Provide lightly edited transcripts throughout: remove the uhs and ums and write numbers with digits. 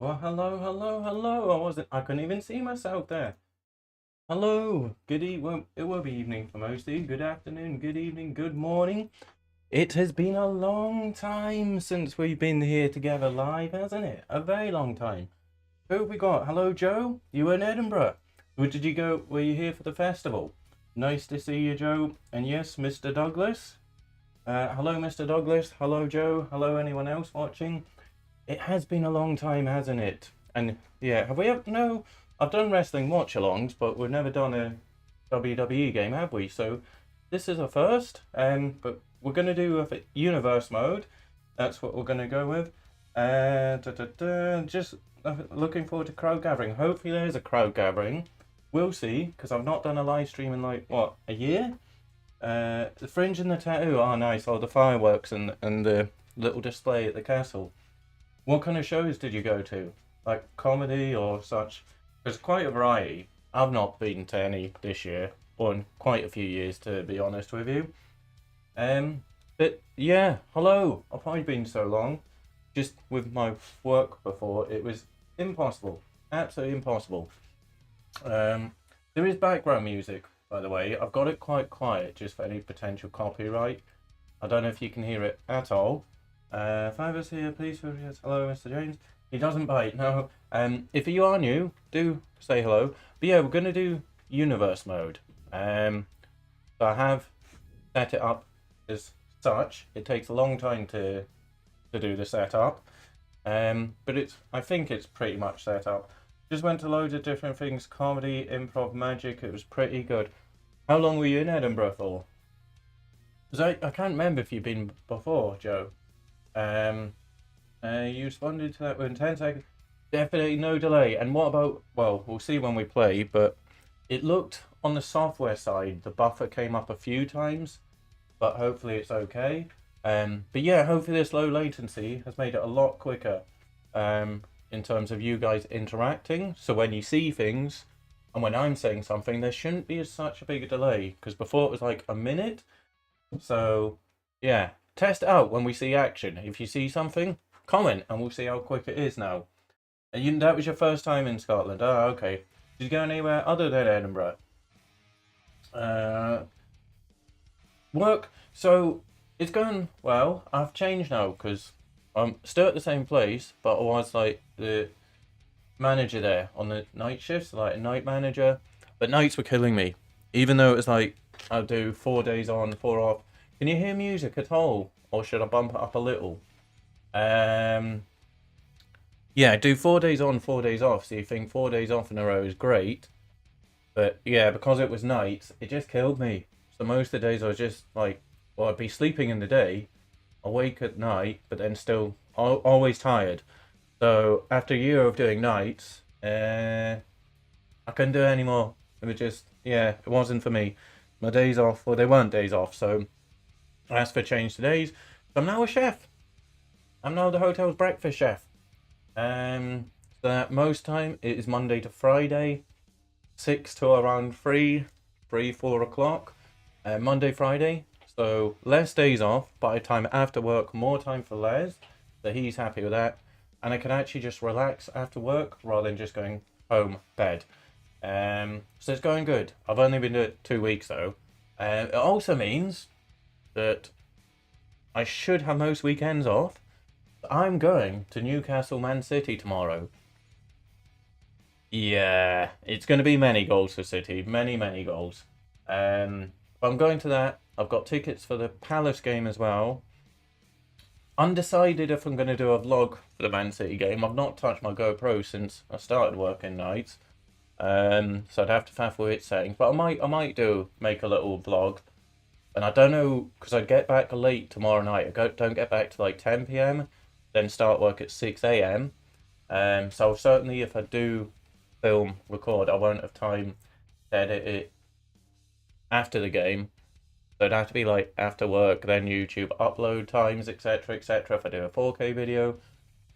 Well, hello, hello, hello. I couldn't even see myself there. Hello. Well, it will be evening for most of you. Good afternoon, good evening, good morning. It has been a long time since we've been here together live, hasn't it? A very long time. Who have we got? Hello, Joe. You were in Edinburgh. Where did you go? Were you here for the festival? Nice to see you, Joe. And yes, Mr. Douglas. Hello, Mr. Douglas. Hello, Joe. Hello, anyone else watching? It has been a long time, hasn't it? And yeah, have we ever? No, I've done wrestling watch-alongs, but we've never done a WWE game, have we? So this is a first. But we're gonna do a universe mode. That's what we're gonna go with. Just looking forward to crowd gathering. Hopefully there's a crowd gathering. We'll see, because I've not done a live stream in like what, a year? The fringe and the tattoo are nice. Oh, the fireworks and the little display at the castle. What kind of shows did you go to? Like comedy or such? There's quite a variety. I've not been to any this year, or in quite a few years, to be honest with you. But yeah, hello. I've probably been so long. Just with my work before, it was impossible. Absolutely impossible. There is background music, by the way. I've got it quite quiet, just for any potential copyright. I don't know if you can hear it at all. Fivers here, please. Hello, Mr. James. He doesn't bite, no. If you are new, do say hello. But yeah, we're going to do universe mode. So I have set it up as such. It takes a long time to do the setup. But I think it's pretty much set up. Just went to loads of different things. Comedy, improv, magic. It was pretty good. How long were you in Edinburgh for? Because I can't remember if you've been before, Joe. You responded to that within 10 seconds. Definitely no delay. And what about, well, we'll see when we play, but it looked on the software side, the buffer came up a few times, but hopefully it's okay. But yeah, hopefully this low latency has made it a lot quicker in terms of you guys interacting. So when you see things and when I'm saying something, there shouldn't be such a big delay, because before it was like a minute. So yeah, test it out when we see action. If you see something, comment and we'll see how quick it is now. And that was your first time in Scotland. Oh, okay. Did you go anywhere other than Edinburgh? Work. So it's going well. I've changed now because I'm still at the same place, but I was like the manager there on the night shifts, like a night manager. But nights were killing me. Even though it was like I'll do 4 days on, 4 off. Can you hear music at all? Or should I bump it up a little? Yeah, do 4 days on, 4 days off. So you think 4 days off in a row is great. But yeah, because it was nights, it just killed me. So most of the days I was just like, well, I'd be sleeping in the day, awake at night, but then still always tired. So after a year of doing nights, I couldn't do it anymore. It was just, yeah, it wasn't for me. My days off, well, they weren't days off, so I asked for change to days. So I'm now a chef. I'm now the hotel's breakfast chef. So that most time it is Monday to Friday, 6 to around 4 o'clock. Monday, Friday. So less days off, by the time after work, more time for Les. So he's happy with that. And I can actually just relax after work rather than just going home, bed. So it's going good. I've only been doing it 2 weeks though. It also means that I should have most weekends off. I'm going to Newcastle Man City tomorrow. Yeah, it's going to be many goals for City. Many goals. I'm going to that. I've got tickets for the Palace game as well. Undecided if I'm going to do a vlog for the Man City game. I've not touched my GoPro since I started working nights. So I'd have to faff with its settings. But I might make a little vlog. And I don't know, because I get back late tomorrow night. Don't get back to like 10 p.m. Then start work at 6 a.m. So certainly if I do record, I won't have time to edit it after the game. So it'd have to be like after work, then YouTube upload times, etc, etc. if I do a 4K video.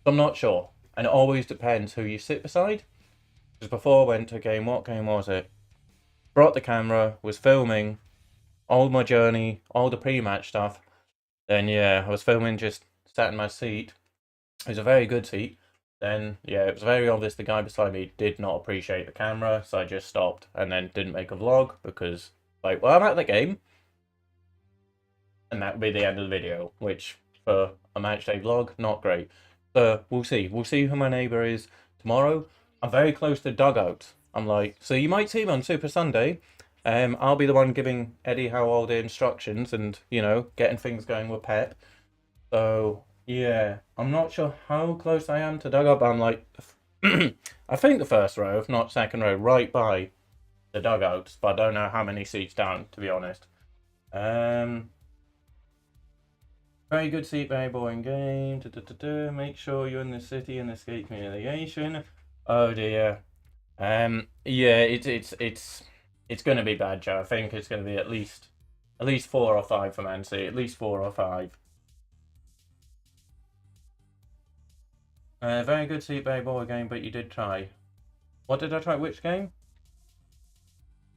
So I'm not sure. And it always depends who you sit beside. Because before I went to a game, what game was it? Brought the camera, was filming all my journey, all the pre-match stuff. Then yeah, I was filming, just sat in my seat. It was a very good seat. then yeah, it was very obvious the guy beside me did not appreciate the camera, so I just stopped and then didn't make a vlog because, like, well, I'm at the game, and that would be the end of the video, which for a match day vlog, not great. So we'll see. We'll see who my neighbour is tomorrow. I'm very close to dugout. I'm like, so you might see me on Super Sunday. I'll be the one giving Eddie Howe all the instructions and, you know, getting things going with Pep. So yeah, I'm not sure how close I am to dugout, but I'm like, I think the first row, if not second row, right by the dugouts, but I don't know how many seats down, to be honest. Very good seat, very boring game. Make sure you're in the city and escape humiliation. Oh dear. Yeah, it's gonna be bad, Joe. I think it's gonna be at least 4 or 5 for Man City. At least 4 or 5. Very good seat, very boring game, but you did try. What did I try? Which game?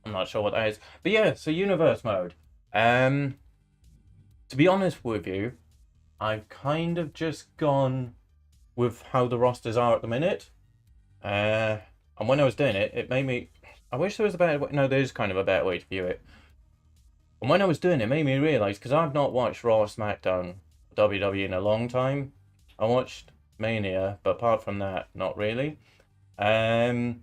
I'm not sure what that is. But yeah, so universe mode. To be honest with you, I've kind of just gone with how the rosters are at the minute. And when I was doing it, it made me... I wish there was a better way... No, there's kind of a better way to view it. And when I was doing it, it made me realise, because I've not watched Raw and Smackdown WWE in a long time. I watched Mania, but apart from that, not really. So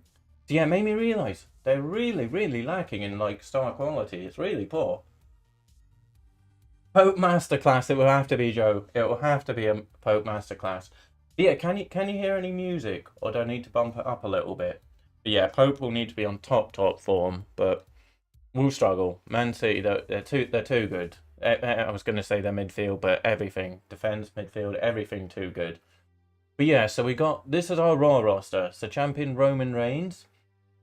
yeah, it made me realise they're really, really lacking in, like, star quality. It's really poor. Pope Masterclass, it will have to be, Joe. It will have to be a Pope Masterclass. But yeah, can you hear any music, or do I need to bump it up a little bit? But yeah, Pope will need to be on top form, but we'll struggle. Man City, they're too good. I was going to say their midfield, but everything, defense, midfield, everything too good. But yeah, so this is our Raw roster. So champion Roman Reigns.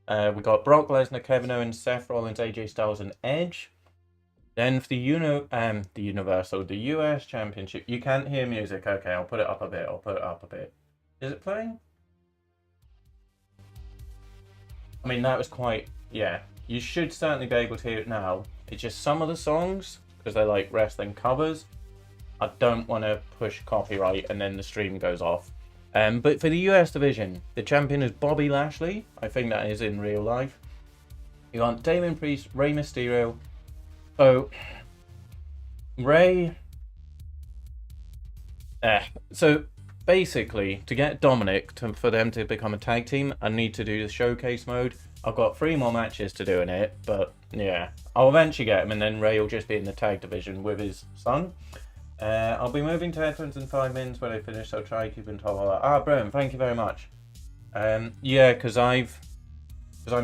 We got Brock Lesnar, Kevin Owens, Seth Rollins, AJ Styles, and Edge. Then for the Universal, the US Championship, you can't hear music. Okay, I'll put it up a bit. Is it playing? I mean, that was quite, yeah. You should certainly be able to hear it now. It's just some of the songs, because they're like wrestling covers, I don't want to push copyright and then the stream goes off. But for the US division, the champion is Bobby Lashley. I think that is in real life. You got Damon Priest, Rey Mysterio. So, Ray... so, basically, to get Dominic, for them to become a tag team, I need to do the showcase mode. I've got 3 more matches to do in it, but yeah. I'll eventually get him, and then Ray will just be in the tag division with his son. I'll be moving to headphones in 5 minutes when I finish, so I'll try to keep in top of that. Ah, brilliant, thank you very much. Yeah, because I'm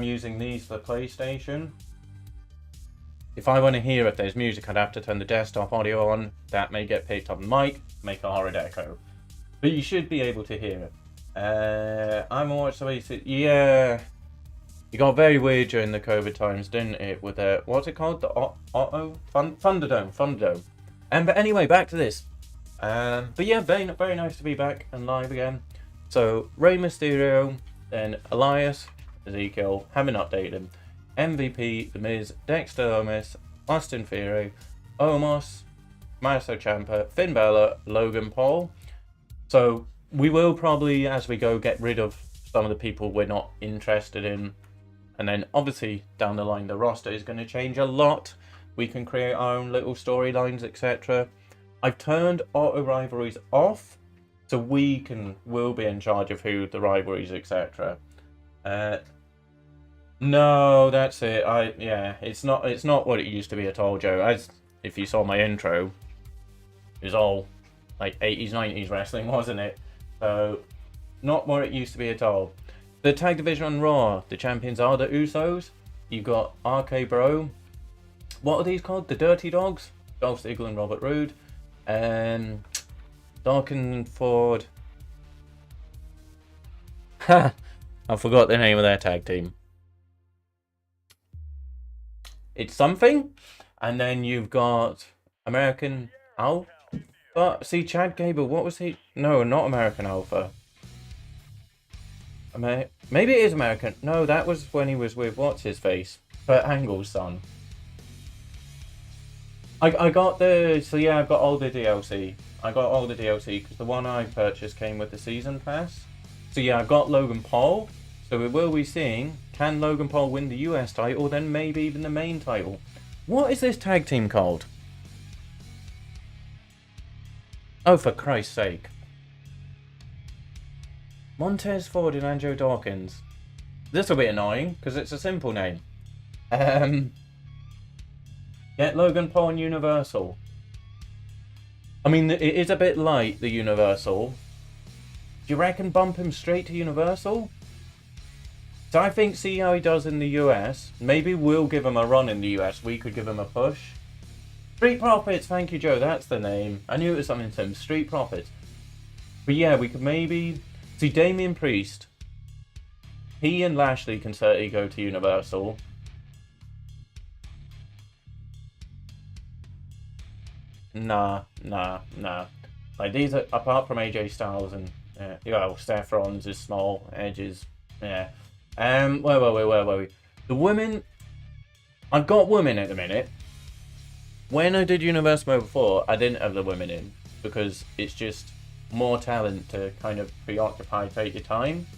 using these for the PlayStation. If I want to hear if there's music, I'd have to turn the desktop audio on. That may get picked up on mic, make a horrid echo. But you should be able to hear it. I'm watching the way yeah. It got very weird during the COVID times, didn't it? With what's it called? The Thunderdome. But anyway, back to this. But yeah, very nice to be back and live again. So Rey Mysterio, then Elias, Ezekiel, haven't updated him. MVP, The Miz, Dexter Lumis, Austin Theory, Omos, Tommaso Ciampa, Finn Balor, Logan Paul. So we will probably, as we go, get rid of some of the people we're not interested in. And then obviously down the line the roster is going to change a lot. We can create our own little storylines, etc. I've turned auto rivalries off, so we'll be in charge of who the rivalries, etc. No, that's it. Yeah, it's not what it used to be at all, Joe. As if you saw my intro, it was all like 80s, 90s wrestling, wasn't it? So not what it used to be at all. The tag division on Raw, the champions are the Usos. You've got RK Bro. What are these called? The Dirty Dogs? Dolph Ziggler and Robert Roode. Darken Ford. Ha! I forgot the name of their tag team. It's something. And then you've got American Alpha. See, Chad Gable, what was he? No, not American Alpha. Maybe it is American. No, that was when he was with what's his face, Kurt Angle's son. I got I've got all the DLC. I got all the DLC because the one I purchased came with the season pass. So yeah, I've got Logan Paul. So we will be seeing, can Logan Paul win the US title, then maybe even the main title. What is this tag team called? Oh, for Christ's sake. Montez Ford and Andrew Dawkins. This will be annoying, because it's a simple name. Get Logan Paul and Universal. I mean, it is a bit light, the Universal. Do you reckon bump him straight to Universal? So I think see how he does in the US. Maybe we'll give him a run in the US. We could give him a push. Street Profits, thank you, Joe. That's the name. I knew it was something to him. Street Profits. But yeah, we could maybe... See, Damian Priest. He and Lashley can certainly go to Universal. Nah. Like, these are, apart from AJ Styles and, well, Seth Rollins is small. Edge is, yeah. Wait. The women... I've got women at the minute. When I did Universal before, I didn't have the women in. Because it's just more talent to kind of preoccupy, take your time.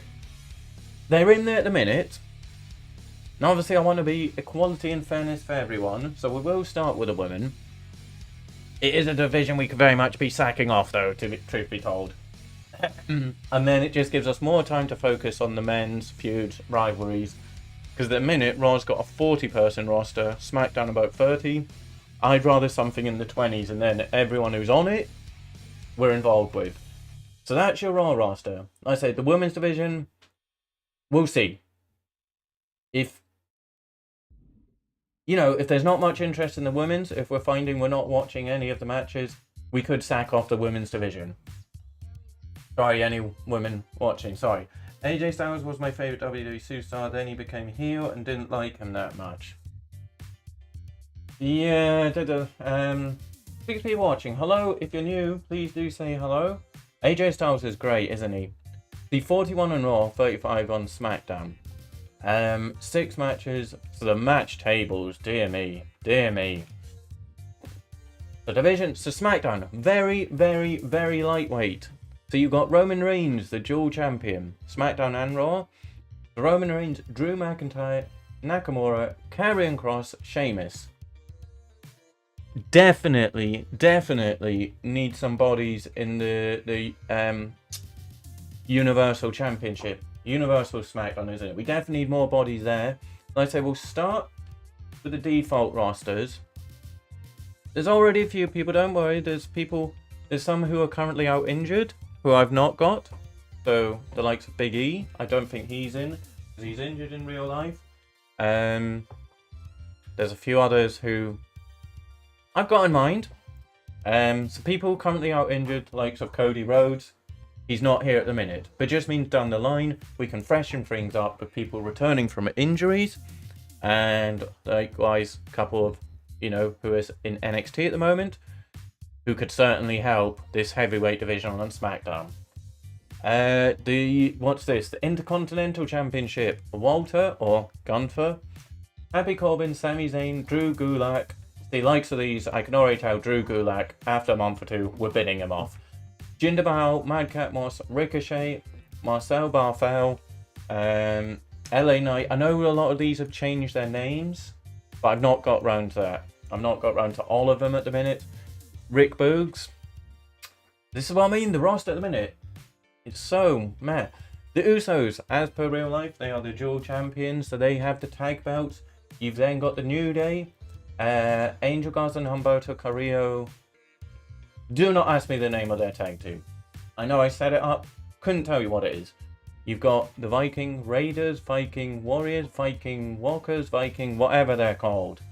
They're in there at the minute. Now, obviously, I want to be equality and fairness for everyone. So we will start with the women. It is a division we could very much be sacking off, though, truth be told. And then it just gives us more time to focus on the men's feuds, rivalries. Because at the minute, Raw's got a 40-person roster, SmackDown about 30. I'd rather something in the 20s, and then everyone who's on it, we're involved with. So that's your Raw roster. Like I say, the women's division, we'll see. If, you know, if there's not much interest in the women's, if we're finding we're not watching any of the matches, we could sack off the women's division. Sorry, any women watching, sorry. AJ Styles was my favourite WWE superstar, then he became heel and didn't like him that much. Yeah, 6 people watching. Hello, if you're new, please do say hello. AJ Styles is great, isn't he? The 41 on Raw, 35 on SmackDown. 6 matches, so the match tables, dear me. The division, so SmackDown, very lightweight. So you've got Roman Reigns, the dual champion, SmackDown and Raw. Roman Reigns, Drew McIntyre, Nakamura, Karrion Kross, Sheamus. Definitely need some bodies in the Universal Championship. Universal SmackDown, isn't it? We definitely need more bodies there. Like I say, we'll start with the default rosters. There's already a few people, don't worry. There's some who are currently out injured, who I've not got. So, the likes of Big E, I don't think he's in, because he's injured in real life. There's a few others who I've got in mind. So people currently out injured, likes of Cody Rhodes. He's not here at the minute, but just means down the line we can freshen things up with people returning from injuries, and likewise a couple of, you know, who is in NXT at the moment, who could certainly help this heavyweight division on SmackDown. What's this? The Intercontinental Championship. Walter or Gunther, Happy Corbin, Sami Zayn, Drew Gulak. The likes of these, I can already tell Drew Gulak, after a month or two, we're bidding him off. Jinder Mahal, Madcap Moss, Ricochet, Marcel Barthel, LA Knight. I know a lot of these have changed their names, but I've not got round to that. I've not got round to all of them at the minute. Rick Boogs. This is what I mean, the roster at the minute. It's so meh. The Usos, as per real life, they are the dual champions, so they have the tag belts. You've then got the New Day, Angel Garza and Humberto Carrillo. Do not ask me the name of their tag team. I know I set it up, couldn't tell you what it is. You've got the Viking Raiders, Viking Warriors, Viking Walkers, Viking whatever they're called.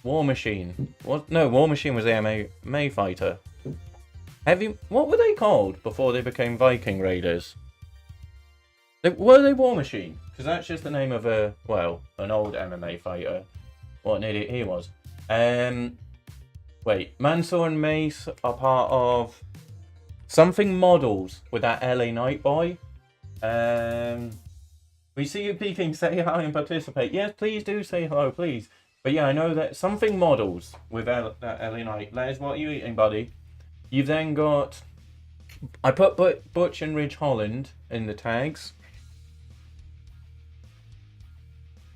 War Machine. What? No, War Machine was the MMA fighter. What were they called before they became Viking Raiders? Were they War Machine? Because that's just the name of an old MMA fighter. What an idiot he was. Wait, Mansoor and Mace are part of something models with that LA Knight boy. We see you peeking, say hi and participate. Yes, please do say hello, please. But yeah, I know that something models with that LA Knight. Les, what are you eating, buddy? You've then got I put Butch and Ridge Holland in the tags.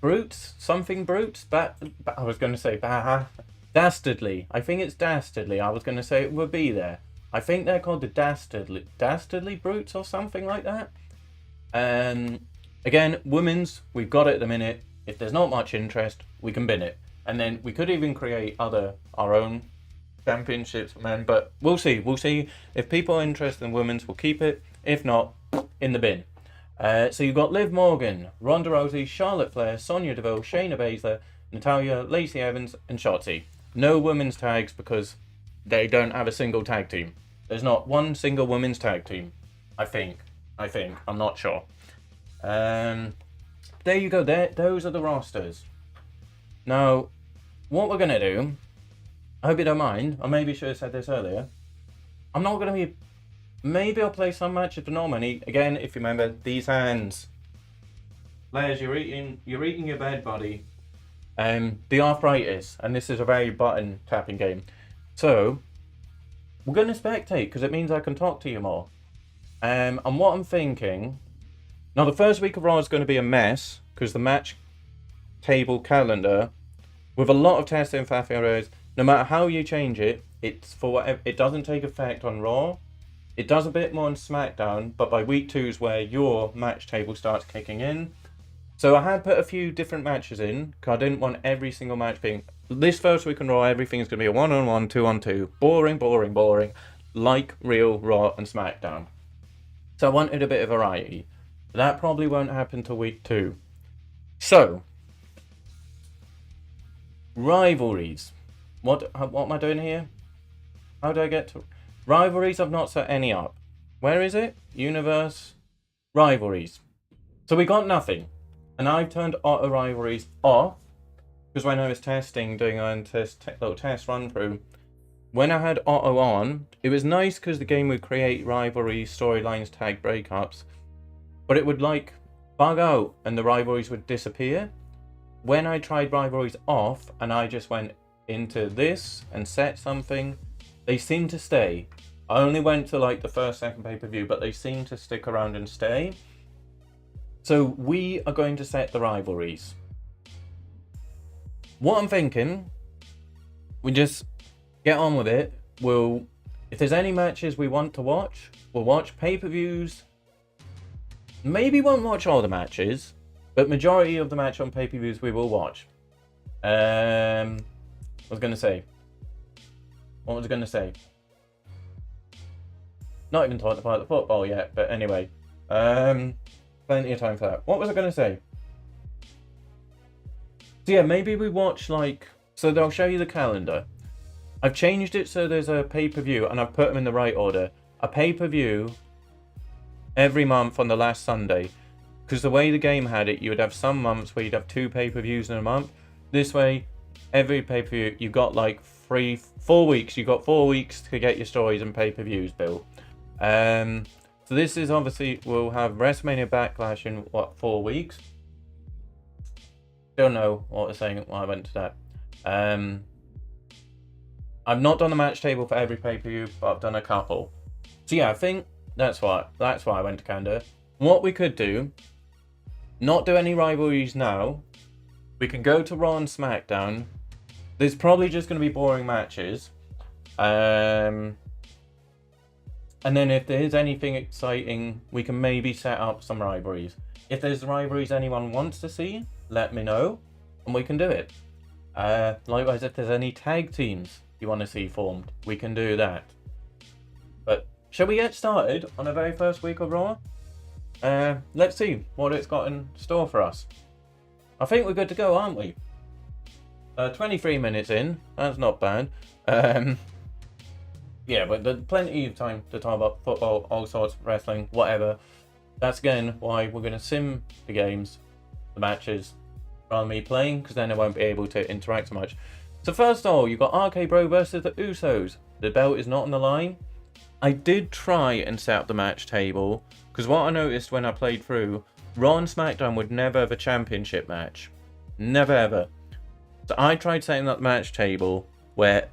Brutes? Something Brutes? I was going to say Dastardly. I think it's Dastardly. I was going to say it would be there. I think they're called the Dastardly Brutes or something like that. Again, women's, we've got it at the minute. If there's not much interest, we can bin it. And then we could even create our own championships for men. But we'll see. We'll see. If people are interested in women's, we'll keep it. If not, in the bin. So you've got Liv Morgan, Ronda Rousey, Charlotte Flair, Sonya Deville, Shayna Baszler, Natalya, Lacey Evans, and Shotzi. No women's tags because they don't have a single tag team. There's not one single women's tag team. I think. I'm not sure. There you go. Those are the rosters. Now, what we're going to do, I hope you don't mind, I maybe should have said this earlier. I'm not going to be... Maybe I'll play some matches for normally. Again, if you remember, these hands. Les, you're eating your bed, buddy. The arthritis, and this is a very button tapping game. So, we're going to spectate, because it means I can talk to you more. And what I'm thinking... Now, the first week of Raw is going to be a mess, because the match table calendar, with a lot of testing for errors, no matter how you change it, it's for whatever, it doesn't take effect on Raw. It does a bit more on SmackDown, but by week 2 is where your match table starts kicking in. So I had put a few different matches in, because I didn't want every single match being... This first week on Raw, everything's going to be a 1-on-1, 2-on-2. Boring. Like real Raw and SmackDown. So I wanted a bit of variety. That probably won't happen till week 2. So, rivalries. What am I doing here? How do I get to... Rivalries, I've not set any up. Where is it? Universe. Rivalries. So we got nothing. And I've turned auto rivalries off. Because when I was testing, doing a little test run through, when I had auto on, it was nice because the game would create rivalries, storylines, tag breakups. But it would like bug out and the rivalries would disappear. When I tried rivalries off and I just went into this and set something, they seem to stay. I only went to like the first, second pay-per-view, but they seem to stick around and stay. So we are going to set the rivalries. What I'm thinking, we just get on with it. If there's any matches we want to watch, we'll watch pay-per-views. Maybe won't watch all the matches, but majority of the match on pay-per-views we will watch. What was I going to say? Not even talked about the football yet, but anyway. Plenty of time for that. What was I going to say? So yeah, maybe we watch like... So they'll show you the calendar. I've changed it so there's a pay-per-view, and I've put them in the right order. A pay-per-view every month on the last Sunday. Because the way the game had it, you would have some months where you'd have 2 pay-per-views in a month. This way, every pay-per-view, you've got like 4 weeks. You've got 4 weeks to get your stories and pay-per-views built. So this is obviously, we'll have WrestleMania Backlash in, 4 weeks? Don't know what I was saying when I went to that. I've not done a match table for every pay-per-view, but I've done a couple. So yeah, I think that's why I went to Canada. What we could do, not do any rivalries now. We can go to Raw and SmackDown. There's probably just going to be boring matches. And then if there's anything exciting, we can maybe set up some rivalries. If there's rivalries anyone wants to see, let me know, and we can do it. Likewise, if there's any tag teams you want to see formed, we can do that. But shall we get started on the very first week of Raw? Let's see what it's got in store for us. I think we're good to go, aren't we? 23 minutes in, that's not bad. Yeah, but there's plenty of time to talk about football, all sorts, wrestling, whatever. That's again why we're going to sim the games, the matches, rather than me playing, because then I won't be able to interact so much. So first of all, you've got RK Bro versus the Usos. The belt is not on the line. I did try and set up the match table, because what I noticed when I played through, Raw and SmackDown would never have a championship match. Never ever. So I tried setting up the match table where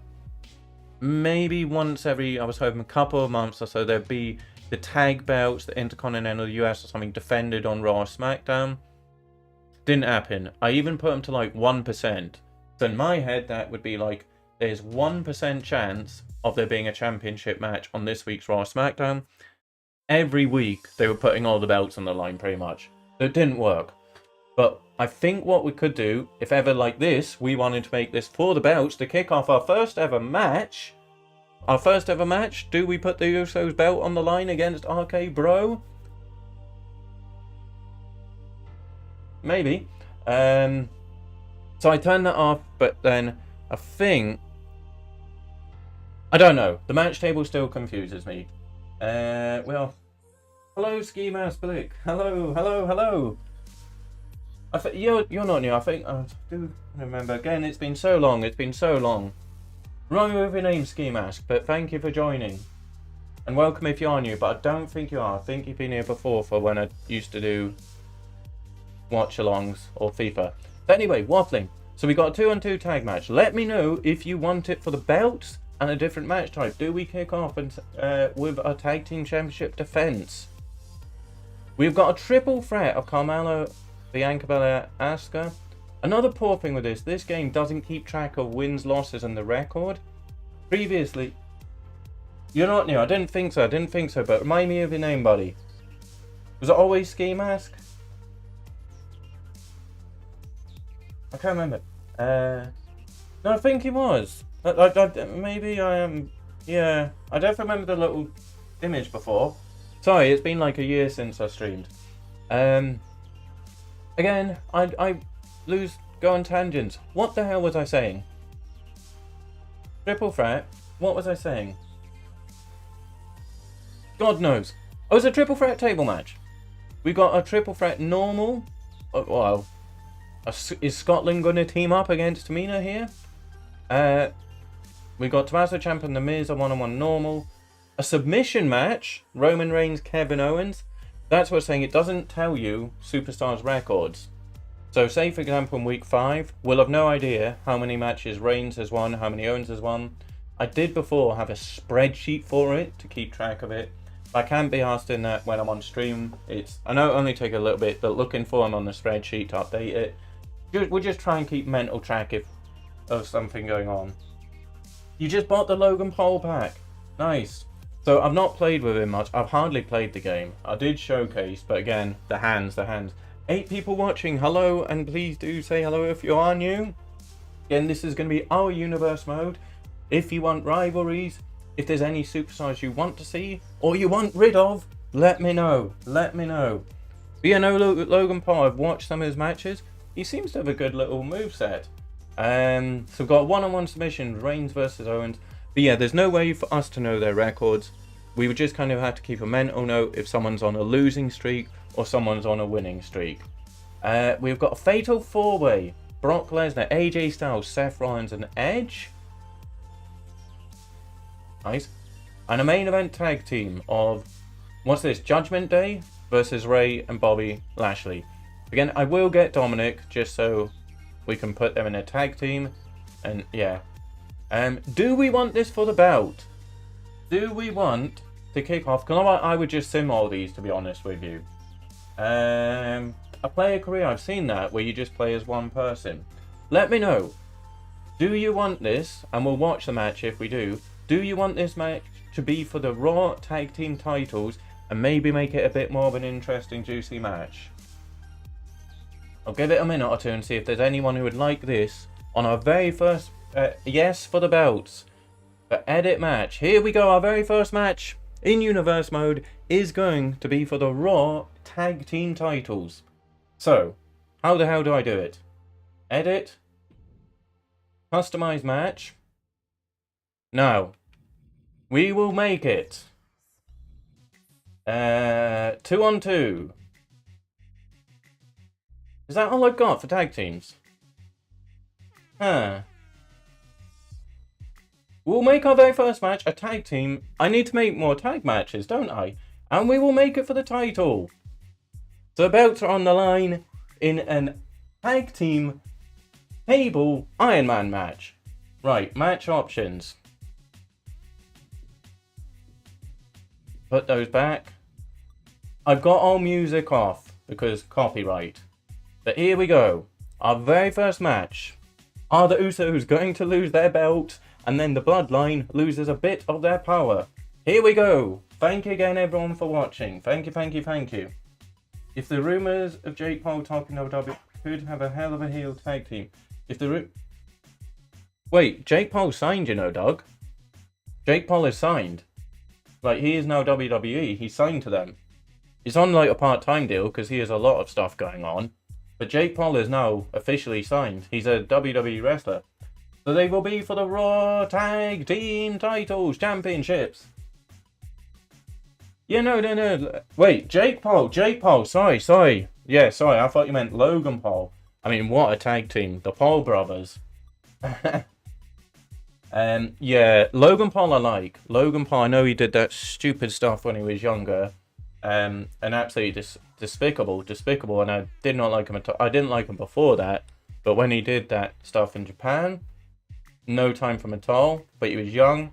maybe once every, I was hoping a couple of months or so, there'd be the tag belts, the Intercontinental US or something defended on Raw or Smackdown. Didn't happen. I even put them to like 1%. So in my head, that would be like, there's 1% chance of there being a championship match on this week's Raw or Smackdown. Every week, they were putting all the belts on the line pretty much. So it didn't work. But I think what we could do, if ever like this, we wanted to make this for the belts to kick off our first ever match. Our first ever match, do we put the Usos belt on the line against RK Bro? Maybe. So I turned that off, but then I think... I don't know. The match table still confuses me. Well... Hello, Ski Mask Blick. Hello. You're not new. I think I do remember. Again, it's been so long. Wrong with your name, Ski Mask, but thank you for joining. And welcome if you are new, but I don't think you are. I think you've been here before for when I used to do watch-alongs or FIFA. But anyway, waffling. So we got a 2-on-2 tag match. Let me know if you want it for the belts and a different match type. Do we kick off and with a tag team championship defense? We've got a triple threat of Carmelo, Bianca Belair, Asuka. Another poor thing with this game doesn't keep track of wins, losses, and the record. Previously, you're not new. I didn't think so, but remind me of your name, buddy. Was it always Ski Mask? I can't remember. No, I think it was. Maybe I am. Yeah, I don't remember the little image before. Sorry, it's been like a year since I streamed. Again, I go on tangents. What the hell was I saying? Triple threat. What was I saying? God knows. Oh, it's a triple threat table match. We got a triple threat normal. Well, is Scotland going to team up against Tamina here? We got Tommaso Ciampa and The Miz, a one-on-one normal. A submission match, Roman Reigns, Kevin Owens. That's what I'm saying. It doesn't tell you Superstars records. So say, for example, in week 5, we'll have no idea how many matches Reigns has won, how many Owens has won. I did before have a spreadsheet for it to keep track of it. I can't be asked in that when I'm on stream. I know it only take a little bit, but looking for them on the spreadsheet to update it. We'll just try and keep mental track of something going on. You just bought the Logan Paul pack. Nice. So I've not played with him much. I've hardly played the game. I did showcase, but again, the hands. 8 people watching. Hello, and please do say hello if you are new. Again, this is going to be our universe mode. If you want rivalries, if there's any superstars you want to see, or you want rid of, let me know. But yeah, no, Logan Paul, I've watched some of his matches. He seems to have a good little moveset. So we've got one-on-one submission, Reigns versus Owens. But yeah, there's no way for us to know their records. We would just kind of have to keep a mental note if someone's on a losing streak or someone's on a winning streak. We've got a fatal 4-way. Brock Lesnar, AJ Styles, Seth Rollins and Edge. Nice. And a main event tag team of, what's this, Judgment Day versus Ray and Bobby Lashley. Again, I will get Dominic just so we can put them in a tag team. And yeah. Do we want this for the belt? Do we want to kick off? Because I would just sim all these, to be honest with you. A player career, I've seen that, where you just play as one person. Let me know. Do you want this? And we'll watch the match if we do. Do you want this match to be for the Raw Tag Team titles and maybe make it a bit more of an interesting, juicy match? I'll give it a minute or two and see if there's anyone who would like this on our very first yes for the belts. But edit match. Here we go. Our very first match in universe mode is going to be for the Raw Tag Team titles. So, how the hell do I do it? Edit. Customize match. Now, we will make it 2-on-2. Is that all I've got for tag teams? Huh. We'll make our very first match a tag team. I need to make more tag matches, don't I? And we will make it for the title. So the belts are on the line in an tag team table Iron Man match. Right, match options. put those back. I've got all music off because copyright. But here we go. Our very first match. Are the Usos going to lose their belt and then the Bloodline loses a bit of their power? Here we go. Thank you again everyone for watching. Thank you, thank you, thank you. If the rumours of Jake Paul talking WWE could have a hell of a heel tag team. If the Wait, Jake Paul signed, you know, Doug. Jake Paul is signed. Like, he is now WWE. He's signed to them. He's on like a part-time deal because he has a lot of stuff going on. But Jake Paul is now officially signed. He's a WWE wrestler. So they will be for the Raw Tag Team Titles Championships. Yeah, no. Wait, Jake Paul. Sorry. Yeah, sorry. I thought you meant Logan Paul. I mean, what a tag team. The Paul brothers. Yeah, Logan Paul I like. Logan Paul, I know he did that stupid stuff when he was younger. And absolutely despicable, and I did not like him at all. I didn't like him before that, but when he did that stuff in Japan, no time for him at all. But he was young.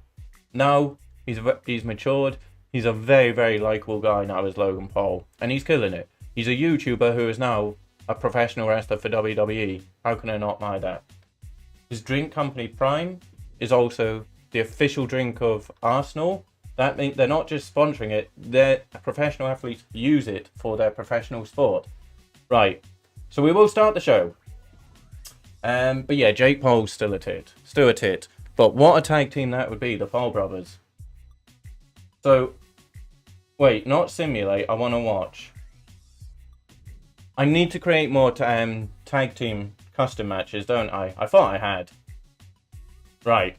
Now he's matured. He's a very, very likable guy now as Logan Paul, and he's killing it. He's a YouTuber who is now a professional wrestler for WWE. How can I not mind that? His drink company Prime is also the official drink of Arsenal. That means they're not just sponsoring it, their professional athletes use it for their professional sport. Right, so we will start the show. But yeah, Jake Paul's still a tit. But what a tag team that would be, the Paul brothers. So, wait, not simulate, I want to watch. I need to create more tag team custom matches, don't I? I thought I had. Right.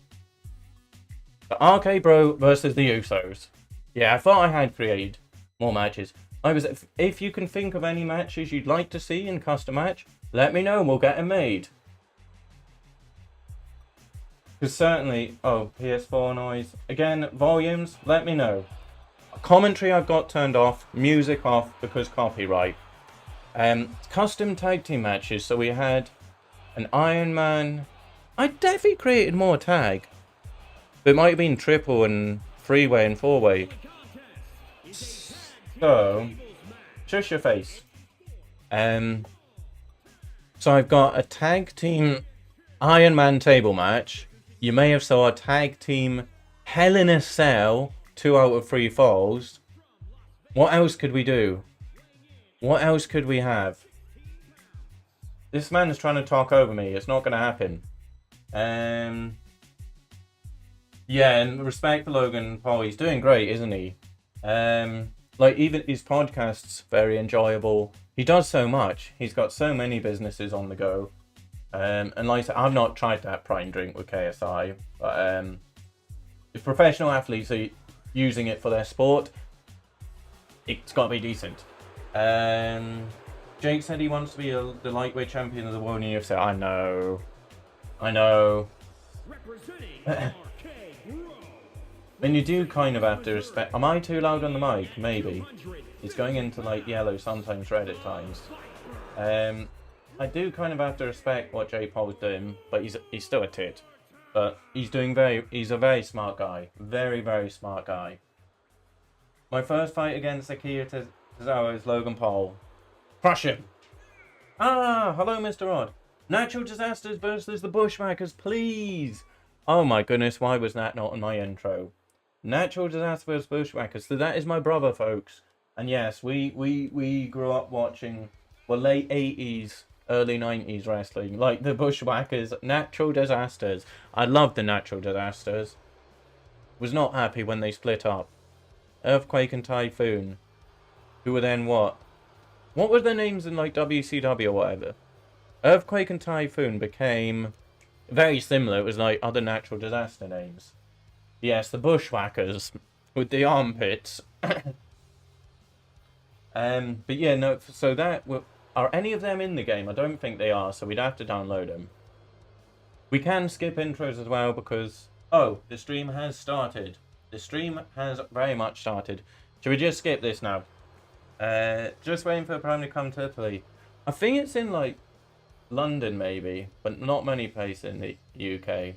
The RK Bro versus the Usos. Yeah, I thought I had created more matches. If you can think of any matches you'd like to see in custom match, let me know and we'll get them made. Because certainly, oh, PS4 noise. Again, volumes, let me know. Commentary I've got turned off, music off because copyright. Custom tag team matches, so we had an Iron Man. I definitely created more tag. It might have been triple and three-way and four-way. So, shush your face. So I've got a tag team Iron Man table match. You may have saw a tag team Hell in a Cell 2 out of 3 falls. What else could we do? What else could we have? This man is trying to talk over me. It's not going to happen. Yeah, and respect for Logan Paul, he's doing great, isn't he? Like, even his podcast's very enjoyable. He does so much. He's got so many businesses on the go. And like I said, I've not tried that Prime drink with KSI, but if professional athletes are using it for their sport, it's got to be decent. Jake said he wants to be the lightweight champion of the world in UFC. I know. When you do kind of have to respect... Am I too loud on the mic? Maybe. It's going into like yellow, sometimes red at times. I do kind of have to respect what Jake Paul's doing, but he's still a tit. But he's a very smart guy. Very, very smart guy. My first fight against Akira Tozawa is Logan Paul. Crush him! Ah, hello Mr. Odd. Natural disasters versus the Bushwhackers, please! Oh my goodness, why was that not in my intro? Natural disaster versus Bushwhackers. So that is my brother, folks. And yes, we grew up watching, well, late 80s, early 90s wrestling. Like the Bushwhackers, Natural Disasters. I loved the Natural Disasters. Was not happy when they split up. Earthquake and Typhoon. Who were then what? What were their names in like WCW or whatever? Earthquake and Typhoon became very similar. It was like other natural disaster names. Yes, the Bushwhackers with the armpits. But yeah, no. So are any of them in the game? I don't think they are. So we'd have to download them. We can skip intros as well because the stream has started. The stream has very much started. Should we just skip this now? Just waiting for a Prime to come to Italy. I think it's in like London maybe, but not many places in the UK.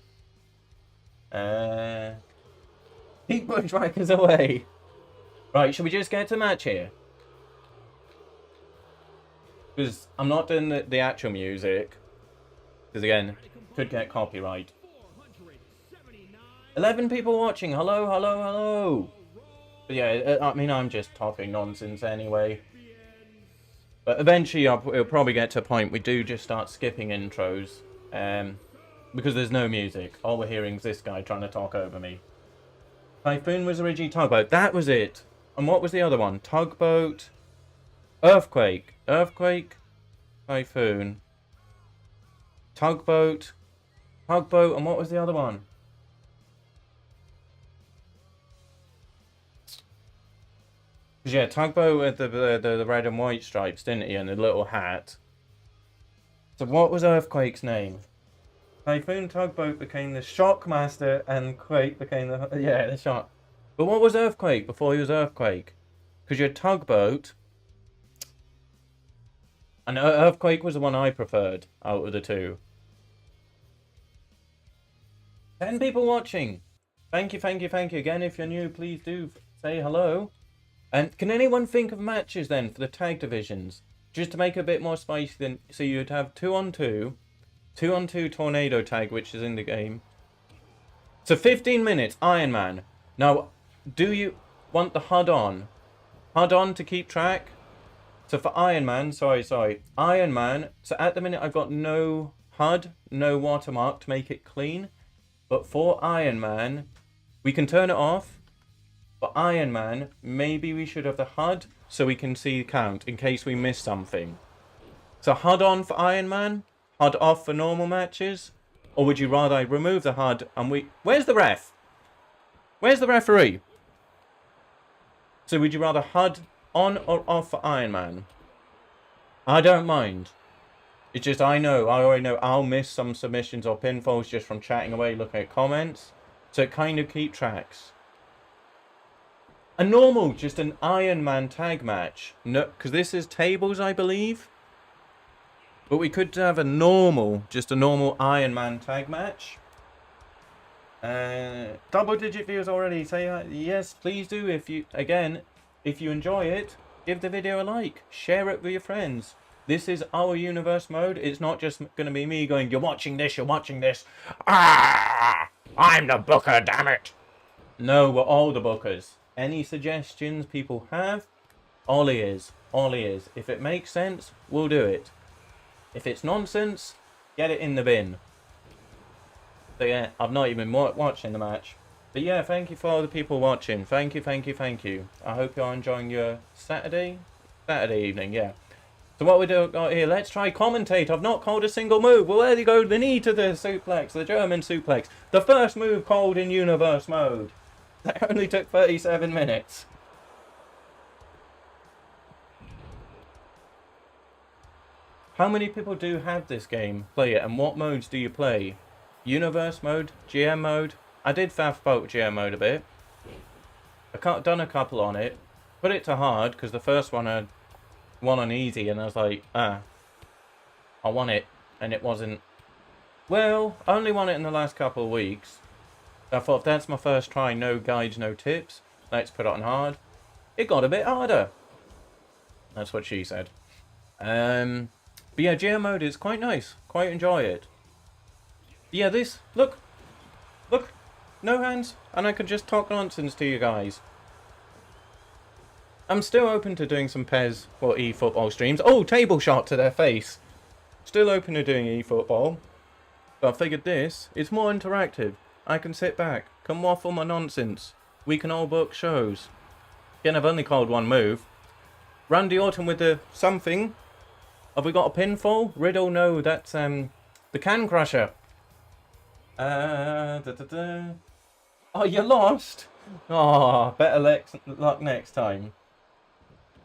Keep Bushwhackers away. Right, should we just get to the match here? Because I'm not doing the actual music. Because again, could get copyright. 11 people watching. Hello, hello, hello. But yeah, I mean, I'm just talking nonsense anyway. But eventually, it'll probably get to a point we do just start skipping intros. Because there's no music. All we're hearing is this guy trying to talk over me. Typhoon was originally Tugboat. That was it. And what was the other one? Tugboat. Earthquake. Earthquake. Typhoon. Tugboat. Tugboat. And what was the other one? Yeah, Tugboat with the red and white stripes, didn't he? And the little hat. So what was Earthquake's name? Typhoon Tugboat became the Shockmaster and Quake became the... Yeah, the Shock. But what was Earthquake before he was Earthquake? Because you had Tugboat. And Earthquake was the one I preferred out of the two. 10 people watching. Thank you, thank you, thank you. Again, if you're new, please do say hello. And can anyone think of matches then for the tag divisions? Just to make it a bit more spicy than... So you'd have 2-on-2. 2-on-2 tornado tag, which is in the game. So 15 minutes, Iron Man. Now, do you want the HUD on? HUD on to keep track? So for Iron Man, sorry. Iron Man, so at the minute I've got no HUD, no watermark to make it clean. But for Iron Man, we can turn it off. For Iron Man, maybe we should have the HUD so we can see the count in case we miss something. So HUD on for Iron Man, HUD off for normal matches, or would you rather I remove the HUD and we... Where's the ref? Where's the referee? So would you rather HUD on or off for Iron Man? I don't mind. It's just I already know I'll miss some submissions or pinfalls just from chatting away, looking at comments. So it kind of keep tracks. A normal, just an Iron Man tag match. No, because this is tables, I believe. But we could have a normal, just a normal Iron Man tag match. Double-digit views already. Say yes, please do. If you enjoy it, give the video a like. Share it with your friends. This is our universe mode. It's not just going to be me going, you're watching this, you're watching this. Ah, I'm the booker, damn it. No, we're all the bookers. Any suggestions people have, all ears, all ears. If it makes sense, we'll do it. If it's nonsense, get it in the bin. So yeah, I've not even watching the match. But yeah, thank you for all the people watching. Thank you, thank you, thank you. I hope you're enjoying your Saturday evening, yeah. So what we got here, let's try commentate. I've not called a single move. Well, there you go, the knee to the suplex, the German suplex. The first move called in universe mode. That only took 37 minutes. How many people do have this game, play it, and what modes do you play? Universe mode, GM mode? I did faff about GM mode a bit. I've done a couple on it. Put it to hard, because the first one had one on easy, and I was like, I want it, and it wasn't... Well, I only won it in the last couple of weeks. I thought, if that's my first try, no guides, no tips, let's put it on hard. It got a bit harder. That's what she said. But yeah, GM mode is quite nice. Quite enjoy it. Yeah, this, look, no hands, and I could just talk nonsense to you guys. I'm still open to doing some PES or eFootball streams. Oh, table shot to their face. Still open to doing eFootball. But I figured this, it's more interactive. I can sit back, can waffle my nonsense. We can all book shows. Again, I've only called one move. Randy Orton with the something. Have we got a pinfall? Riddle, no, that's the Can Crusher. Oh, you lost? Oh, better luck next time.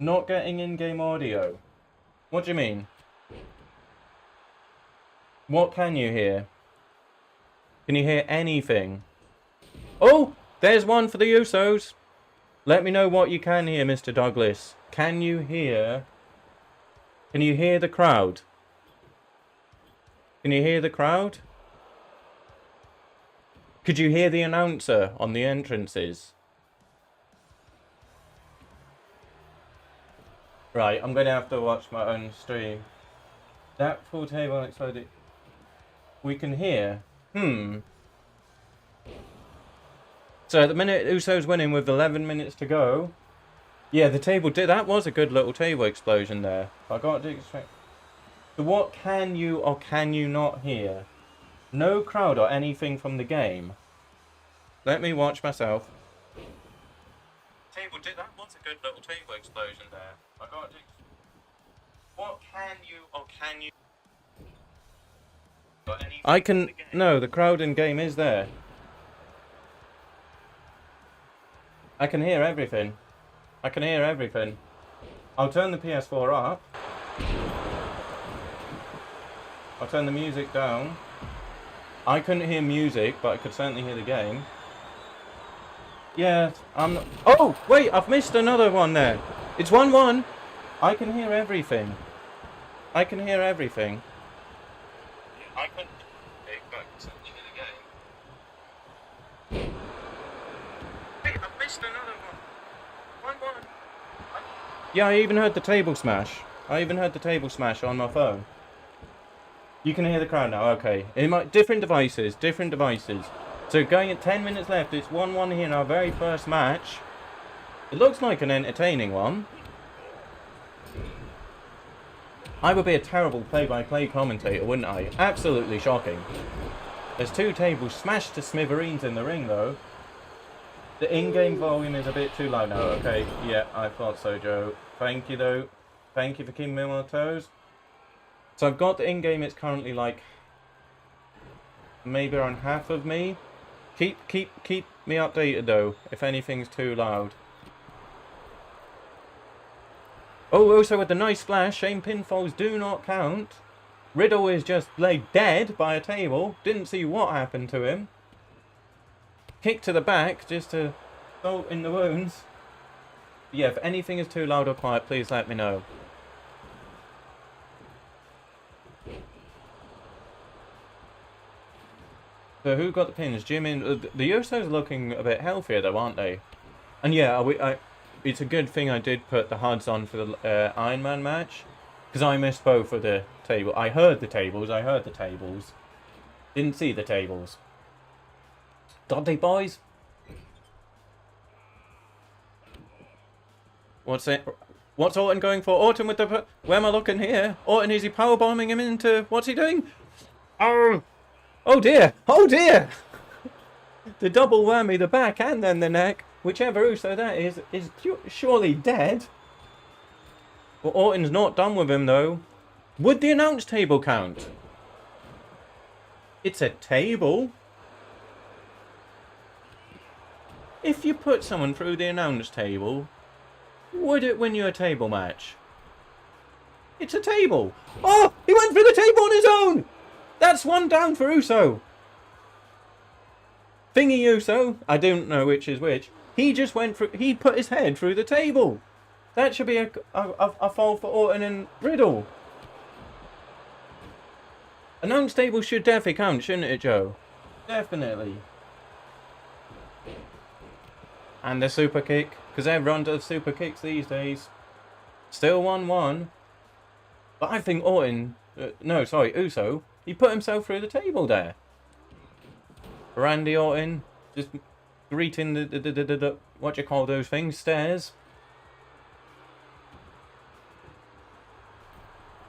Not getting in-game audio. What do you mean? What can you hear? Can you hear anything? Oh, there's one for the Usos. Let me know what you can hear, Mr. Douglas. Can you hear? Can you hear the crowd? Can you hear the crowd? Could you hear the announcer on the entrances? Right, I'm going to have to watch my own stream. That full table exploded. We can hear. So at the minute, Uso's winning with 11 minutes to go. Yeah, the table did. That was a good little table explosion there. I got to extract. So what can you or can you not hear? No crowd or anything from the game. Let me watch myself. Table did. That was a good little table explosion there. I got to. What can you or can you? I can. No, the crowd in game is there. I can hear everything. I can hear everything. I'll turn the PS4 up. I'll turn the music down. I couldn't hear music, but I could certainly hear the game. Yeah, I'm not... Oh, wait, I've missed another one there. It's 1-1. I can hear everything. I can hear everything. I couldn't hear music, but I could certainly hear the game. Wait, I've missed another one. 1-1. Yeah, I even heard the table smash. I even heard the table smash on my phone. You can hear the crowd now, okay. In my different devices. So going at 10 minutes left, it's 1-1 here in our very first match. It looks like an entertaining one. I would be a terrible play-by-play commentator, wouldn't I? Absolutely shocking. There's two tables smashed to smithereens in the ring, though. The in-game volume is a bit too loud now. Okay, yeah, I thought so, Joe. Thank you, though. Thank you for keeping me on my toes. So I've got the in-game, it's currently like... maybe around half of me. Keep me updated, though, if anything's too loud. Oh, also with the nice splash, shame pinfalls do not count. Riddle is just laid dead by a table. Didn't see what happened to him. Kick to the back, just to salt in the wounds. Yeah, if anything is too loud or quiet, please let me know. So who got the pins? Jim in... the Usos looking a bit healthier though, aren't they? And yeah, it's a good thing I did put the HUDs on for the Iron Man match. Because I missed both of the table. I heard the tables. Didn't see the tables. Dudley boys? What's it? What's Orton going for? Orton with the... Where am I looking here? Orton, is he powerbombing him into... What's he doing? Oh! Oh dear! Oh dear! The double whammy, the back and then the neck. Whichever Uso that is surely dead. Well, Orton's not done with him though. Would the announce table count? It's a table. If you put someone through the announce table, would it win you a table match? It's a table. Oh, he went through the table on his own. That's one down for Uso. Thingy Uso, I don't know which is which. He just went through. He put his head through the table. That should be a fall for Orton and Riddle. Announce table should definitely count, shouldn't it, Joe? Definitely. And the super kick, because everyone does super kicks these days. Still 1-1. But I think Orton, Uso, he put himself through the table there. Randy Orton, just greeting the what do you call those things, stairs.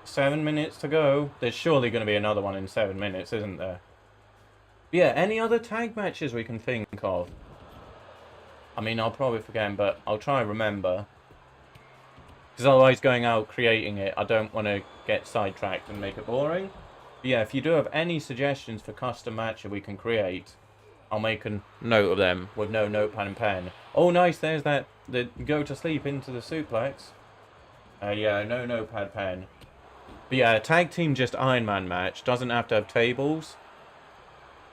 7 minutes to go. There's surely going to be another one in 7 minutes, isn't there? Yeah, any other tag matches we can think of? I mean, I'll probably forget, but I'll try and remember. Because otherwise going out creating it, I don't want to get sidetracked and make it boring. But yeah, if you do have any suggestions for custom matches we can create, I'll make a note of them with no notepad and pen. Oh, nice, there's that, the go to sleep into the suplex. Yeah, no notepad pen. But yeah, a tag team just Iron Man match doesn't have to have tables.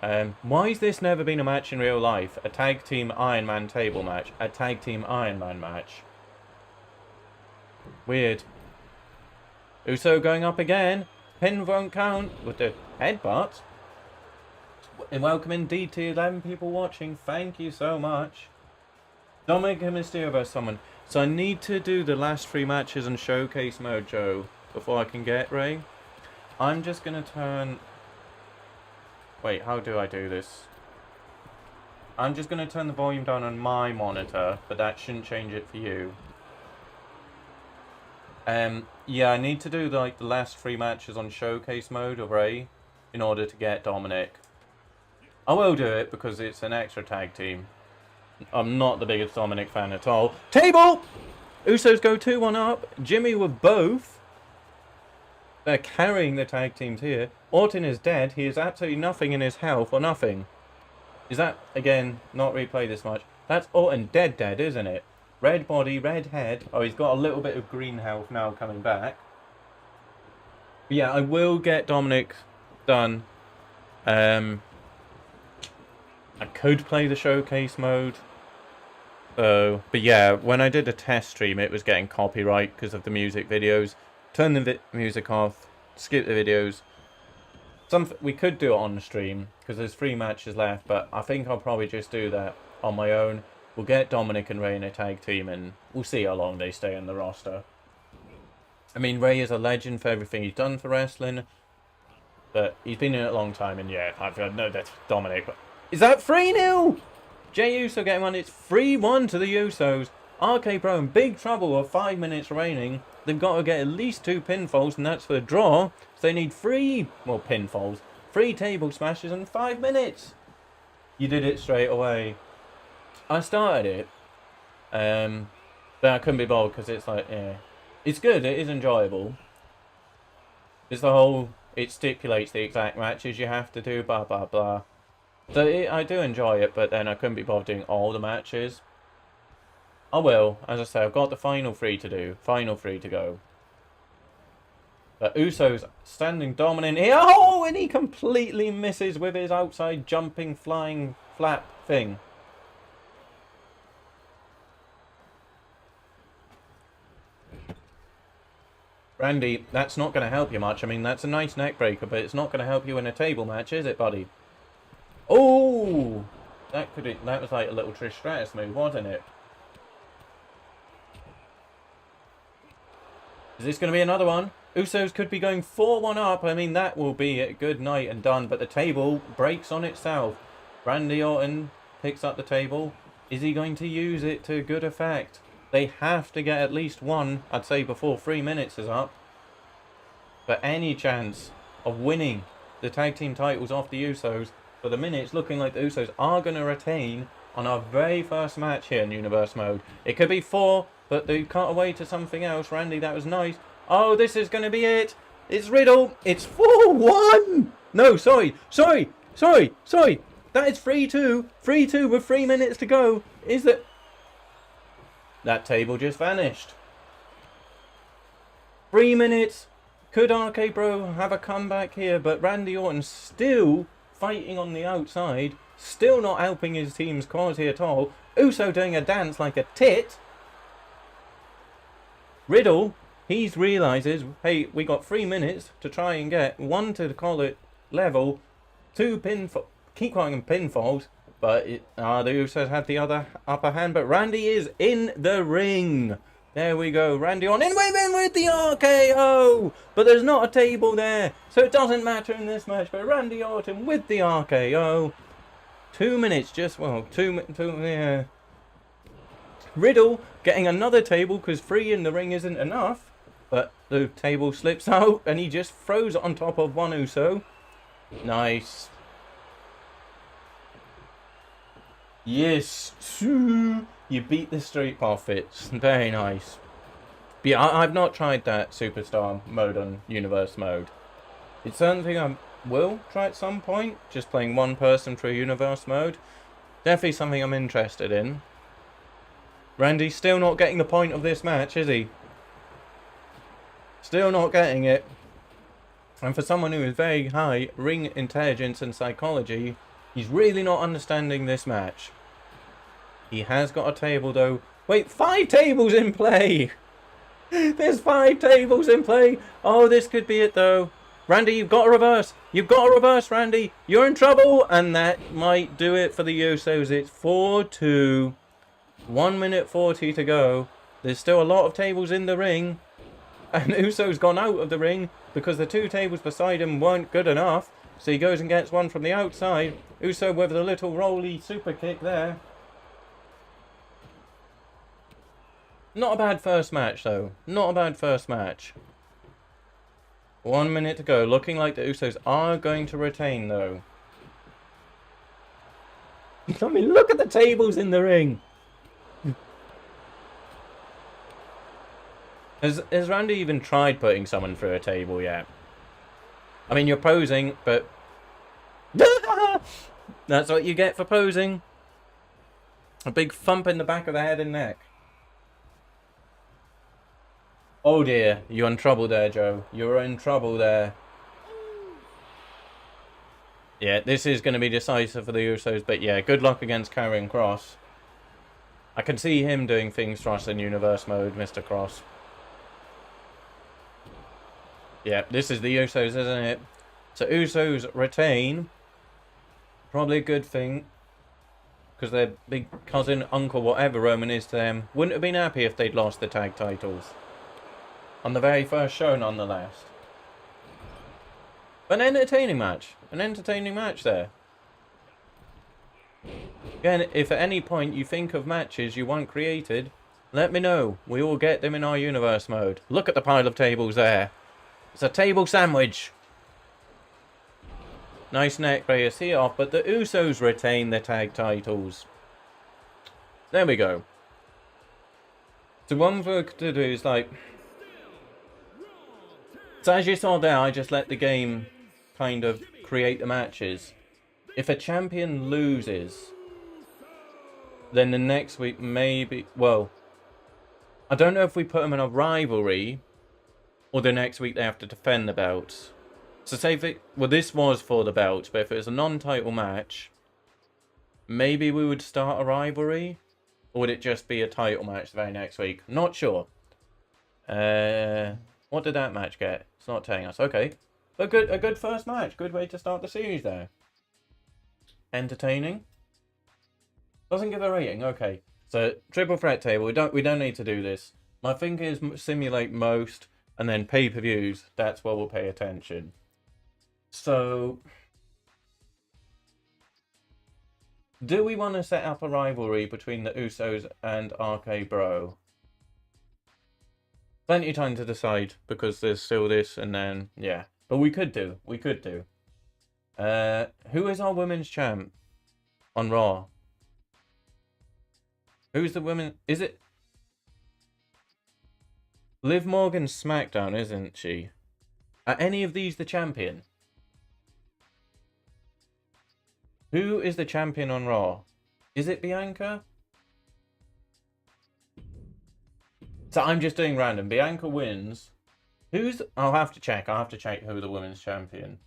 Why has this never been a match in real life? A tag team Iron Man table match. A tag team Iron Man match. Weird. Uso going up again. Pin won't count with the headbutt. And welcome indeed to 11 people watching. Thank you so much. Dominic and Mysterio versus someone. So I need to do the last 3 matches in showcase mode, Joe, before I can get Ray. I'm just going to turn... Wait, how do I do this? I'm just going to turn the volume down on my monitor, but that shouldn't change it for you. Yeah, I need to do like the last 3 matches on showcase mode of Ray in order to get Dominic. I will do it because it's an extra tag team. I'm not the biggest Dominic fan at all. Table! Usos go 2-1 up. Jimmy with both. They're carrying the tag teams here. Orton is dead. He has absolutely nothing in his health or nothing. Is that, again, not replay this much? That's Orton dead, isn't it? Red body, red head. Oh, he's got a little bit of green health now coming back. But yeah, I will get Dominic done. I could play the showcase mode. So, but yeah, when I did a test stream, it was getting copyright because of the music videos. Turn the music off, skip the videos. We could do it on the stream because there's 3 matches left, but I think I'll probably just do that on my own. We'll get Dominic and Ray in a tag team and we'll see how long they stay in the roster. I mean, Ray is a legend for everything he's done for wrestling, but he's been in it a long time, and yeah, I've got no, that's Dominic. But is that 3-0? Jey Uso getting one. It's 3-1 to the Usos. RK Bro in big trouble with 5 minutes remaining. They've got to get at least 2 pinfalls, and that's for a draw. So they need 3 pinfalls, 3 table smashes in 5 minutes. You did it straight away. I started it, but I couldn't be bothered because it's like, yeah, it's good. It is enjoyable. It's the whole. It stipulates the exact matches you have to do. Blah blah blah. So I do enjoy it, but then I couldn't be bothered doing all the matches. I will, as I say, I've got the final 3 to do. Final 3 to go. But Uso's standing dominant here. Oh, and he completely misses with his outside jumping, flying, flap thing. Randy, that's not going to help you much. I mean, that's a nice neck breaker, but it's not going to help you in a table match, is it, buddy? Oh! That was like a little Trish Stratus move, wasn't it? Is this going to be another one? Usos could be going 4-1 up. I mean, that will be a good night and done. But the table breaks on itself. Randy Orton picks up the table. Is he going to use it to good effect? They have to get at least 1, I'd say, before 3 minutes is up. But any chance of winning the tag team titles off the Usos, for the minute, it's looking like the Usos are going to retain on our very first match here in Universe Mode. It could be 4, but they cut away to something else. Randy, that was nice. Oh, this is going to be it. It's Riddle. It's 4-1. No, sorry. That is 3-2. 3-2 with 3 minutes to go. Is that... That table just vanished. 3 minutes. Could RK Bro have a comeback here? But Randy Orton still fighting on the outside. Still not helping his team's cause here at all. Uso doing a dance like a tit. Riddle, he realises, hey, we got 3 minutes to try and get 1 to call it level, 2 pinfall, keep calling them pinfalls, but the Usos had the upper hand, but Randy is in the ring. There we go, Randy on in with the RKO, but there's not a table there, so it doesn't matter in this match, but Randy Orton with the RKO. 2 minutes, yeah. Riddle getting another table because 3 in the ring isn't enough, but the table slips out and he just throws it on top of one Uso. Nice. Yes, you beat the Street Profits. Very nice. But yeah, I've not tried that Superstar mode on Universe Mode. It's something I will try at some point, just playing one person through Universe Mode. Definitely something I'm interested in. Randy's still not getting the point of this match, is he? Still not getting it. And for someone who is very high ring intelligence and psychology, he's really not understanding this match. He has got a table though. Wait, 5 tables in play! There's 5 tables in play! Oh, this could be it though. Randy, you've got to reverse. You've got to reverse, Randy. You're in trouble. And that might do it for the Usos. It's 4-2. 1 minute 40 to go. There's still a lot of tables in the ring. And Uso's gone out of the ring because the 2 tables beside him weren't good enough. So he goes and gets one from the outside. Uso with a little rolly super kick there. Not a bad first match, though. Not a bad first match. 1 minute to go. Looking like the Usos are going to retain, though. I mean, look at the tables in the ring. Has Randy even tried putting someone through a table yet? I mean, you're posing, but... That's what you get for posing. A big thump in the back of the head and neck. Oh dear, you're in trouble there, Joe. You're in trouble there. Yeah, this is going to be decisive for the Usos, but yeah, good luck against Karrion Kross. I can see him doing things for us in Universe mode, Mr. Cross. Yeah, this is the Usos, isn't it? So Usos retain. Probably a good thing. Because their big cousin, uncle, whatever Roman is to them, wouldn't have been happy if they'd lost the tag titles. On the very first show, nonetheless. An entertaining match. An entertaining match there. Again, if at any point you think of matches you want created, let me know. We will get them in our Universe mode. Look at the pile of tables there. It's a table sandwich. Nice neck breaker, see it off, but the Usos retain the tag titles. There we go. So one thing to do is like... So as you saw there, I just let the game kind of create the matches. If a champion loses, then the next week maybe... Well, I don't know if we put them in a rivalry, or the next week they have to defend the belts. So say if it... Well, this was for the belts, but if it was a non-title match, maybe we would start a rivalry, or would it just be a title match the very next week? Not sure. What did that match get? It's not telling us. Okay. But a good first match. Good way to start the series there. Entertaining. Doesn't give a rating. Okay. So triple threat table. We don't need to do this. My thing is simulate most, and then pay-per-views. That's where we'll pay attention. So do we want to set up a rivalry between the Usos and RK Bro? Plenty of time to decide, because there's still this, and then, yeah. But we could do. We could do. Who is our women's champ on Raw? Who's the women? Is it Liv Morgan's SmackDown, isn't she? Are any of these the champion? Who is the champion on Raw? Is it Bianca? So I'm just doing random. Bianca wins. Who's... I'll have to check. I'll have to check who the women's champion.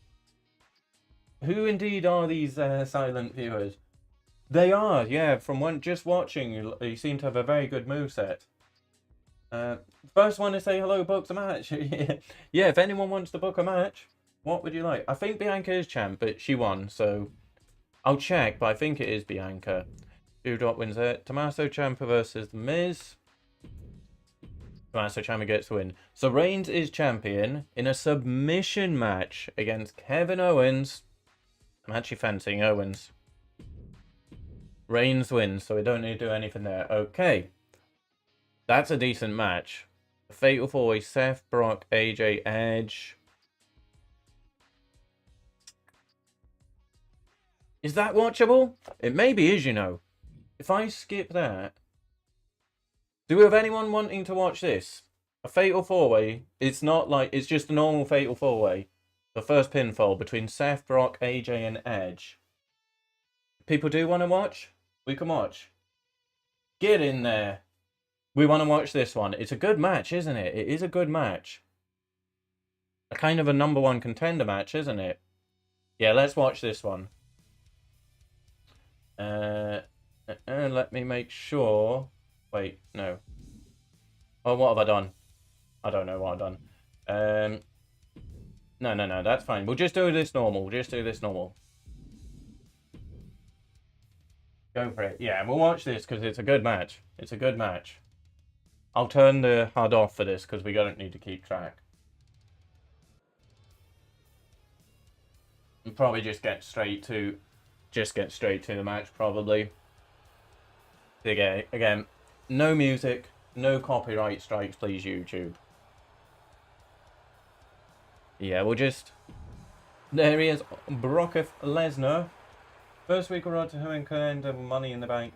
Who indeed are these silent viewers? They are, yeah. From just watching, you seem to have a very good moveset. First one to say hello books a match. Yeah, if anyone wants to book a match, what would you like? I think Bianca is champ, but she won, so... I'll check, but I think it is Bianca. Dewdrop wins it. Tommaso Ciampa versus The Miz. Tommaso Ciampa gets the win. So Reigns is champion in a submission match against Kevin Owens. I'm actually fancying Owens. Reigns wins, so we don't need to do anything there. Okay. That's a decent match. A Fatal 4-Way, Seth, Brock, AJ, Edge. Is that watchable? It maybe is, you know. If I skip that... Do we have anyone wanting to watch this? A Fatal 4-Way. It's not like... It's just a normal Fatal 4-Way. The first pinfall between Seth, Brock, AJ and Edge. People do want to watch? We can watch. Get in there. We want to watch this one. It's a good match, isn't it? It is a good match. A kind of a number one contender match, isn't it? Yeah, let's watch this one. Let me make sure. Wait, no. Oh, what have I done? I don't know what I've done. No, that's fine. We'll just do this normal. We'll just do this normal. Go for it. Yeah, we'll watch this because it's a good match. It's a good match. I'll turn the HUD off for this because we don't need to keep track. We'll probably just get straight to the match probably. Again, no music, no copyright strikes, please, YouTube. Yeah, we'll just... There he is, Brock Lesnar. First week of Raw to Who and Money in the Bank.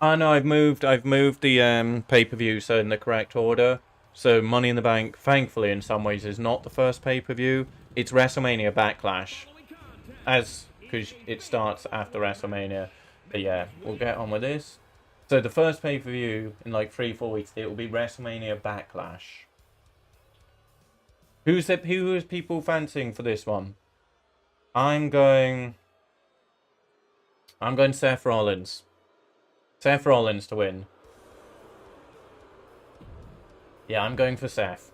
Oh no, I've moved the pay-per-view so in the correct order. So Money in the Bank, thankfully in some ways, is not the first pay-per-view. It's WrestleMania Backlash. Because it starts after WrestleMania. But yeah, we'll get on with this. So the first pay-per-view in like 3-4 weeks, it will be WrestleMania Backlash. Who is people fancying for this one? I'm going Seth Rollins. Seth Rollins to win. Yeah, I'm going for Seth.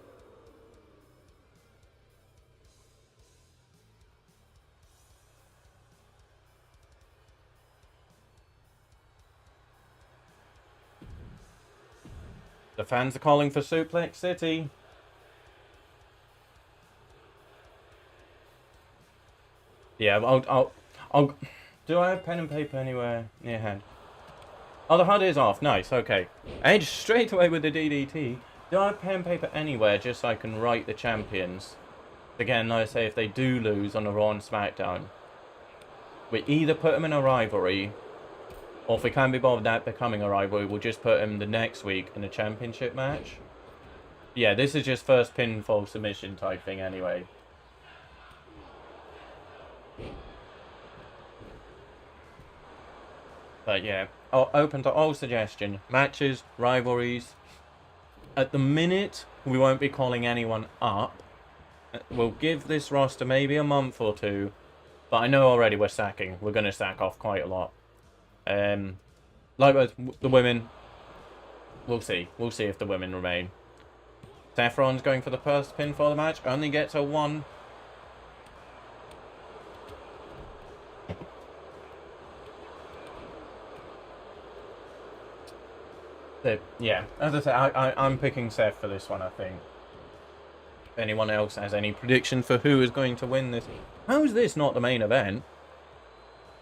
The fans are calling for Suplex City. Yeah, I'll. Do I have pen and paper anywhere near hand? Oh, the HUD is off. Nice. Okay. Edge straight away with the DDT. Do I have pen and paper anywhere just so I can write the champions? Again, like I say, if they do lose on a Raw and Smackdown, we either put them in a rivalry, or if we can't be bothered that becoming a rivalry, we'll just put them the next week in a championship match. Yeah, this is just first pinfall submission type thing anyway. But yeah, open to all suggestion. Matches, rivalries. At the minute, we won't be calling anyone up. We'll give this roster maybe a month or two. But I know already we're sacking. We're going to sack off quite a lot. Likewise, the women. We'll see. We'll see if the women remain. Seth Rollins going for the first pin for the match. Only gets a 1. Yeah, as I say, I'm picking Seth for this one, I think. If anyone else has any prediction for who is going to win this. How is this not the main event?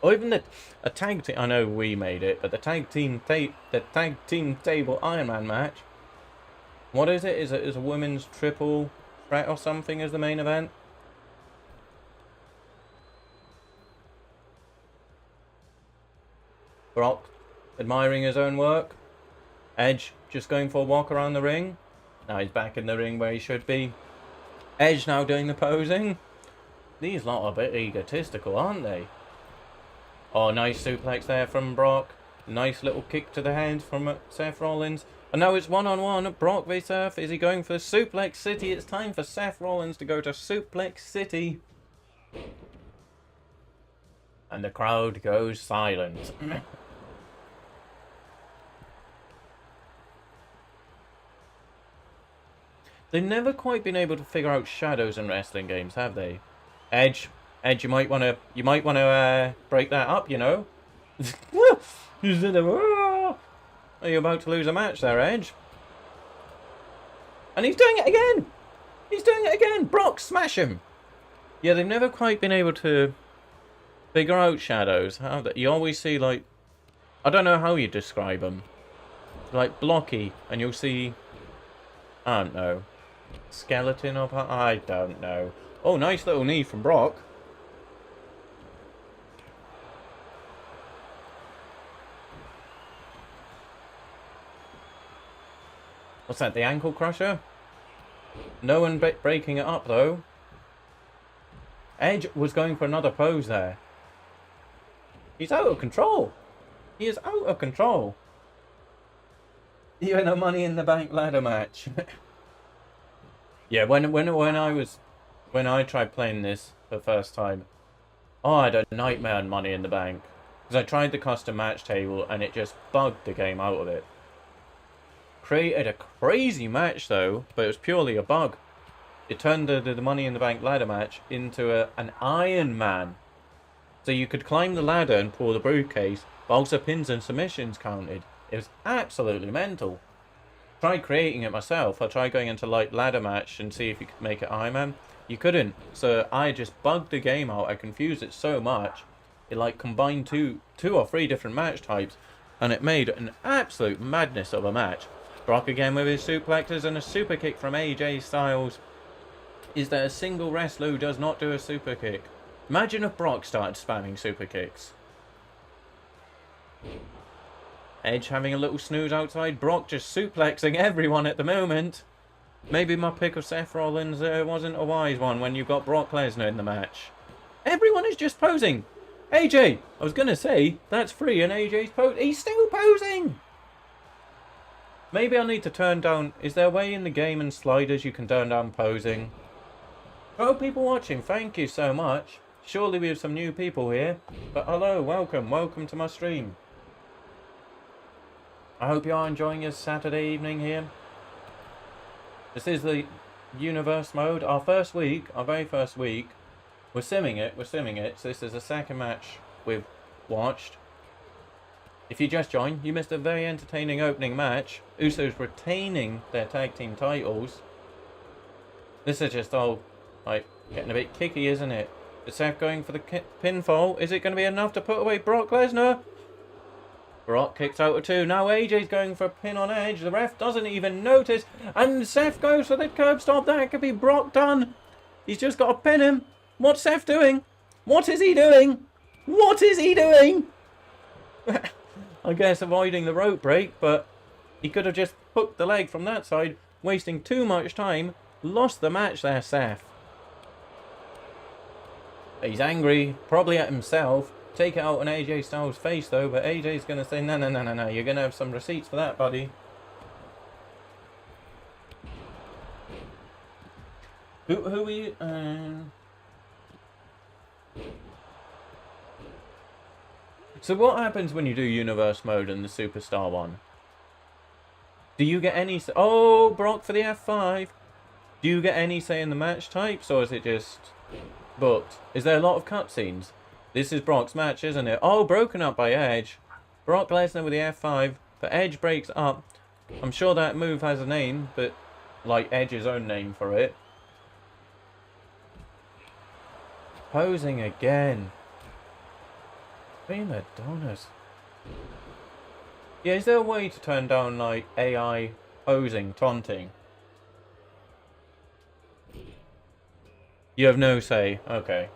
Or even a tag team, I know we made it, but the tag team table Iron Man match. What is it? Is it a women's triple threat or something as the main event? Brock admiring his own work. Edge just going for a walk around the ring. Now he's back in the ring where he should be. Edge now doing the posing. These lot are a bit egotistical, aren't they? Oh, nice suplex there from Brock. Nice little kick to the head from Seth Rollins. And now it's one-on-one. Brock v Seth. Is he going for Suplex City? It's time for Seth Rollins to go to Suplex City. And the crowd goes silent. They've never quite been able to figure out shadows in wrestling games, have they? Edge, you might want to break that up, you know. Are you about to lose a match there, Edge? And he's doing it again. He's doing it again. Brock, smash him. Yeah, they've never quite been able to figure out shadows. How that you always see, like, I don't know how you describe them. Like blocky, and you'll see, I don't know, skeleton of, I don't know. Oh, nice little knee from Brock. What's that, the ankle crusher? No one breaking it up, though. Edge was going for another pose there. He's out of control. He is out of control. Even a Money in the Bank ladder match. Yeah, when I tried playing this for the first time, oh, I had a nightmare on Money in the Bank. Because I tried the custom match table and it just bugged the game out of it. Created a crazy match though, but it was purely a bug. It turned the Money in the Bank ladder match into an Iron Man. So you could climb the ladder and pull the briefcase, but also pins and submissions counted. It was absolutely mental. Tried creating it myself. I tried going into like ladder match and see if you could make it Iron Man. You couldn't. So I just bugged the game out. I confused it so much. It like combined two or three different match types, and it made an absolute madness of a match. Brock again with his suplexes and a super kick from AJ Styles. Is there a single wrestler who does not do a super kick? Imagine if Brock started spamming super kicks. Edge having a little snooze outside. Brock just suplexing everyone at the moment. Maybe my pick of Seth Rollins wasn't a wise one when you've got Brock Lesnar in the match. Everyone is just posing. AJ, I was going to say, that's free and AJ's posing. He's still posing. Maybe I need to turn down... Is there a way in the game and sliders you can turn down posing? Hello people watching, thank you so much. Surely we have some new people here. But hello, welcome to my stream. I hope you are enjoying your Saturday evening here. This is the universe mode. Our very first week. We're simming it. So this is the second match we've watched. If you just joined, you missed a very entertaining opening match. Usos retaining their tag team titles. This is just all, like, getting a bit kicky, isn't it? Is Seth going for the pinfall? Is it going to be enough to put away Brock Lesnar? Brock kicks out at 2. Now AJ's going for a pin on Edge. The ref doesn't even notice. And Seth goes for the curb stop. That could be Brock done. He's just got to pin him. What's Seth doing? What is he doing? What is he doing? I guess avoiding the rope break, but he could have just hooked the leg from that side, wasting too much time. Lost the match there, Seth. He's angry, probably at himself. Take it out on AJ Styles' face though, but AJ's going to say, no, you're going to have some receipts for that, buddy. Who are you? So what happens when you do Universe Mode and the Superstar one? Do you get any... Oh, Brock for the F5. Do you get any say in the match types, or is it just booked? Is there a lot of cutscenes? This is Brock's match, isn't it? Oh, broken up by Edge. Brock Lesnar with the F5, but Edge breaks up. I'm sure that move has a name, but like Edge's own name for it. Posing again. Prima donnas. Yeah, is there a way to turn down like AI posing, taunting? You have no say. Okay.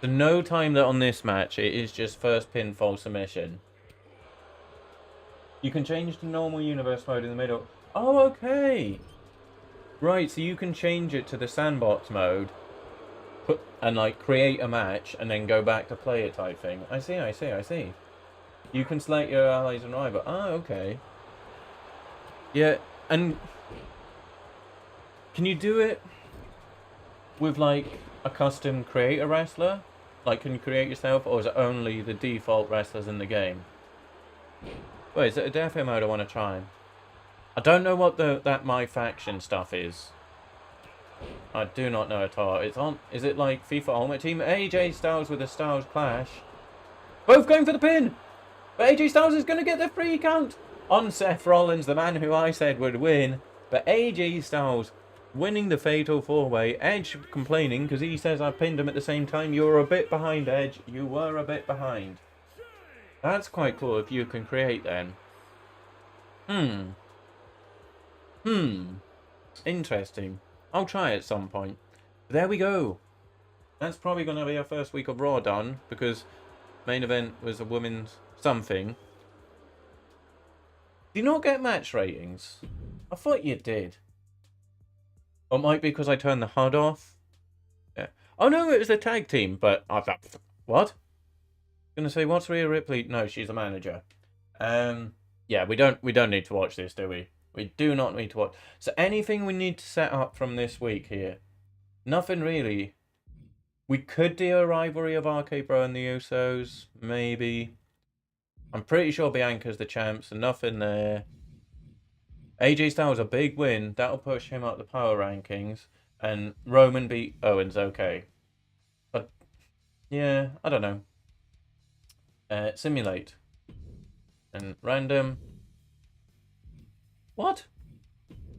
So no time that on this match, it is just first pinfall submission. You can change to normal universe mode in the middle. Oh, okay. Right, so you can change it to the sandbox mode. And like create a match and then go back to play it type thing. I see. You can select your allies and rival. Ah, okay. Yeah, and can you do it with like a custom create a wrestler? Like, can you create yourself, or is it only the default wrestlers in the game? Wait, is it a death mode I want to try? I don't know what that My Faction stuff is. I do not know at all. It's on. Is it like FIFA Ultimate Team? AJ Styles with a Styles Clash. Both going for the pin! But AJ Styles is going to get the free count on Seth Rollins, the man who I said would win. But AJ Styles winning the Fatal 4-Way. Edge complaining because he says I pinned him at the same time. You were a bit behind, Edge. You were a bit behind. That's quite cool if you can create then. Interesting. I'll try at some point. There we go. That's probably going to be our first week of Raw done, because main event was a women's something. Do you not get match ratings? I thought you did. Or it might be because I turned the HUD off. Yeah. Oh no, it was a tag team, but I thought, what? Gonna say, what's Rhea Ripley? No, she's a manager. Yeah, we don't need to watch this, do we? We do not need to watch. So anything we need to set up from this week here? Nothing really. We could do a rivalry of RK Bro and the Usos, maybe. I'm pretty sure Bianca's the champ, so nothing there. AJ Styles a big win. That'll push him up the power rankings. And Roman beat Owens, okay. But, yeah, I don't know. Simulate. And random. What?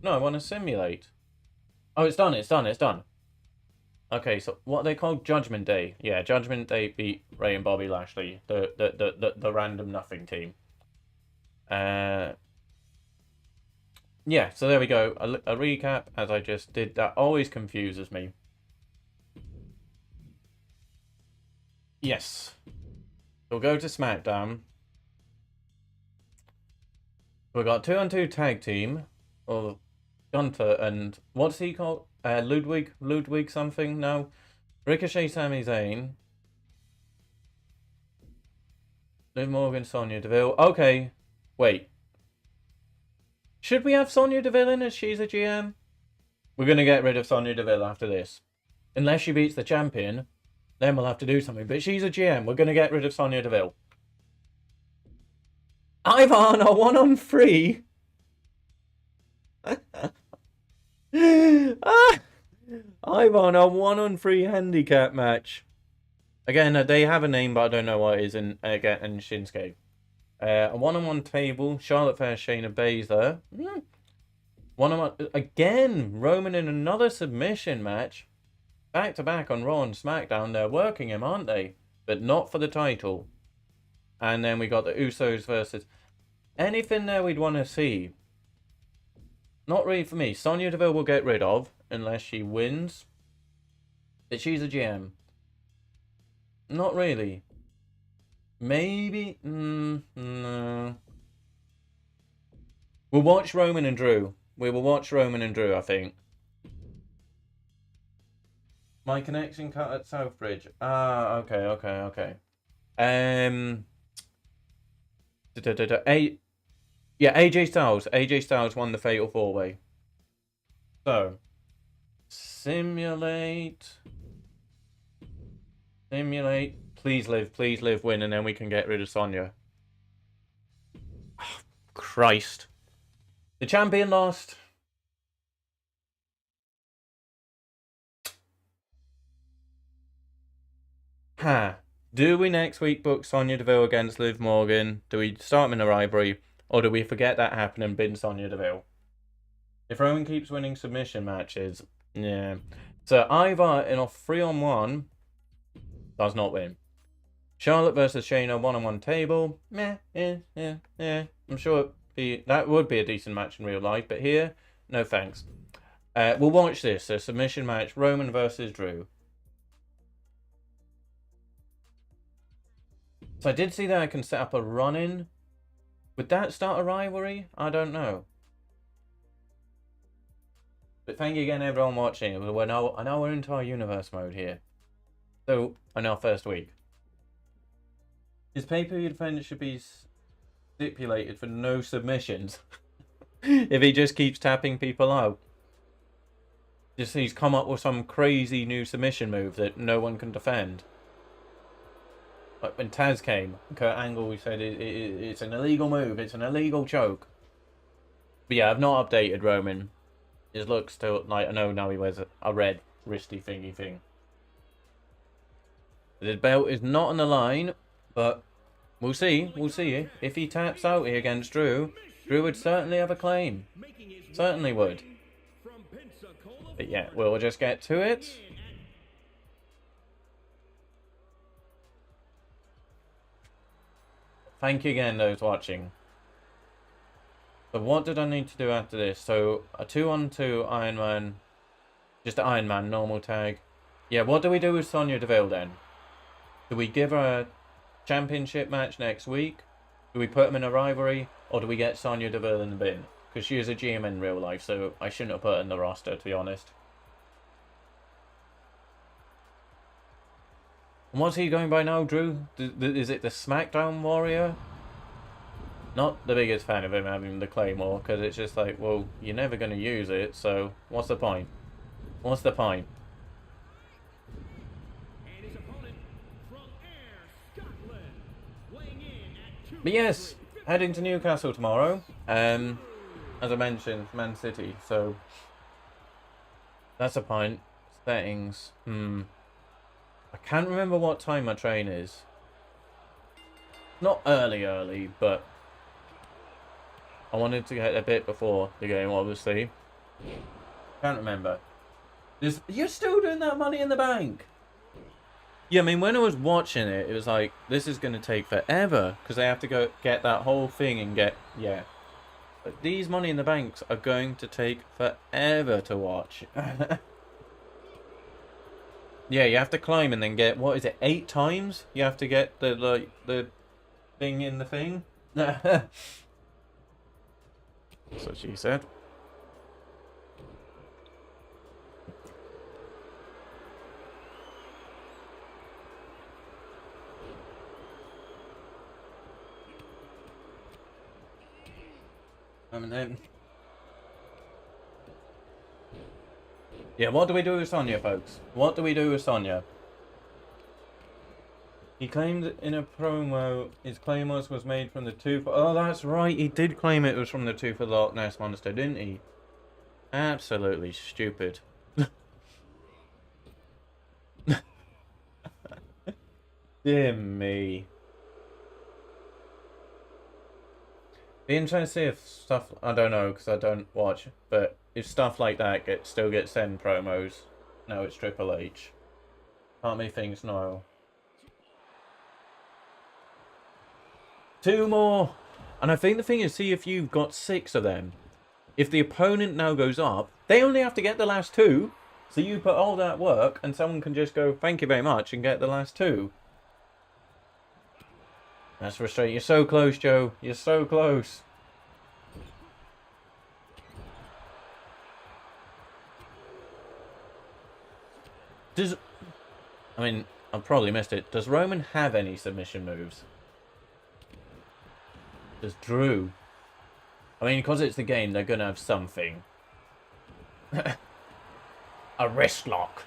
No, I want to simulate. Oh, it's done, it's done, it's done. Okay, so what are they called? Judgment Day. Yeah, Judgment Day beat Ray and Bobby Lashley, the random nothing team. Yeah, so there we go. A recap, as I just did. That always confuses me. Yes. We'll go to SmackDown. We've got 2-on-2 tag team. Or Gunther and... What's he called? Ludwig something? No. Ricochet, Sami Zayn. Liv Morgan, Sonya Deville. Okay. Wait. Should we have Sonya Deville in as she's a GM? We're going to get rid of Sonya Deville after this. Unless she beats the champion, then we'll have to do something. But she's a GM. We're going to get rid of Sonya Deville. Ivan, a 1-on-3. Ivan, a 1-on-3 handicap match. Again, they have a name, but I don't know what it is in Shinsuke. A 1-on-1 table. Charlotte Flair, Shayna Baszler. 1-on-1 again. Roman in another submission match. Back to back on Raw and Smackdown. They're working him, aren't they? But not for the title. And then we got the Usos versus... Anything there we'd want to see. Not really for me. Sonya Deville will get rid of. Unless she wins. But she's a GM. Not really. Maybe? No. We'll watch Roman and Drew. We will watch Roman and Drew, I think. My connection cut at Southbridge. Ah, okay. Yeah, AJ Styles. AJ Styles won the Fatal 4-Way. So, simulate. Please live, win, and then we can get rid of Sonya. Oh, Christ. The champion lost. Do we next week book Sonya Deville against Liv Morgan? Do we start them in a rivalry? Or do we forget that happened and bin Sonya Deville? If Roman keeps winning submission matches, yeah. So Ivar in a 3-on-1 does not win. Charlotte versus Shayna 1-on-1 table. I'm sure that would be a decent match in real life, but here, no thanks. We'll watch this. A submission match, Roman versus Drew. So I did see that I can set up a run-in. Would that start a rivalry? I don't know. But thank you again, everyone watching. I know we're into our universe mode here. So, on our first week. His pay-per-view defense should be stipulated for no submissions. If he just keeps tapping people out. He's come up with some crazy new submission move that no one can defend. Like when Taz came, Kurt Angle said it's an illegal move, it's an illegal choke. But yeah, I've not updated Roman. His looks still like, I know now he wears a red wristy thingy thing. The belt is not on the line, but we'll see. If he taps out here against Drew, Drew would certainly have a claim. Certainly would. But yeah, we'll just get to it. Thank you again, those watching. So what did I need to do after this? So a 2-on-2 Iron Man, just an Iron Man normal tag. Yeah, what do we do with Sonya Deville then? Do we give her a championship match next week? Do we put him in a rivalry? Or do we get Sonya Deville in the bin? Because she is a GM in real life, so I shouldn't have put her in the roster, to be honest. And what's he going by now, Drew? Is it the SmackDown Warrior? Not the biggest fan of him having the Claymore, because it's just like, well, you're never going to use it, so what's the point? What's the point? But yes, heading to Newcastle tomorrow. As I mentioned, Man City, so that's a point. Settings. I can't remember what time my train is. Not early, but I wanted to get a bit before the game, obviously. Can't remember. You're still doing that Money in the Bank? Yeah, I mean, when I was watching it, it was like, this is going to take forever. Because they have to go get that whole thing and get... Yeah. But these Money in the Banks are going to take forever to watch. Yeah, you have to climb and then get, what is it, 8 times? You have to get the thing in the thing? That's what she said. And then... Yeah, what do we do with Sonya, folks? What do we do with Sonya? He claimed in a promo his claim was made from the tooth. Oh, that's right. He did claim it was from the tooth of the Loch Ness Monster, didn't he? Absolutely stupid. Dear me. Be interesting to see if stuff... I don't know, because I don't watch. But if stuff like that still gets sent promos. No, it's Triple H. Part of me thinks no. 2 more. And I think the thing is, see if you've got 6 of them. If the opponent now goes up, they only have to get the last 2. So you put all that work and someone can just go, thank you very much, and get the last 2. That's frustrating. You're so close, Joe. You're so close. I mean, I've probably missed it. Does Roman have any submission moves? Does Drew? I mean, because it's the game, they're going to have something. A wrist lock.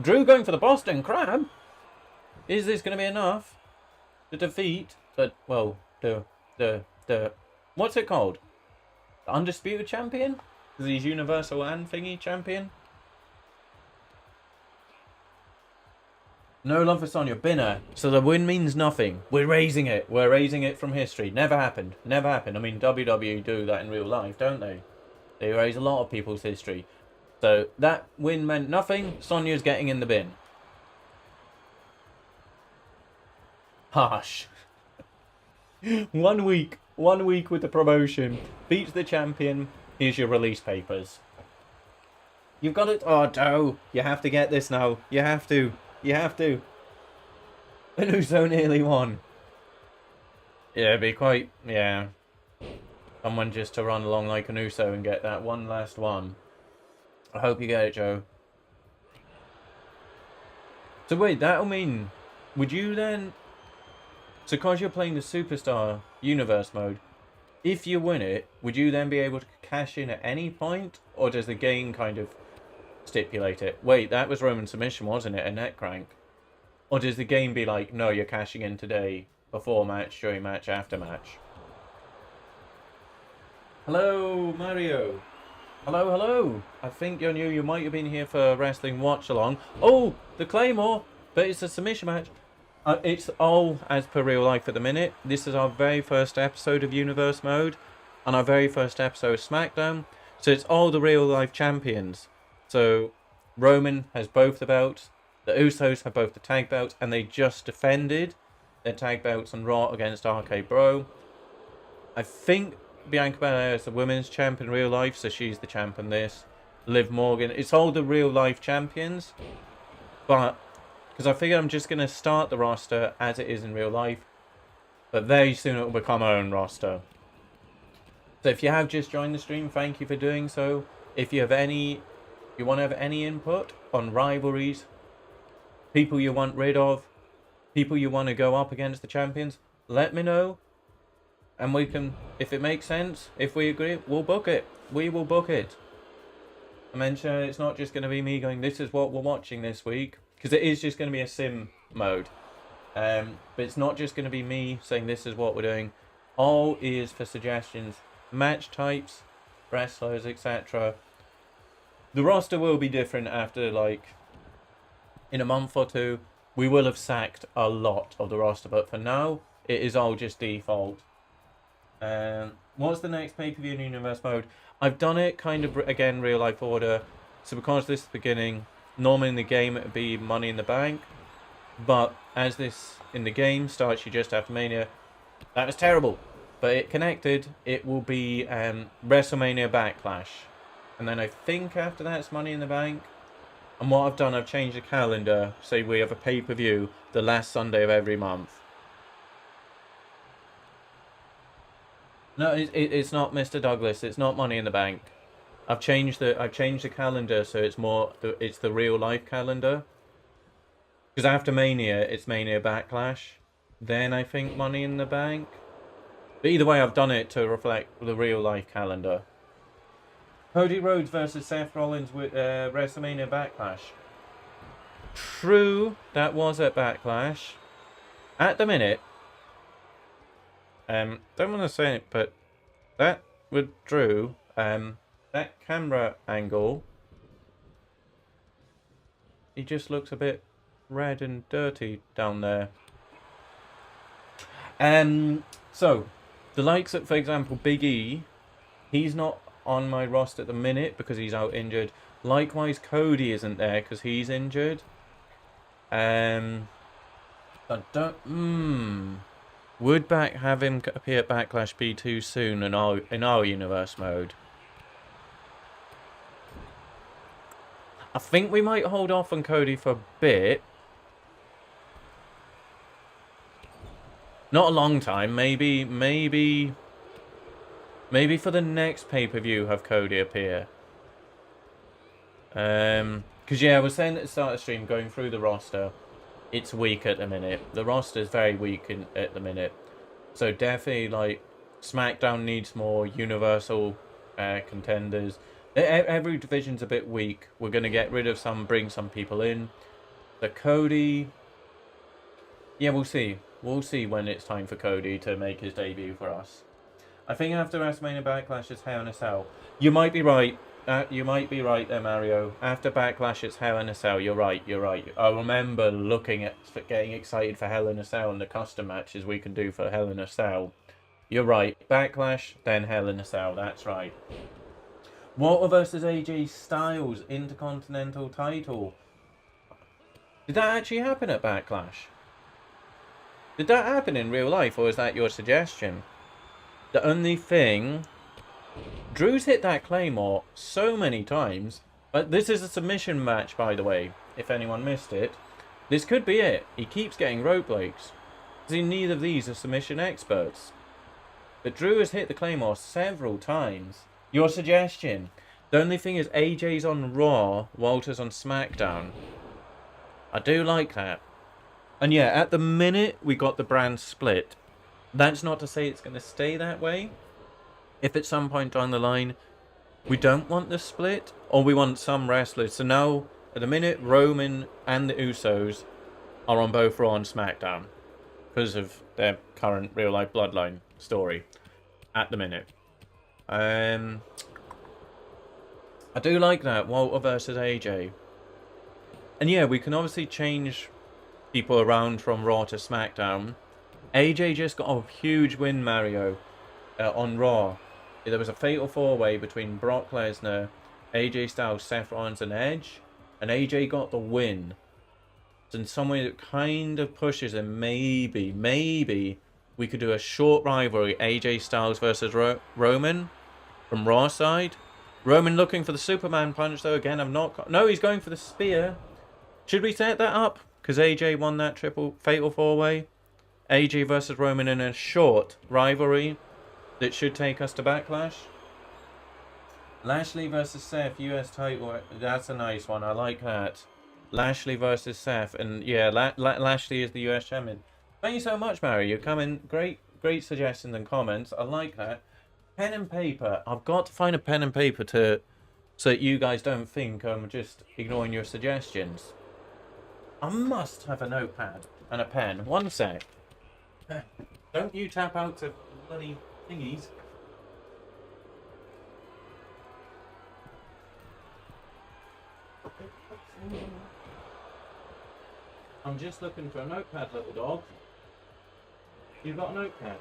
Drew going for the Boston Crab? Is this going to be enough to defeat the, well, the what's it called? The Undisputed Champion? Because he's Universal and Thingy Champion? No love for Sonya. Binner. So the win means nothing. We're raising it. We're raising it from history. Never happened. Never happened. I mean, WWE do that in real life, don't they? They raise a lot of people's history. So that win meant nothing. Sonya's getting in the bin. Harsh. 1 week. 1 week with the promotion. Beats the champion. Here's your release papers. You've got it. Oh, no. You have to get this now. You have to. You have to. And who so nearly won? Yeah, it'd be quite... Yeah. Someone just to run along like an Uso and get that one last one. I hope you get it, Joe. So wait, that'll mean... Would you then... So because you're playing the Superstar Universe mode, if you win it, would you then be able to cash in at any point? Or does the game kind of stipulate it? Wait, that was Roman submission, wasn't it? A neck crank. Or does the game be like, no, you're cashing in today, before match, during match, after match? Hello, Mario. Hello, hello. I think you're new. You might have been here for Wrestling Watch Along. Oh, the Claymore. But it's a submission match. It's all as per real life at the minute. This is our very first episode of Universe Mode. And our very first episode of SmackDown. So it's all the real life champions. So Roman has both the belts. The Usos have both the tag belts. And they just defended their tag belts on Raw against RK Bro. I think Bianca Belair is the women's champ in real life, so she's the champ in this. Liv Morgan. It's all the real life champions. But, because I figure I'm just going to start the roster as it is in real life. But very soon it will become our own roster. So if you have just joined the stream, thank you for doing so. If you have any, you want to have any input on rivalries, people you want rid of, people you want to go up against the champions, let me know. And we can, if it makes sense, if we agree, we'll book it. We will book it. I mentioned it's not just going to be me going, this is what we're watching this week. Because it is just going to be a sim mode. But it's not just going to be me saying this is what we're doing. All is for suggestions. Match types, wrestlers, etc. The roster will be different after, like, in a month or two. We will have sacked a lot of the roster. But for now, it is all just default. What's the next pay-per-view in Universe mode? I've done it kind of, again, real-life order. So because this is the beginning, normally in the game it would be Money in the Bank. But as this in the game starts, you just after Mania. That was terrible. But it connected. It will be WrestleMania Backlash. And then I think after that it's Money in the Bank. And what I've done, I've changed the calendar. So we have a pay-per-view the last Sunday of every month. No, it's not Mr. Douglas. It's not Money in the Bank. I've changed the calendar so it's the real life calendar. Because after Mania, it's Mania Backlash. Then I think Money in the Bank. But either way, I've done it to reflect the real life calendar. Cody Rhodes versus Seth Rollins with WrestleMania Backlash. True, that was at Backlash. At the minute, don't want to say it, but that with Drew, that camera angle, he just looks a bit red and dirty down there. So the likes of, for example, Big E, he's not on my roster at the minute because he's out injured. Likewise, Cody isn't there because he's injured. Would have him appear at Backlash be too soon in our universe mode? I think we might hold off on Cody for a bit. Not a long time. Maybe for the next pay-per-view have Cody appear. Because yeah, I was saying at the start of the stream, going through the roster, it's weak at the minute. The roster is very weak at the minute. So definitely, like, SmackDown needs more universal contenders. Every division's a bit weak. We're going to get rid of some, bring some people in. The Cody... Yeah, we'll see. We'll see when it's time for Cody to make his debut for us. I think after WrestleMania Backlash, it's Hell in a Cell. You might be right. You might be right there, Mario. After Backlash, it's Hell in a Cell. You're right. You're right. I remember getting excited for Hell in a Cell and the custom matches we can do for Hell in a Cell. You're right. Backlash, then Hell in a Cell. That's right. Walter versus AJ Styles Intercontinental title. Did that actually happen at Backlash? Did that happen in real life, or is that your suggestion? The only thing... Drew's hit that Claymore so many times. But this is a submission match, by the way, if anyone missed it. This could be it. He keeps getting rope breaks. See, neither of these are submission experts. But Drew has hit the Claymore several times. Your suggestion. The only thing is AJ's on Raw, Walter's on SmackDown. I do like that. And yeah, at the minute, we got the brand split. That's not to say it's going to stay that way. If at some point down the line, we don't want the split, or we want some wrestlers. So now, at the minute, Roman and the Usos are on both Raw and SmackDown. Because of their current real-life bloodline story. At the minute. I do like that, Walter versus AJ. And yeah, we can obviously change people around from Raw to SmackDown. AJ just got a huge win, Mario, on Raw. There was a fatal four-way between Brock Lesnar, AJ Styles, Seth Rollins and Edge. And AJ got the win. So in some way that kind of pushes him, maybe we could do a short rivalry, AJ Styles versus Roman from Raw side. Roman looking for the Superman punch, though. Again, no, he's going for the spear. Should we set that up? Because AJ won that triple fatal four-way. AJ versus Roman in a short rivalry that should take us to Backlash. Lashley versus Seth, US title. That's a nice one. I like that. Lashley versus Seth. And yeah, Lashley is the US champion. Thank you so much, Mary. You're coming. Great suggestions and comments. I like that. Pen and paper. I've got to find a pen and paper so that you guys don't think I'm just ignoring your suggestions. I must have a notepad and a pen. One sec. Don't you tap out to bloody thingies. I'm just looking for a notepad, little dog. You've got a notepad?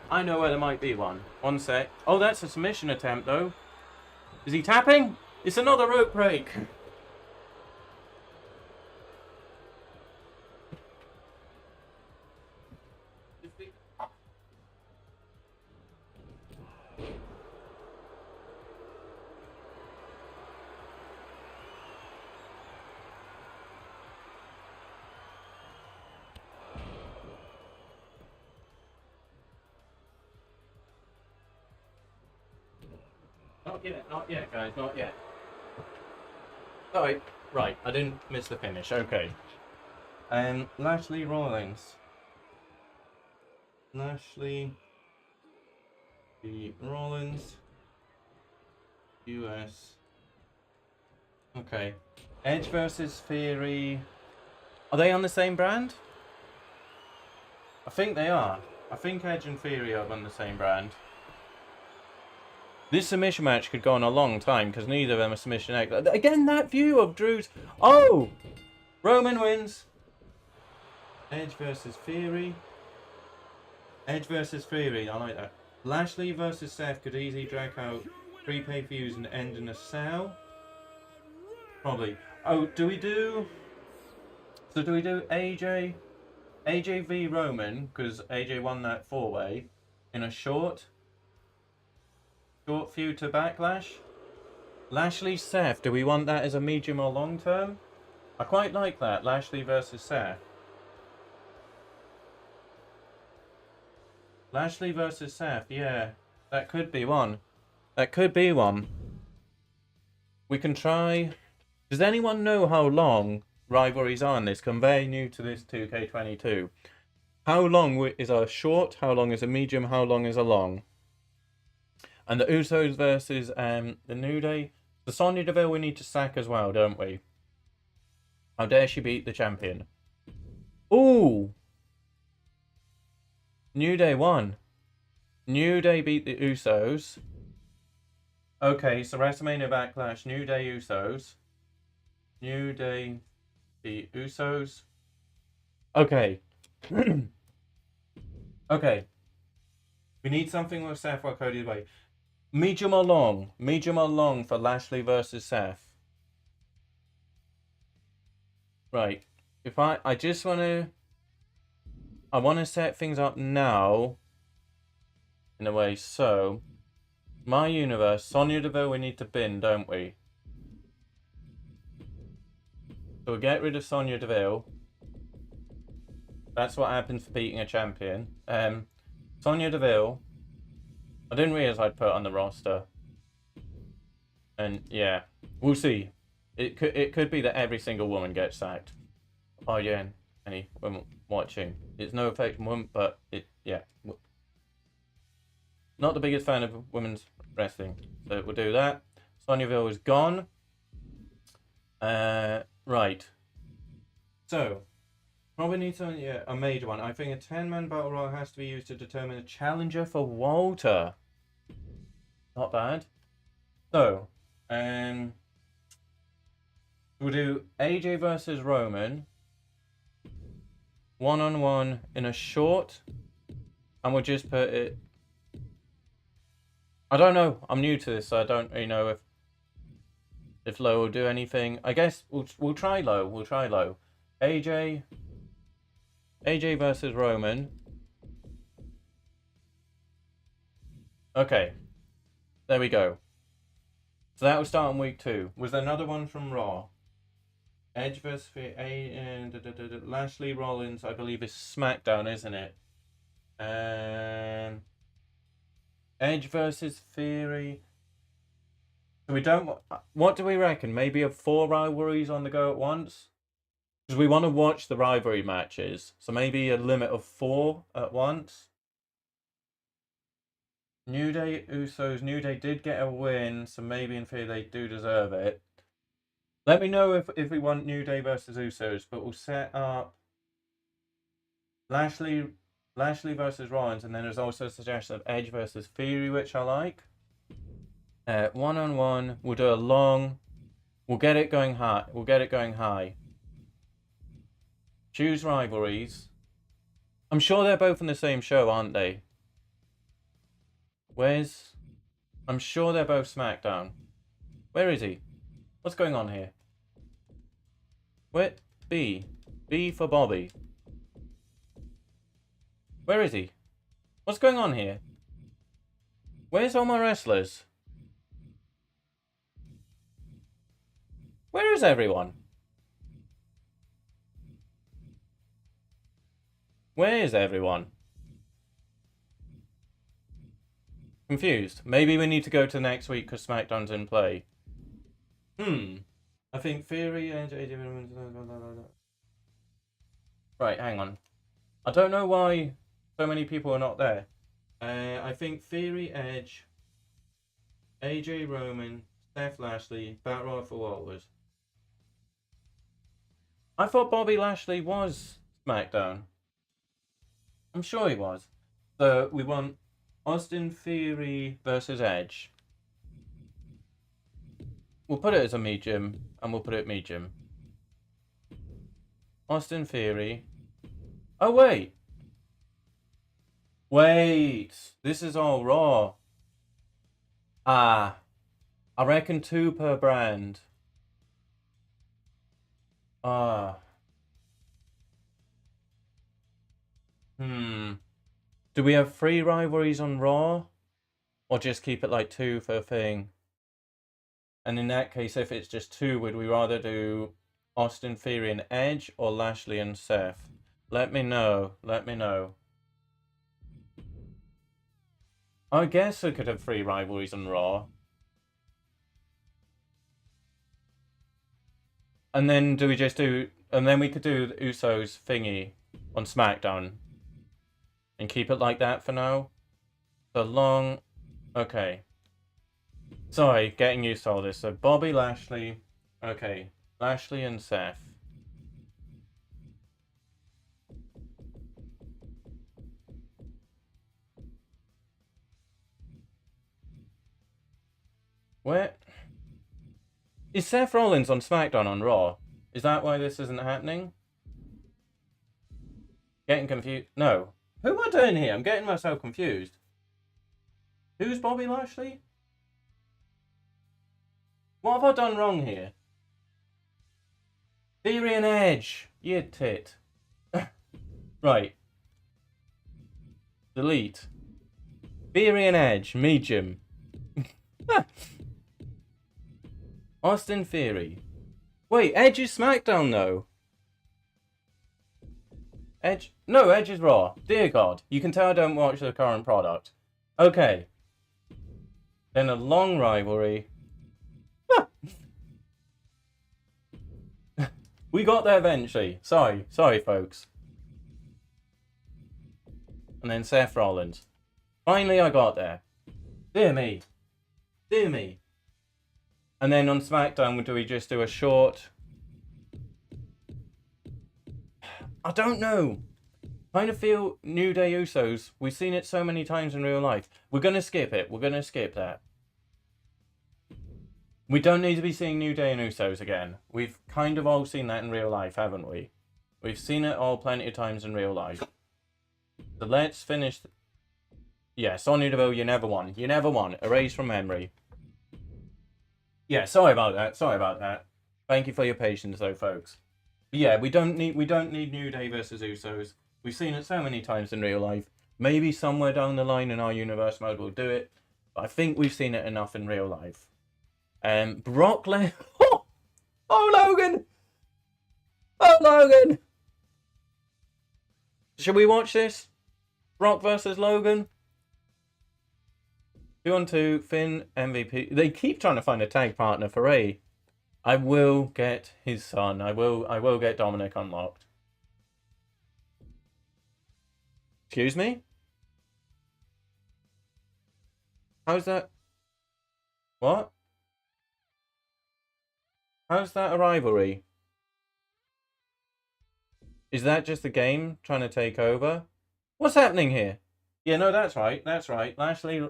I know where there might be one. One sec. Oh, that's a submission attempt, though. Is he tapping? It's another rope break. Not yet, guys, not yet. Sorry, right, I didn't miss the finish, okay. Lashley Rollins. Lashley Rollins. US. Okay. Edge versus Theory. Are they on the same brand? I think they are. I think Edge and Theory are on the same brand. This submission match could go on a long time because neither of them are submission X. Again, that view of Drew's. Oh! Roman wins. Edge versus Theory. Edge versus Theory. I like that. Lashley versus Seth could easily drag out 3 pay-per-views and end in a sale. Probably. Oh, do we do AJ? AJ v Roman because AJ won that 4-way in a short feud to Backlash. Lashley Seth, do we want that as a medium or long term? I quite like that. Lashley versus Seth. Lashley versus Seth, yeah. That could be one. That could be one. We can try. Does anyone know how long rivalries are in this? I'm very new to this 2K22. How long is a short? How long is a medium? How long is a long? And the Usos versus the New Day. The Sonya Deville we need to sack as well, don't we? How dare she beat the champion? Ooh! New Day won. New Day beat the Usos. Okay, so WrestleMania Backlash, New Day Usos. New Day beat Usos. Okay. Okay. We need something with Seth or Cody away. Medium or long? Medium or long for Lashley versus Seth? Right. If I just want to... I want to set things up now. In a way, so... My universe, Sonya Deville we need to bin, don't we? So we'll get rid of Sonya Deville. That's what happens for beating a champion. Sonya Deville. I didn't realise I'd put it on the roster. And yeah, we'll see. It could be that every single woman gets sacked. Oh yeah, any women watching. It's no effect on women, but yeah. Not the biggest fan of women's wrestling, so we'll do that. Sonya Deville is gone. Right. So, probably need something, yeah, a major one. I think a 10-man battle royal has to be used to determine a challenger for Walter. Not bad. So, we'll do AJ versus Roman. 1-on-1 in a short. And we'll just put it... I don't know. I'm new to this, so I don't really know if low will do anything. I guess we'll try low. We'll try low. AJ versus Roman. Okay. There we go. So that will start on week 2. Was there another one from Raw? Edge versus Lashley Rollins, I believe, is SmackDown, isn't it? Edge versus Theory. So we don't... What do we reckon? Maybe 4 rivalries on the go at once? Because we want to watch the rivalry matches. So maybe a limit of 4 at once. New Day, Usos. New Day did get a win, so maybe in theory they do deserve it. Let me know if we want New Day versus Usos, but we'll set up Lashley versus Rollins, and then there's also a suggestion of Edge versus Theory, which I like. 1-on-1. We'll do a long. We'll get it going high. We'll get it going high. Choose rivalries. I'm sure they're both on the same show, aren't they? Where's... I'm sure they're both SmackDown. Where is he? What's going on here? Where? B. B for Bobby. Where is he? What's going on here? Where's all my wrestlers? Where is everyone? Where is everyone? Confused. Maybe we need to go to next week because SmackDown's in play. I think Theory and right, hang on. I don't know why so many people are not there. I think Theory, Edge, AJ Roman, Seth Lashley, Battle Royal for Walters. I thought Bobby Lashley was SmackDown. I'm sure he was. So we want Austin Theory versus Edge. We'll put it as a medium, and we'll put it medium. Austin Theory. Oh, wait. Wait. This is all Raw. Ah. I reckon 2 per brand. Ah. Do we have 3 rivalries on Raw? Or just keep it like 2 for a thing? And in that case, if it's just 2, would we rather do Austin Theory and Edge or Lashley and Seth? Let me know. Let me know. I guess we could have 3 rivalries on Raw. And then do we just do... And then we could do the Usos thingy on SmackDown. And keep it like that for now. So long... Okay. Sorry, getting used to all this. So Bobby Lashley. Okay. Lashley and Seth. Where? Is Seth Rollins on SmackDown on Raw? Is that why this isn't happening? Getting confused. No. Who am I doing here? I'm getting myself confused. Who's Bobby Lashley? What have I done wrong here? Theory and Edge. You tit. Right. Delete. Theory and Edge. Medium. Austin Theory. Wait, Edge is SmackDown though. Edge? No, Edge is Raw. Dear God. You can tell I don't watch the current product. Okay. Then a long rivalry. We got there eventually. Sorry, folks. And then Seth Rollins. Finally, I got there. Dear me. Dear me. And then on SmackDown, do we just do a short... I don't know. Kind of feel New Day Usos. We've seen it so many times in real life. We're going to skip it. We're going to skip that. We don't need to be seeing New Day and Usos again. We've kind of all seen that in real life, haven't we? We've seen it all plenty of times in real life. So let's finish... Yeah, Sonya Deville, you never won. You never won. Erase from memory. Yeah, sorry about that. Sorry about that. Thank you for your patience, though, folks. But yeah, we don't need New Day versus Usos. We've seen it so many times in real life. Maybe somewhere down the line in our universe mode we'll do it. But I think we've seen it enough in real life. Brock Lesnar. Oh, Logan! Oh, Logan! Should we watch this? Brock versus Logan? 2-on-2, Finn, MVP. They keep trying to find a tag partner for Ray. I will get his son. I will get Dominic unlocked. Excuse me? How's that? What? How's that a rivalry? Is that just the game trying to take over? What's happening here? Yeah, no, that's right. That's right. Lashley...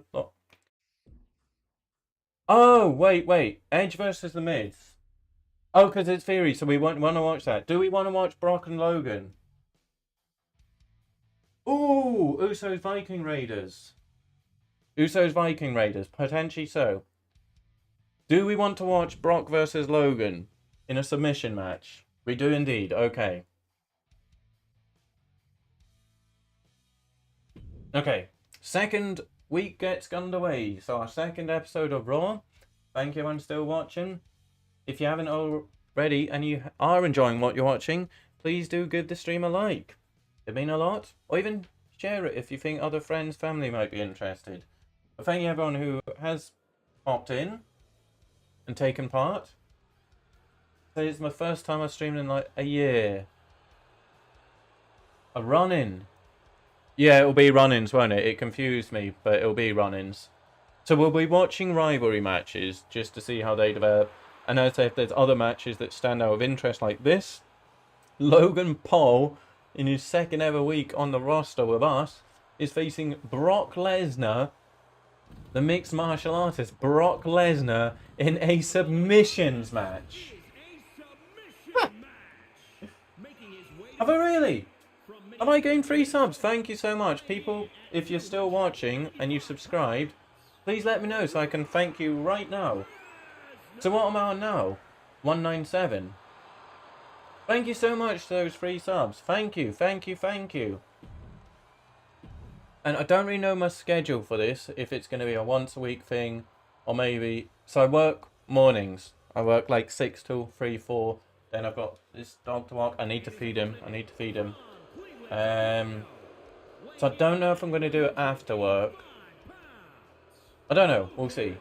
Oh, wait. Edge versus The Miz. Oh, because it's Theory, so we want to watch that. Do we want to watch Brock and Logan? Ooh, Usos Viking Raiders. Usos Viking Raiders, potentially so. Do we want to watch Brock versus Logan in a submission match? We do indeed, okay. Okay, second week gets underway. So our second episode of Raw. Thank you everyone still watching. If you haven't already and you are enjoying what you're watching, please do give the stream a like. It means a lot. Or even share it if you think other friends, family might be interested. But thank you everyone who has popped in and taken part. So it's my first time I've streamed in like a year. A run-in. Yeah, it'll be run-ins, won't it? It confused me, but it'll be run-ins. So we'll be watching rivalry matches just to see how they develop. And also if there's other matches that stand out of interest like this. Logan Paul, in his second ever week on the roster with us, is facing Brock Lesnar, the mixed martial artist Brock Lesnar, in a submissions match. Have I really? Have I gained 3 subs? Thank you so much. People, if you're still watching and you've subscribed, please let me know so I can thank you right now. So what am I on now? 197. Thank you so much for those 3 subs. Thank you, thank you, thank you. And I don't really know my schedule for this, if it's going to be a once a week thing, or maybe... So I work mornings. I work like 6 till 3, 4. Then I've got this dog to walk. I need to feed him. So I don't know if I'm going to do it after work. I don't know. We'll see.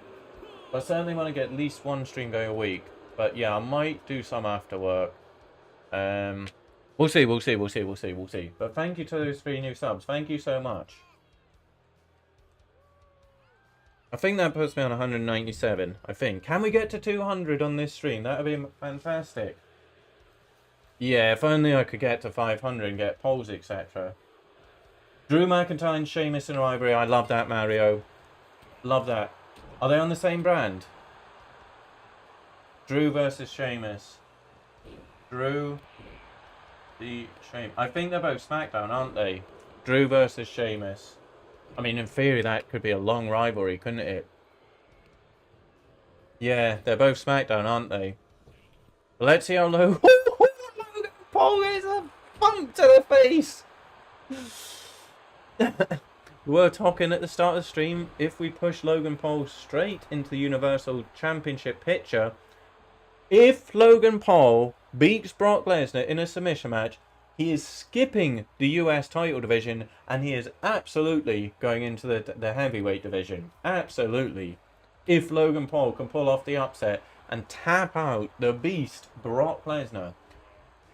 But I certainly want to get at least 1 stream going a week. But yeah, I might do some after work. We'll see. But thank you to those 3 new subs. Thank you so much. I think that puts me on 197. I think. Can we get to 200 on this stream? That would be fantastic. Yeah, if only I could get to 500 and get polls, etc. Drew McIntyre and Sheamus in a rivalry. I love that, Mario. Love that. Are they on the same brand? Drew versus Sheamus. Drew the Sheamus. I think they're both SmackDown, aren't they? Drew versus Sheamus. I mean, in theory, that could be a long rivalry, couldn't it? Yeah, they're both SmackDown, aren't they? Let's see how low... Paul is a bump to the face! We were talking at the start of the stream, if we push Logan Paul straight into the Universal Championship picture, if Logan Paul beats Brock Lesnar in a submission match, he is skipping the US title division and he is absolutely going into the heavyweight division. Absolutely. If Logan Paul can pull off the upset and tap out the beast Brock Lesnar.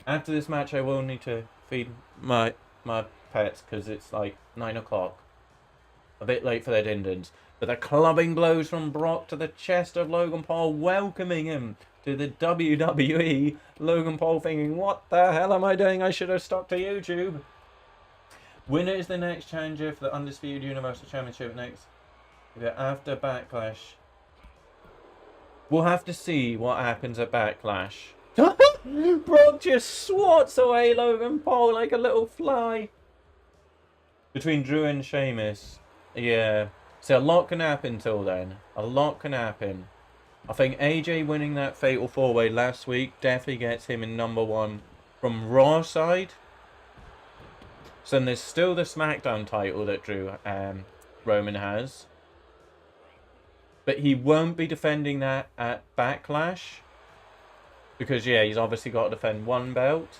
After this match, I will need to feed my pets because it's like 9 o'clock. A bit late for their din-dins. But the clubbing blows from Brock to the chest of Logan Paul, welcoming him to the WWE. Logan Paul thinking, what the hell am I doing? I should have stuck to YouTube. Winner is the next challenger for the Undisputed Universal Championship next. After Backlash. We'll have to see what happens at Backlash. Brock just swats away Logan Paul like a little fly. Between Drew and Sheamus. Yeah. So a lot can happen till then. A lot can happen. I think AJ winning that Fatal 4-Way last week definitely gets him in #1 from Raw side. So then there's still the SmackDown title that Roman has. But he won't be defending that at Backlash. Because, yeah, he's obviously got to defend 1 belt.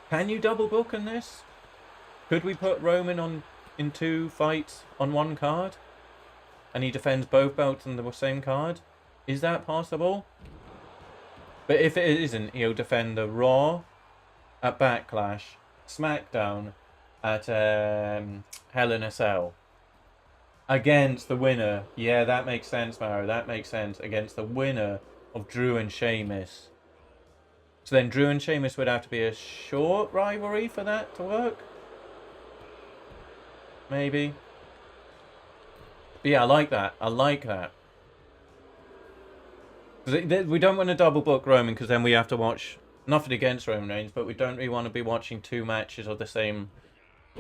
Can you double book in this? Could we put Roman in 2 fights on 1 card? And he defends both belts on the same card? Is that possible? But if it isn't, he'll defend the Raw at Backlash, SmackDown at Hell in a Cell. Against the winner. Yeah, that makes sense, Maro. That makes sense. Against the winner of Drew and Sheamus. So then Drew and Sheamus would have to be a short rivalry for that to work? Maybe. But yeah, I like that. I like that. We don't want to double book Roman because then we have to watch... Nothing against Roman Reigns, but we don't really want to be watching 2 matches of the same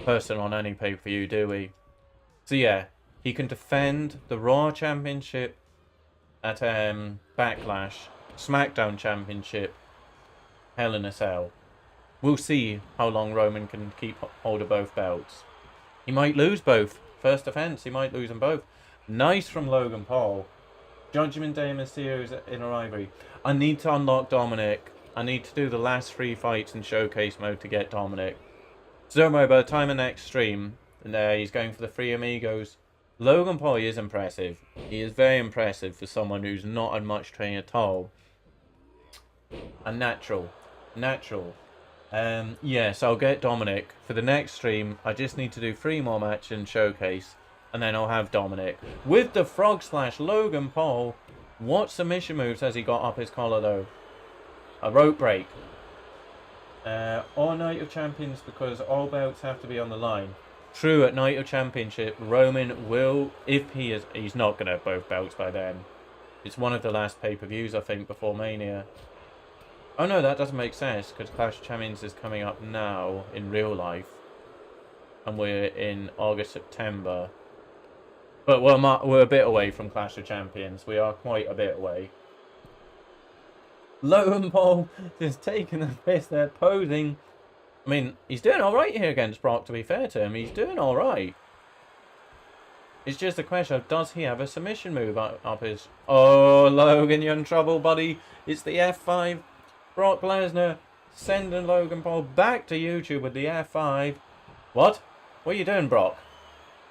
person on any pay-per-view, do we? So yeah. He can defend the Raw Championship at Backlash, SmackDown Championship, Hell in a Cell. We'll see how long Roman can keep hold of both belts. He might lose both. First defense, he might lose them both. Nice from Logan Paul. Judgment Day Mysterio's in a rivalry. I need to unlock Dominic. I need to do the last 3 fights in showcase mode to get Dominic. So don't worry, by the time of next stream, he's going for the 3 amigos. Logan Paul is impressive. He is very impressive for someone who's not had much training at all. And natural. Yes, I'll get Dominic. For the next stream, I just need to do 3 more matches in showcase. And then I'll have Dominic. With the frog splash, Logan Paul. What submission moves has he got up his collar though? A rope break. Or Night of Champions, because all belts have to be on the line. True, at Night of Championship, Roman will, if he's not going to have both belts by then. It's one of the last pay-per-views, I think, before Mania. Oh no, that doesn't make sense, because Clash of Champions is coming up now, in real life. And we're in August, September. But we're a bit away from Clash of Champions. We are quite a bit away. Logan Paul just taking the piss there, posing. I mean, he's doing alright here against Brock, to be fair to him. He's doing alright. It's just a question of, does he have a submission move up his... Oh, Logan, you're in trouble, buddy. It's the F5. Brock Lesnar sending Logan Paul back to YouTube with the F5. What? What are you doing, Brock?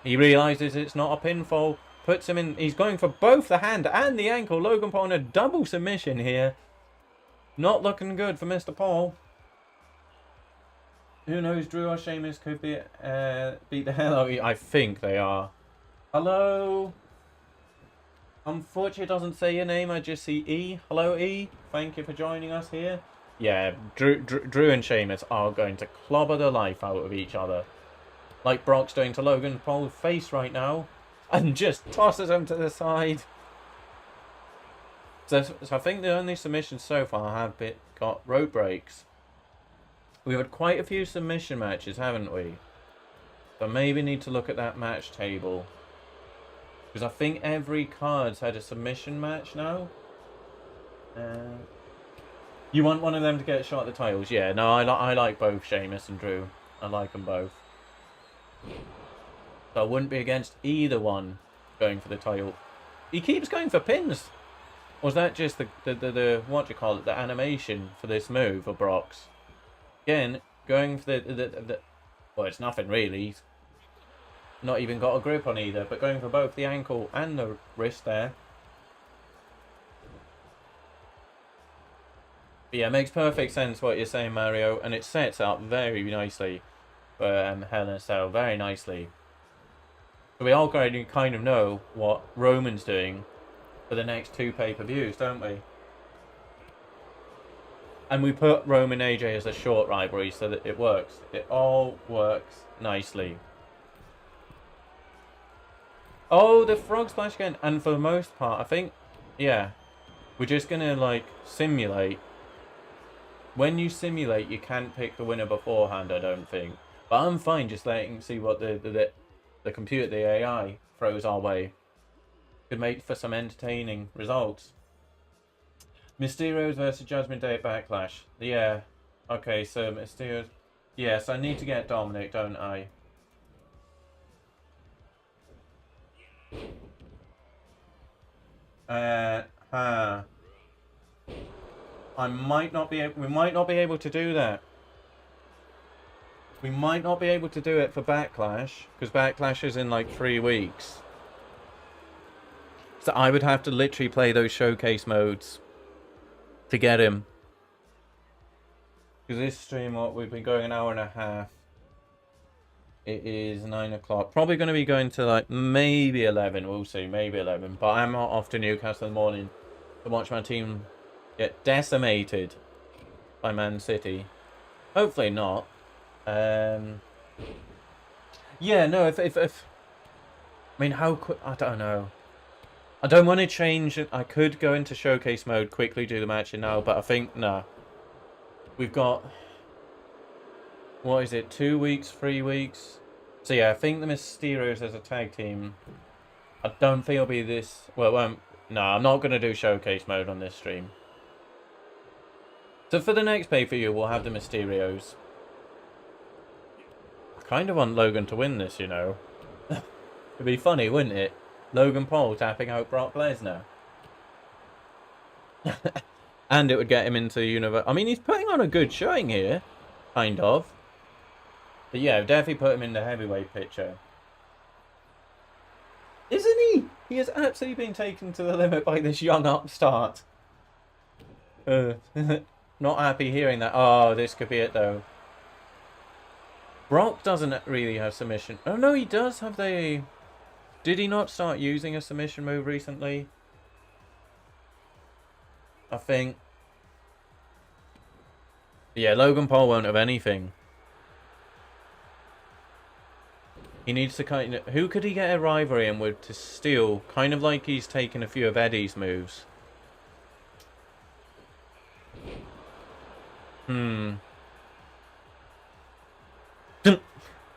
He realises it's not a pinfall. Puts him in... He's going for both the hand and the ankle. Logan Paul in a double submission here. Not looking good for Mr. Paul. Who knows? Drew or Sheamus could be beat the hell out of you. I think they are. Hello? Unfortunately, it doesn't say your name. I just see E. Hello, E. Thank you for joining us here. Yeah, Drew and Sheamus are going to clobber the life out of each other. Like Brock's doing to Logan Paul's face right now. And just tosses him to the side. So I think the only submissions so far have got rope breaks. We've had quite a few submission matches, haven't we? So maybe need to look at that match table. Because I think every card's had a submission match now. You want one of them to get a shot at the titles? Yeah, no, I like both Sheamus and Drew. I like them both. So I wouldn't be against either one going for the title. He keeps going for pins. Was that just the what do you call it? The animation for this move for Brock's? Again, going for the well, it's nothing really. He's not even got a grip on either, but going for both the ankle and the wrist there. But yeah, it makes perfect sense what you're saying, Mario, and it sets up very nicely for Hell in a Cell, very nicely. So we all kind of know what Roman's doing for the next 2 pay-per-views, don't we? And we put Roman AJ as a short rivalry so that it works. It all works nicely. Oh, the frog splash again. And for the most part, I think, yeah, we're just going to, like, simulate. When you simulate, you can't pick the winner beforehand, I don't think. But I'm fine just letting see what the computer, the AI, throws our way. Could make for some entertaining results. Mysterio's versus Judgment Day at Backlash. Yeah. Okay, so Mysterio's... Yes, I need to get Dominic, don't I? I might not be... We might not be able to do that. We might not be able to do it for Backlash, because Backlash is in like 3 weeks. So I would have to literally play those showcase modes to get him. Because this stream, what we've been going an hour and a half. It is 9 o'clock. Probably going to be going to like maybe 11. We'll see, maybe 11. But I'm off to Newcastle in the morning to watch my team get decimated by Man City. Hopefully not. Yeah, no, if I mean, how quick? I don't know. I don't want to change it. I could go into showcase mode, quickly do the match now, but I think, nah. We've got, what is it, 2 weeks, 3 weeks? So yeah, I think the Mysterios as a tag team I don't think it'll be this. Well, it won't. No, I'm not going to do showcase mode on this stream. So for the next pay-per-view, we'll have the Mysterios. I kind of want Logan to win this, you know. It'd be funny, wouldn't it? Logan Paul tapping out Brock Lesnar. And it would get him into the universe. I mean, he's putting on a good showing here. Kind of. But yeah, definitely put him in the heavyweight picture. Isn't he? He has absolutely been taken to the limit by this young upstart. Not happy hearing that. Oh, this could be it though. Brock doesn't really have submission. Oh no, he does have the... Did he not start using a submission move recently? I think. Yeah, Logan Paul won't have anything. He needs to kind of... Who could he get a rivalry in with to steal? Kind of like he's taken a few of Eddie's moves.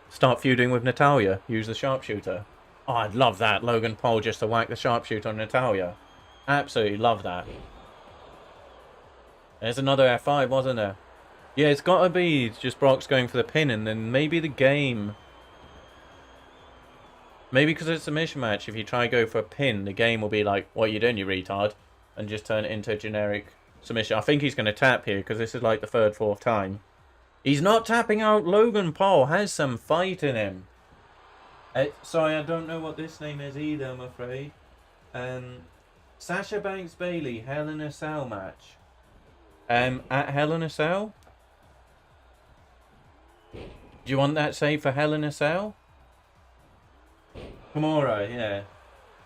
Start feuding with Natalya. Use the sharpshooter. Oh, I'd love that. Logan Paul just to whack the sharpshooter on Natalya. Absolutely love that. There's another F5, wasn't there? Yeah, it's got to be just Brock's going for the pin, and then maybe the game... Maybe because it's a submission match, if you try to go for a pin, the game will be like, what are you doing, you retard? And just turn it into a generic submission. I think he's going to tap here, because this is like the third, fourth time. He's not tapping out. Logan Paul has some fight in him. Sorry, I don't know what this name is either, I'm afraid. Sasha Banks Bailey, Hell in a Cell match. At Hell in a Cell? Do you want that saved for Hell in a Cell? Kimura, yeah.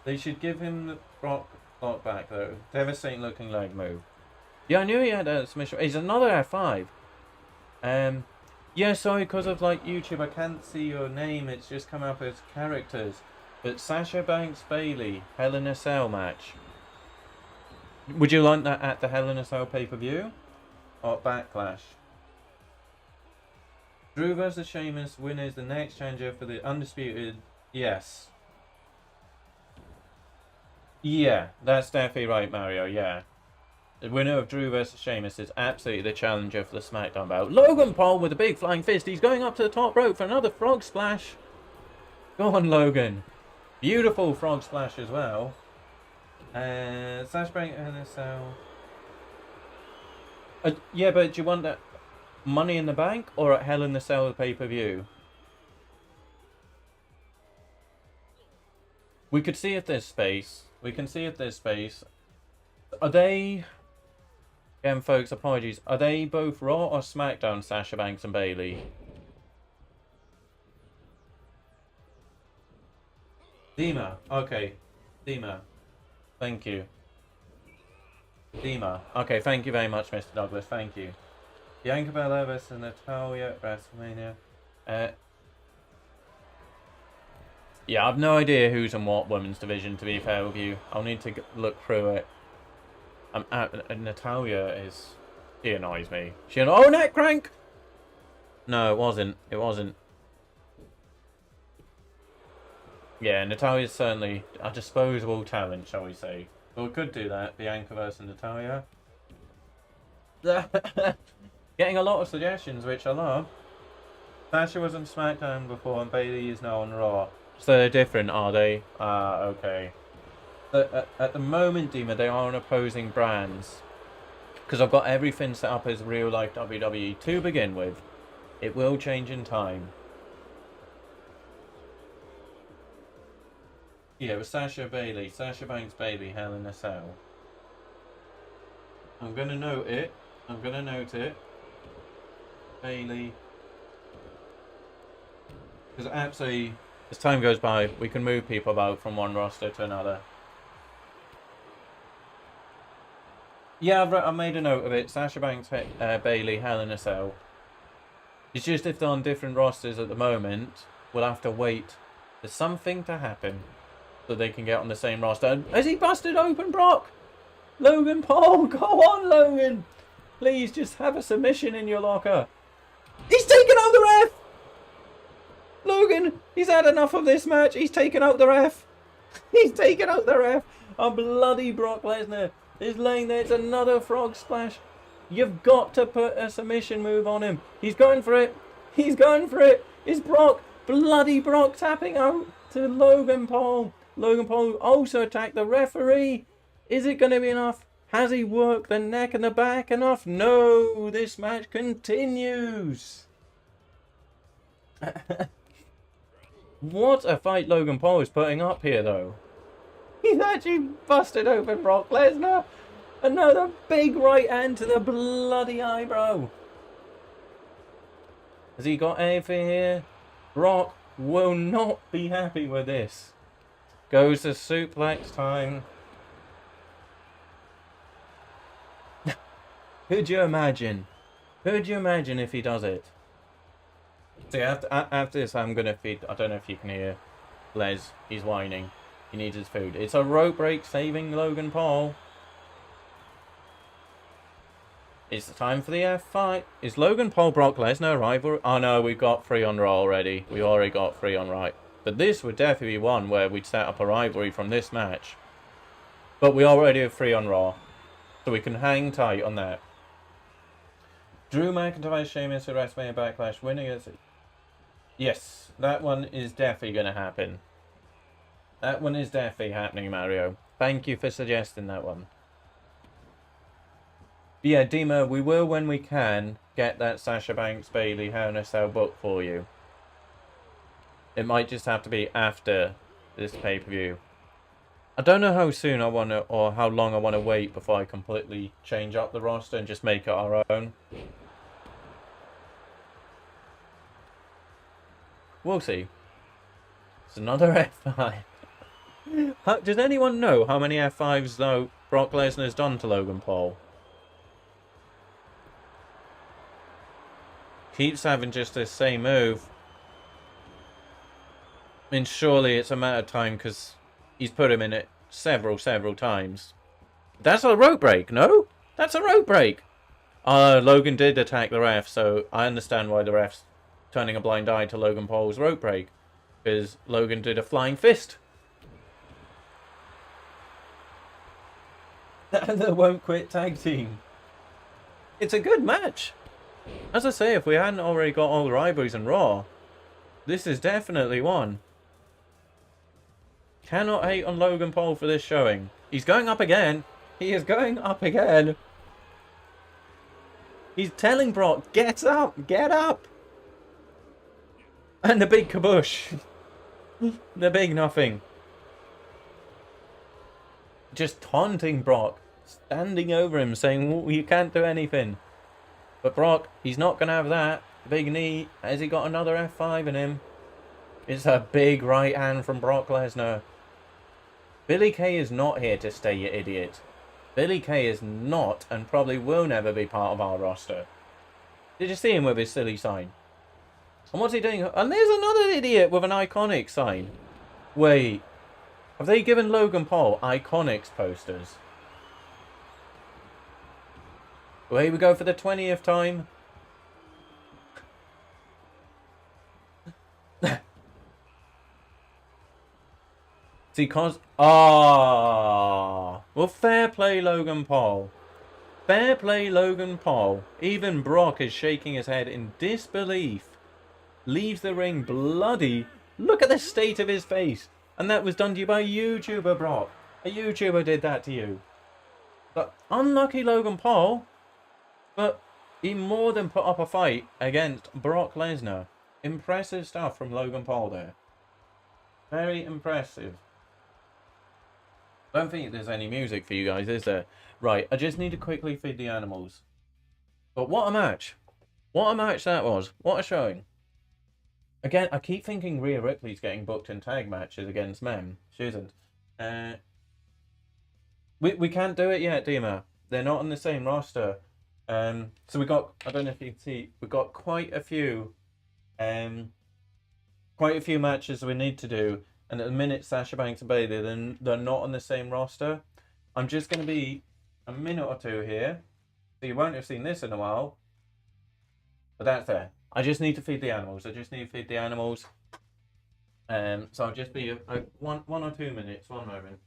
They should give him the Brock lock back though. Devastating looking leg move. Yeah, I knew he had a submission. He's another F5. Yeah, sorry, because of like YouTube, I can't see your name. It's just come up as characters. But Sasha Banks Bailey, Hell in a Cell match. Would you like that at the Hell in a Cell pay-per-view? Or Backlash? Drew vs. Sheamus, winner is the next challenger for the undisputed... Yes. Yeah, that's definitely right, Mario, yeah. The winner of Drew vs. Sheamus is absolutely the challenger for the SmackDown belt. Logan Paul with a big flying fist. He's going up to the top rope for another frog splash. Go on, Logan. Beautiful frog splash as well. Sasha Banks and a Cell. Yeah, but do you want that Money in the Bank or at Hell in the Cell pay-per-view? We could see if there's space. We can see if there's space. Are they... Again, folks, apologies. Are they both Raw or SmackDown, Sasha Banks and Bailey? Dima. Okay. Dima. Thank you. Dima. Okay, thank you very much, Mr. Douglas. Thank you. Bianca Belair vs. Natalya at WrestleMania. Yeah, I've no idea who's in what women's division, to be fair with you. I'll need to look through it. Natalya is... She annoys me. Oh, neck crank! No, it wasn't. It wasn't. Yeah, Natalya's certainly a disposable talent, shall we say. But we could do that. Bianca versus Natalya. Getting a lot of suggestions, which I love. Sasha was on SmackDown before and Bailey is now on Raw. So they're different, are they? Okay. At the moment, Dima, they are on opposing brands. Because I've got everything set up as real life WWE to begin with. It will change in time. Yeah, it was Sasha Bailey. Sasha Banks Bailey, Hell in a Cell. I'm going to note it. I'm going to note it. Bailey. Because absolutely, as time goes by, we can move people about from one roster to another. Yeah, I made a note of it. Sasha Banks, Bailey, Hell in a Cell. It's just if they're on different rosters at the moment, we'll have to wait for something to happen so they can get on the same roster. Has he busted open Brock? Logan Paul, go on, Logan. Please just have a submission in your locker. He's taken out the ref. Logan, he's had enough of this match. He's taken out the ref. He's taken out the ref. A bloody Brock Lesnar is laying there. It's another frog splash. You've got to put a submission move on him. He's going for it. He's going for it. It's Brock. Bloody Brock tapping out to Logan Paul. Logan Paul also attacked the referee. Is it going to be enough? Has he worked the neck and the back enough? No, this match continues. What a fight Logan Paul is putting up here, though. He's actually busted open Brock Lesnar. Another big right hand to the bloody eyebrow. Has he got anything here? Brock will not be happy with this. Goes to suplex time. Could you imagine? Could you imagine if he does it? See, after this, I'm going to feed... I don't know if you can hear Les. He's whining. He needs his food. It's a rope break saving Logan Paul. It's the time for the F5. Is Logan Paul Brock Lesnar rivalry? Oh no, we've got 3 on Raw already. We already got 3 on Raw. But this would definitely be one where we'd set up a rivalry from this match. But we already have 3 on Raw. So we can hang tight on that. Drew McIntyre, Sheamus at WrestleMania Backlash, winning it. Yes, that one is definitely going to happen. That one is definitely happening, Mario. Thank you for suggesting that one. But yeah, Dima, we will, when we can, get that Sasha Banks Bayley Hell in a Cell book for you. It might just have to be after this pay-per-view. I don't know how soon I want to, or how long I want to wait before I completely change up the roster and just make it our own. We'll see. It's another F5. Does anyone know how many F5s, though, Brock Lesnar has done to Logan Paul? Keeps having just this same move. I mean, surely it's a matter of time because he's put him in it several times. That's a rope break, no? That's a rope break. Logan did attack the ref, so I understand why the ref's turning a blind eye to Logan Paul's rope break. Because Logan did a flying fist. The Won't Quit tag team. It's a good match. As I say, if we hadn't already got all the rivalries in Raw, this is definitely one. Cannot hate on Logan Paul for this showing. He's going up again. He is going up again. He's telling Brock, get up, get up. And the big kabush. The big nothing. Just taunting Brock. Standing over him saying, well, you can't do anything. But Brock, he's not going to have that. Big knee. Has he got another F5 in him? It's a big right hand from Brock Lesnar. Billy Kay is not here to stay, you idiot. Billy Kay is not and probably will never be part of our roster. Did you see him with his silly sign? And what's he doing? And there's another idiot with an Iconics sign. Wait. Have they given Logan Paul Iconics posters? Well, here we go for the 20th time. See, cause... Well, fair play, Logan Paul. Fair play, Logan Paul. Even Brock is shaking his head in disbelief. Leaves the ring bloody. Look at the state of his face. And that was done to you by a YouTuber, Brock. A YouTuber did that to you. But unlucky Logan Paul. But he more than put up a fight against Brock Lesnar. Impressive stuff from Logan Paul there. Very impressive. I don't think there's any music for you guys, is there? Right, I just need to quickly feed the animals. But what a match. What a match that was. What a showing. Again, I keep thinking Rhea Ripley's getting booked in tag matches against men. She isn't. We can't do it yet, Dima. They're not on the same roster. So we got, I don't know if you can see, we've got quite a few matches we need to do. And at the minute, Sasha Banks and Bayley, they're not on the same roster. I'm just going to be a minute or two here. So you won't have seen this in a while. But that's there. I just need to feed the animals. So I'll just be one or 2 minutes. One moment.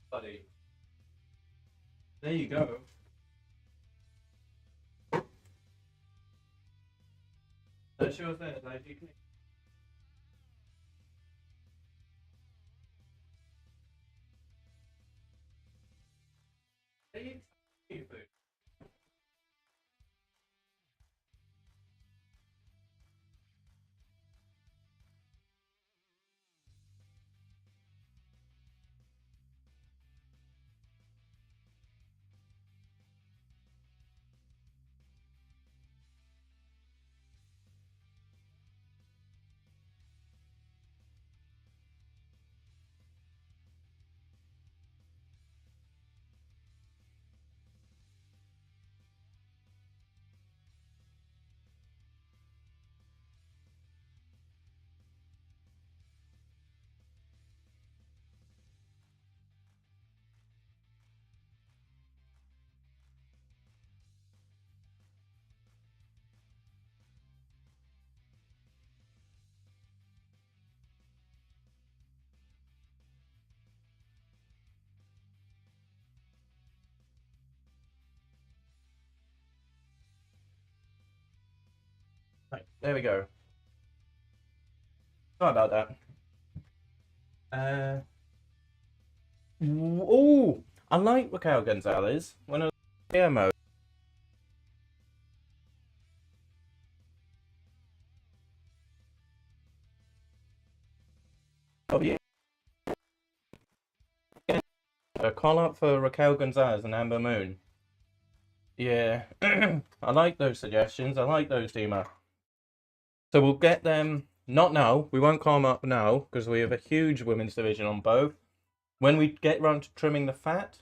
Buddy. There you go. That's your thing, like you can. Right, there we go. Sorry about that. Oh, I like Raquel Gonzalez. One of the mode. Oh yeah. A call up for Raquel Gonzalez and Amber Moon. Yeah, I like those suggestions. I like those, Dima. So we'll get them. Not now. We won't call them up now because we have a huge women's division on both. When we get round to trimming the fat,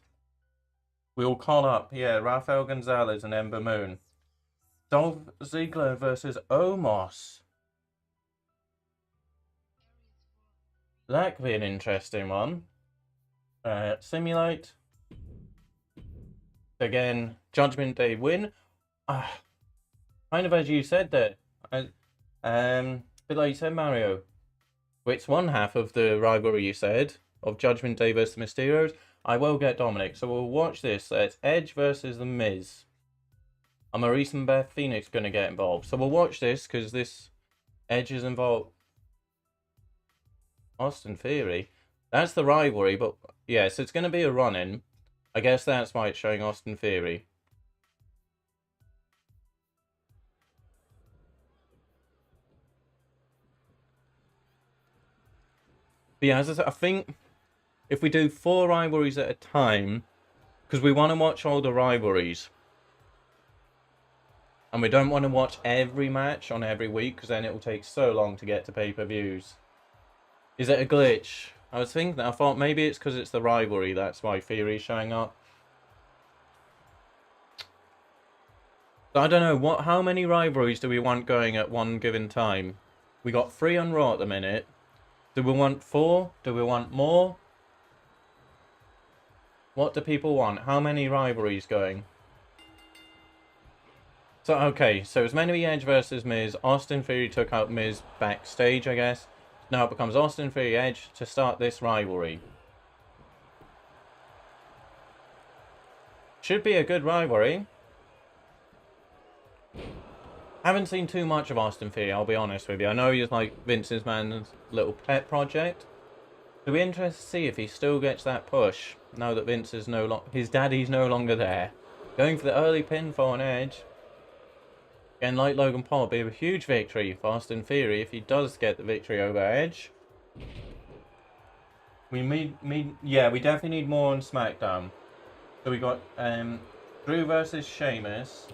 we'll call up, yeah, Rafael Gonzalez and Ember Moon. Dolph Ziggler versus Omos. That could be an interesting one. Simulate. Again, Judgment Day win. Kind of as you said there. But like you said, Mario. It's one half of the rivalry you said of Judgment Day versus Mysterios. I will get Dominic, so we'll watch this. It's Edge versus The Miz. And Maurice and Beth Phoenix going to get involved. So we'll watch this because this Edge is involved. Austin Theory. That's the rivalry, but yeah, so it's going to be a run-in. I guess that's why it's showing Austin Theory. But yeah, as I said, I think if we do 4 rivalries at a time, because we want to watch all the rivalries. And we don't want to watch every match on every week, because then it will take so long to get to pay-per-views. Is it a glitch? I was thinking, I thought maybe it's because it's the rivalry, that's why Theory's showing up. But I don't know, how many rivalries do we want going at one given time? We got 3 on Raw at the minute. Do we want 4? Do we want more? What do people want? How many rivalries going? So, okay, so it's meant to be Edge versus Miz. Austin Theory took out Miz backstage, I guess. Now it becomes Austin Theory Edge to start this rivalry. Should be a good rivalry. Haven't seen too much of Austin Theory, I'll be honest with you. I know he's like Vince's man's little pet project. It'll be interesting to see if he still gets that push now that Vince is his daddy's no longer there. Going for the early pinfall on Edge. Again, like Logan Paul, it'll be a huge victory for Austin Theory if he does get the victory over Edge. We we definitely need more on SmackDown. So we got Drew versus Sheamus,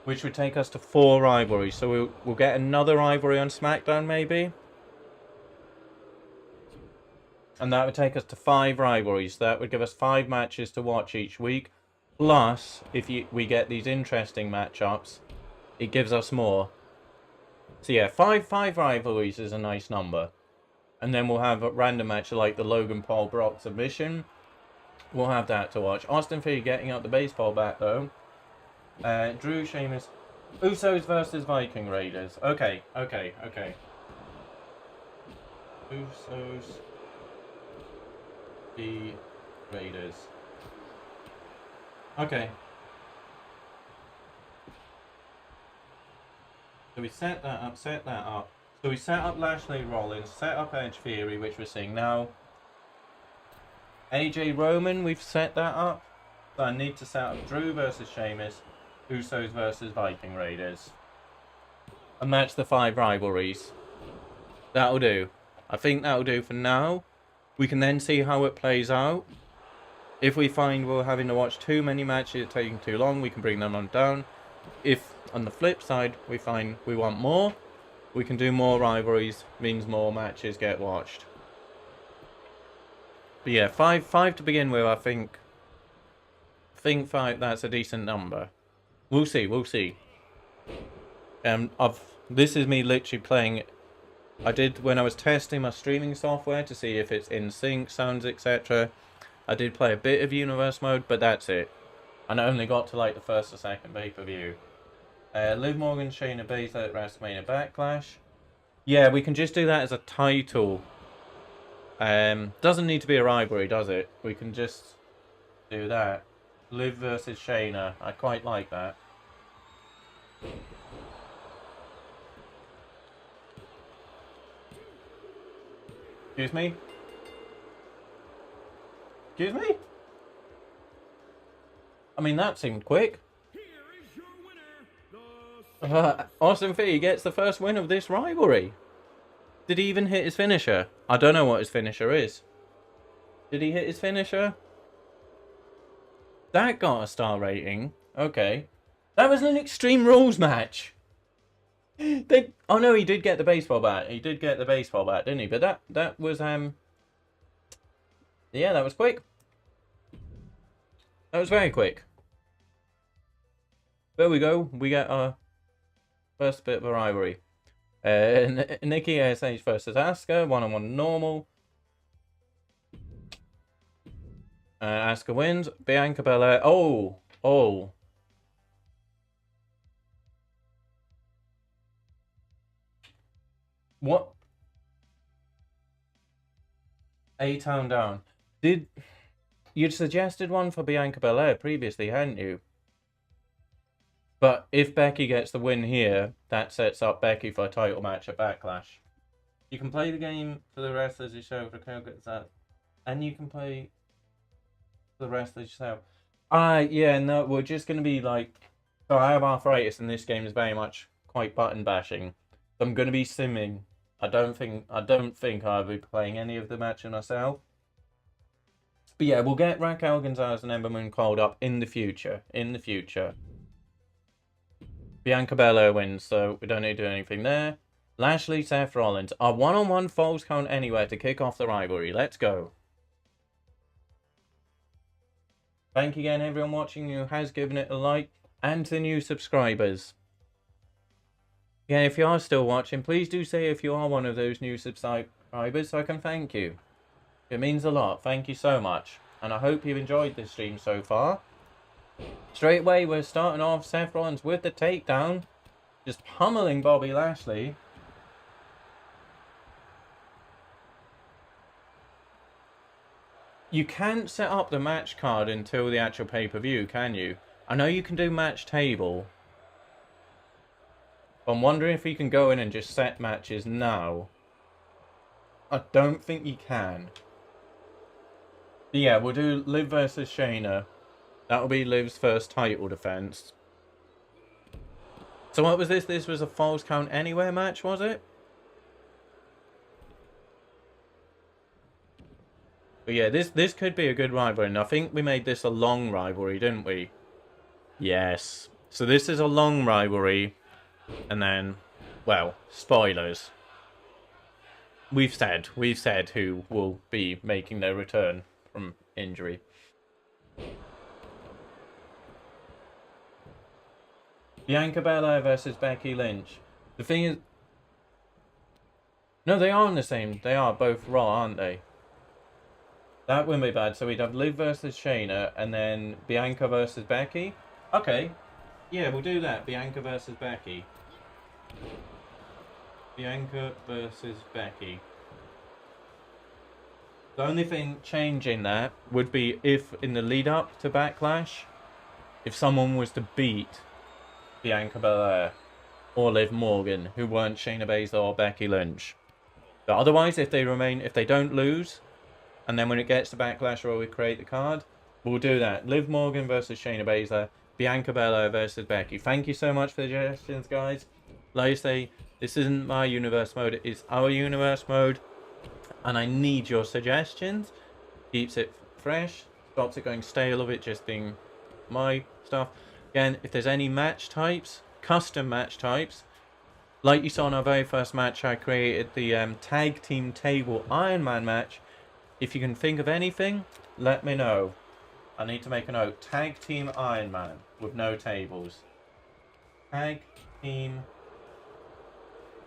which would take us to 4 rivalries. So we'll get another rivalry on SmackDown maybe. And that would take us to 5 rivalries. That would give us 5 matches to watch each week. Plus, if we get these interesting matchups, it gives us more. So yeah, five rivalries is a nice number. And then we'll have a random match like the Logan Paul Brock submission. We'll have that to watch. Austin Theory getting out the baseball bat though. Drew, Sheamus, Usos versus Viking Raiders. Okay. Usos the Raiders. Okay. So we set that up. So we set up Lashley Rollins, set up Edge Theory, which we're seeing now. AJ Roman, we've set that up. So I need to set up Drew versus Sheamus, Usos versus Viking Raiders. And match the 5 rivalries. That'll do. I think that'll do for now. We can then see how it plays out. If we find we're having to watch too many matches, taking too long, we can bring them on down. If, on the flip side, we find we want more, we can do more rivalries, means more matches get watched. But yeah, five to begin with, I think 5, that's a decent number. We'll see. This is me literally playing. I did when I was testing my streaming software to see if it's in sync, sounds, etc. I did play a bit of universe mode, but that's it. And I only got to like the first or second pay-per-view. Liv Morgan, Shayna Baszler at WrestleMania Backlash. Yeah, we can just do that as a title. Doesn't need to be a rivalry, does it? We can just do that. Liv versus Shayna. I quite like that. Excuse me? I mean, that seemed quick. Austin Theory gets the first win of this rivalry. Did he even hit his finisher? I don't know what his finisher is. Did he hit his finisher? That got a star rating. Okay. That was an Extreme Rules match. Oh no, he did get the baseball bat. Didn't he? But that was yeah, that was quick. That was very quick. There we go. We get our first bit of a rivalry. Nikki ASH versus Asuka, 1-on-1 normal. Asuka wins. Bianca Belair. Oh. What? A-Town down. You'd suggested one for Bianca Belair previously, hadn't you? But if Becky gets the win here, that sets up Becky for a title match at Backlash. You can play the game for the wrestlers you show for that, and you can play the wrestlers yourself. Yeah, no, we're just gonna be like. So I have arthritis, and this game is very much quite button bashing. So I'm gonna be simming. I don't think I'll be playing any of the matches myself. But yeah, we'll get Raquel Gonzalez and Ember Moon called up in the future. Bianca Belair wins, so we don't need to do anything there. Lashley, Seth Rollins. A 1-on-1 falls count anywhere to kick off the rivalry. Let's go. Thank you again, everyone watching who has given it a like, and to the new subscribers. Yeah, if you are still watching, please do say if you are one of those new subscribers so I can thank you. It means a lot. Thank you so much. And I hope you've enjoyed this stream so far. Straight away, we're starting off Seth Rollins with the takedown. Just pummeling Bobby Lashley. You can't set up the match card until the actual pay-per-view, can you? I know you can do match table. But I'm wondering if you can go in and just set matches now. I don't think you can. But yeah, we'll do Liv versus Shayna. That'll be Liv's first title defense. So what was this? This was a Falls Count Anywhere match, was it? But yeah, this could be a good rivalry. And I think we made this a long rivalry, didn't we? Yes. So this is a long rivalry. And then, well, spoilers. We've said who will be making their return from injury. Bianca Belair versus Becky Lynch. The thing is, No, they are on the same. They are both Raw, aren't they? That wouldn't be bad. So we'd have Liv versus Shayna, and then Bianca versus Becky. Okay. Yeah, we'll do that. Bianca versus Becky. Bianca versus Becky. The only thing changing that would be if in the lead up to Backlash, if someone was to beat Bianca Belair or Liv Morgan, who weren't Shayna Baszler or Becky Lynch. But otherwise, if they don't lose, and then when it gets to Backlash or we create the card, we'll do that. Liv Morgan versus Shayna Baszler, Bianca Belair versus Becky. Thank you so much for the suggestions, guys. Like I say, this isn't my universe mode, it's our universe mode. And I need your suggestions. Keeps it fresh, stops it going stale of it just being my stuff. Again, if there's any match types, custom match types, like you saw in our very first match, I created the tag team table Iron Man match. If you can think of anything, let me know. I need to make a note. Tag team Iron Man with no tables. Tag team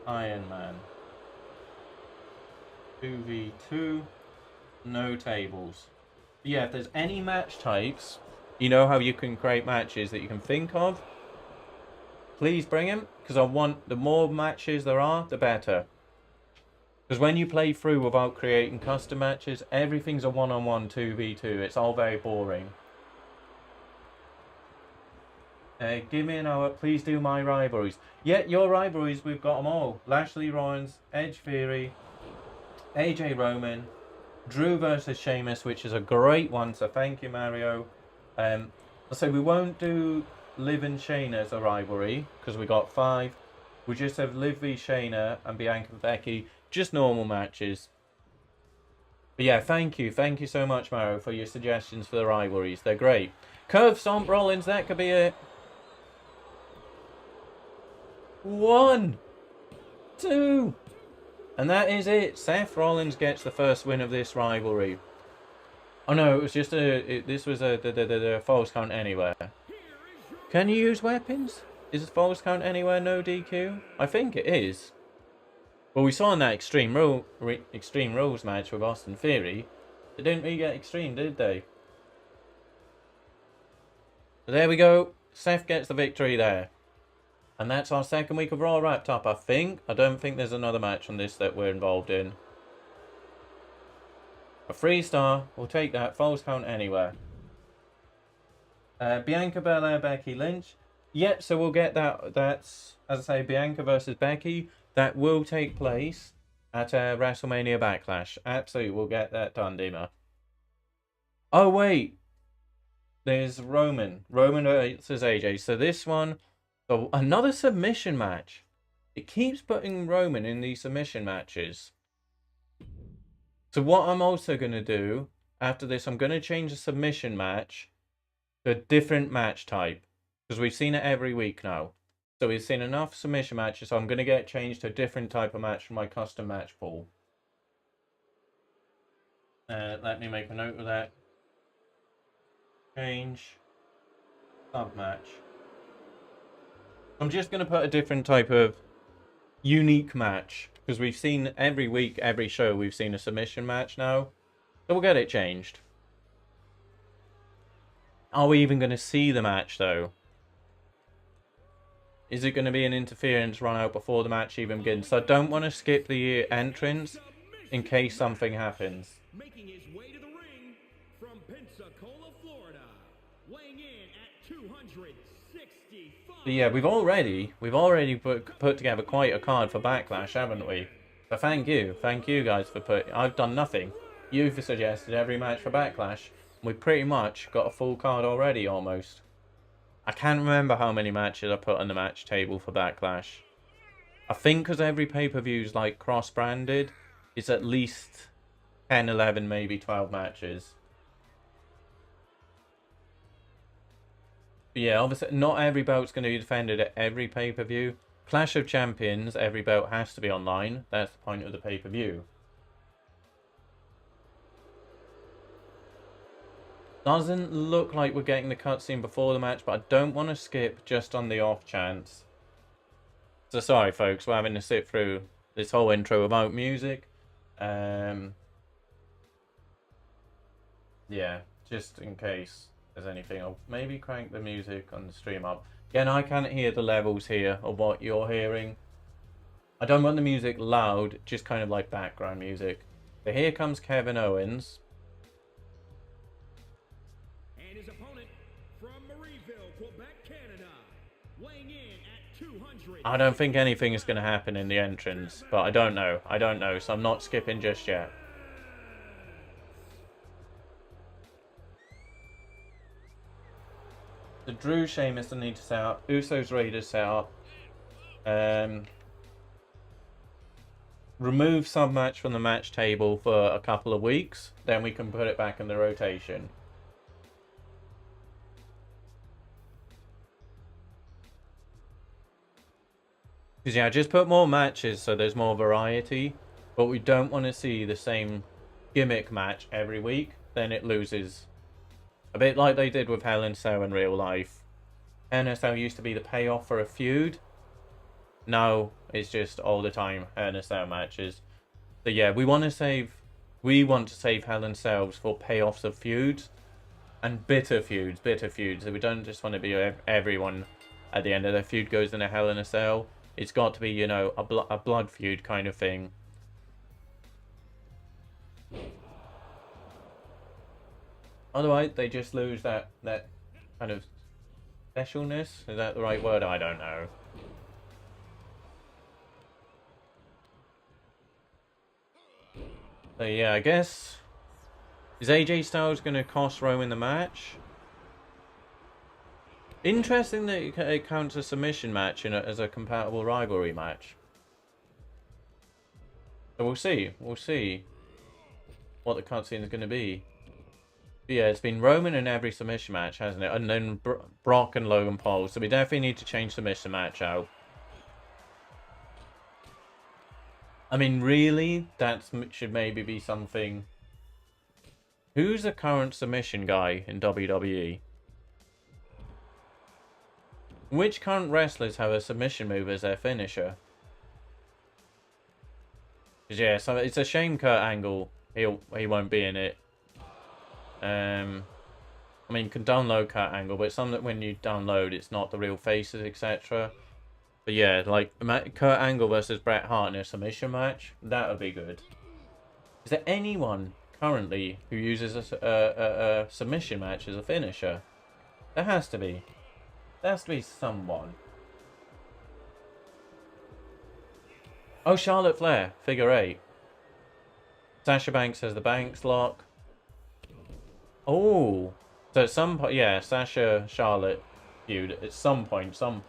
Iron Man. 2v2, no tables. But yeah, if there's any match types, you know how you can create matches that you can think of, please bring them, because I want the more matches there are, the better. Because when you play through without creating custom matches, everything's a one-on-one 2v2. It's all very boring. Give me an hour. Please do my rivalries. Yeah, your rivalries, we've got them all. Lashley Rollins, Edge Theory, AJ Roman, Drew versus Sheamus, which is a great one, so thank you, Mario. So we won't do Liv and Shayna as a rivalry, because we got 5. We just have Liv v Shayna and Bianca and Becky, just normal matches. But yeah, thank you so much, Mario, for your suggestions for the rivalries. They're great. Curve Stomp Rollins, that could be it. 1, 2... And that is it. Seth Rollins gets the first win of this rivalry. Oh no, it was just this was the false count anywhere. Can you use weapons? Is it false count anywhere no DQ? I think it is. Well, we saw in that Extreme Rules match with Austin Theory, they didn't really get extreme, did they? So there we go. Seth gets the victory there. And that's our second week of Raw wrapped up, I think. I don't think there's another match on this that we're involved in. A 3-star. We'll take that. Falls count anywhere. Bianca Belair, Becky Lynch. Yep, so we'll get that. That's, as I say, Bianca versus Becky. That will take place at WrestleMania Backlash. Absolutely, we'll get that done, Dima. Oh, wait. There's Roman. Roman versus AJ. So this one... So another submission match. It keeps putting Roman in these submission matches. So what I'm also going to do after this, I'm going to change the submission match to a different match type. Because we've seen it every week now. So we've seen enough submission matches. So I'm going to get it changed to a different type of match from my custom match pool. Let me make a note of that. Change. Sub match. I'm just going to put a different type of unique match. Because we've seen every week, every show, we've seen a submission match now. So we'll get it changed. Are we even going to see the match, though? Is it going to be an interference run out before the match even begins? So I don't want to skip the entrance in case something happens. Making his way to the ring from Pensacola, Florida, weighing in at 265. But yeah, we've already put together quite a card for Backlash, haven't we? So thank you guys for putting. I've done nothing. You've suggested every match for Backlash. We pretty much got a full card already, almost. I can't remember how many matches I put on the match table for Backlash. I think because every pay-per-view is like cross-branded, it's at least 10, 11, maybe 12 matches. But yeah, obviously not every belt's going to be defended at every pay-per-view. Clash of Champions, every belt has to be online. That's the point of the pay-per-view. Doesn't look like we're getting the cutscene before the match, but I don't want to skip just on the off chance. So sorry folks, we're having to sit through this whole intro without music. Yeah, just in case there's anything, I'll maybe crank the music on the stream up. Again, I can't hear the levels here of what you're hearing. I don't want the music loud, just kind of like background music. So here comes Kevin Owens. And his opponent from Marieville, Quebec, Canada, weighing in at 200. I don't think anything is going to happen in the entrance, but I don't know. I don't know, so I'm not skipping just yet. The Drew Sheamus I need to set up. Usos Raiders set up. Remove some match from the match table for a couple of weeks. Then we can put it back in the rotation. Because yeah, just put more matches so there's more variety. But we don't want to see the same gimmick match every week. Then it loses. A bit like they did with Hell in a Cell in real life. Hell in a Cell used to be the payoff for a feud. Now it's just all the time Hell in a Cell matches. So yeah, we want to save Hell in a Cells for payoffs of feuds. And bitter feuds. So we don't just want to be everyone at the end of their feud goes in a Hell in a Cell. It's got to be, you know, a blood feud kind of thing. Otherwise, they just lose that kind of specialness. Is that the right word? I don't know. So yeah, I guess... Is AJ Styles going to cost Roman the match? Interesting that it counts a submission match as a compatible rivalry match. So we'll see. We'll see what the cutscene is going to be. But yeah, it's been Roman in every submission match, hasn't it? And then Brock and Logan Paul. So we definitely need to change submission match out. I mean, really? That should maybe be something... Who's the current submission guy in WWE? Which current wrestlers have a submission move as their finisher? Yeah, so it's a shame Kurt Angle, he won't be in it. I mean, you can download Kurt Angle, but some that when you download, it's not the real faces, etc. But yeah, like Kurt Angle versus Bret Hart in a submission match, that would be good. Is there anyone currently who uses a submission match as a finisher? There has to be. There has to be someone. Oh, Charlotte Flair, figure 8. Sasha Banks has the Banks lock. Oh, so at some point, yeah, Sasha Charlotte feud at some point. So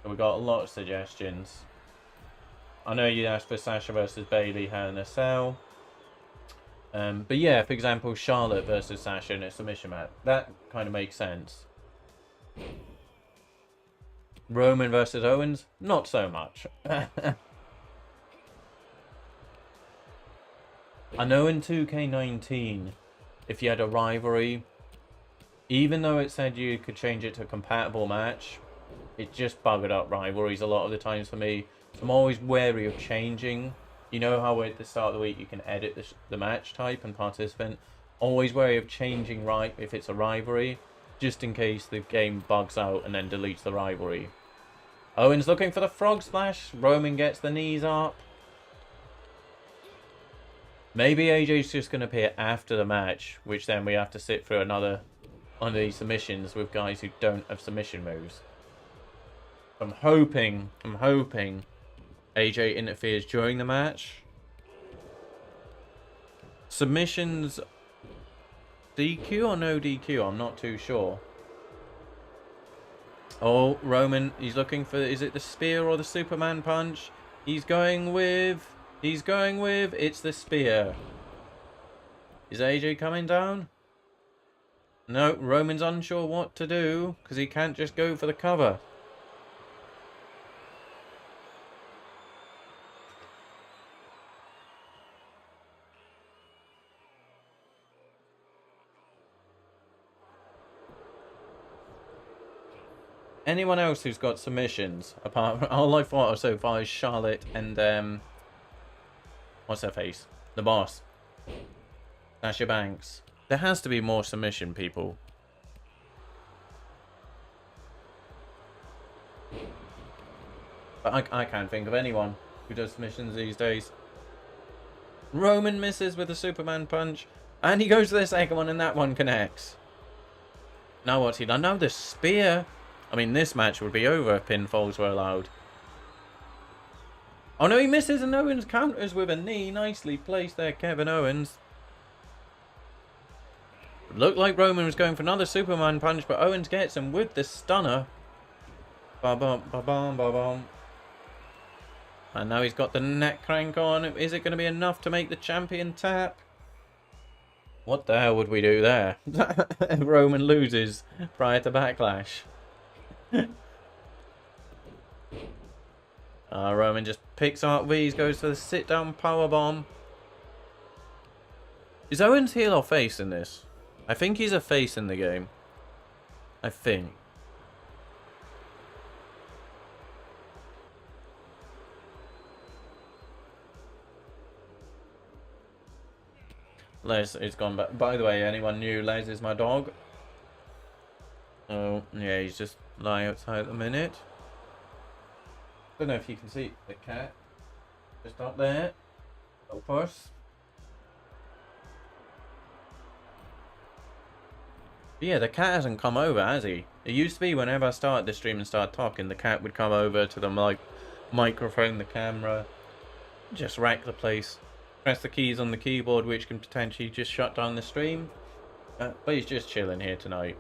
we got a lot of suggestions. I know you asked for Sasha versus Bayley, Hell in a Cell. But yeah, for example, Charlotte versus Sasha in a submission match. That kind of makes sense. Roman versus Owens, not so much. I know in 2K19, if you had a rivalry, even though it said you could change it to a compatible match, it just buggered up rivalries a lot of the times for me. So I'm always wary of changing. You know how at the start of the week you can edit the match type and participant? Always wary of changing right if it's a rivalry, just in case the game bugs out and then deletes the rivalry. Owens looking for the frog splash. Roman gets the knees up. Maybe AJ's just going to appear after the match, which then we have to sit through another one of these submissions with guys who don't have submission moves. I'm hoping AJ interferes during the match. Submissions DQ or no DQ? I'm not too sure. Oh, Roman, he's looking for, is it the spear or the Superman punch? He's going with, it's the spear. Is AJ coming down? No, Roman's unsure what to do, because he can't just go for the cover. Anyone else who's got submissions? Apart from all I thought of so far is Charlotte and what's her face? The boss. Sasha Banks. There has to be more submission people. But I can't think of anyone who does submissions these days. Roman misses with a Superman punch. And he goes to the second one and that one connects. Now what's he done? Now the spear. I mean, this match would be over if pinfalls were allowed. Oh no, he misses and Owens counters with a knee. Nicely placed there, Kevin Owens. Looked like Roman was going for another Superman punch, but Owens gets him with the stunner. Ba-bum, ba-bum, ba-bum. And now he's got the neck crank on. Is it going to be enough to make the champion tap? What the hell would we do there? If Roman loses prior to Backlash. Roman just picks up V's, goes for the sit-down powerbomb. Is Owens heel or face in this? I think he's a face in the game. I think. Les is gone back. By the way, anyone new, Les is my dog. Oh, yeah, he's just lying outside at the minute. Don't know if you can see the cat. Just up there. Little purse. But yeah, the cat hasn't come over, has he? It used to be whenever I started the stream and started talking, the cat would come over to the microphone, the camera. Just rack the place. Press the keys on the keyboard, which can potentially just shut down the stream. But he's just chilling here tonight.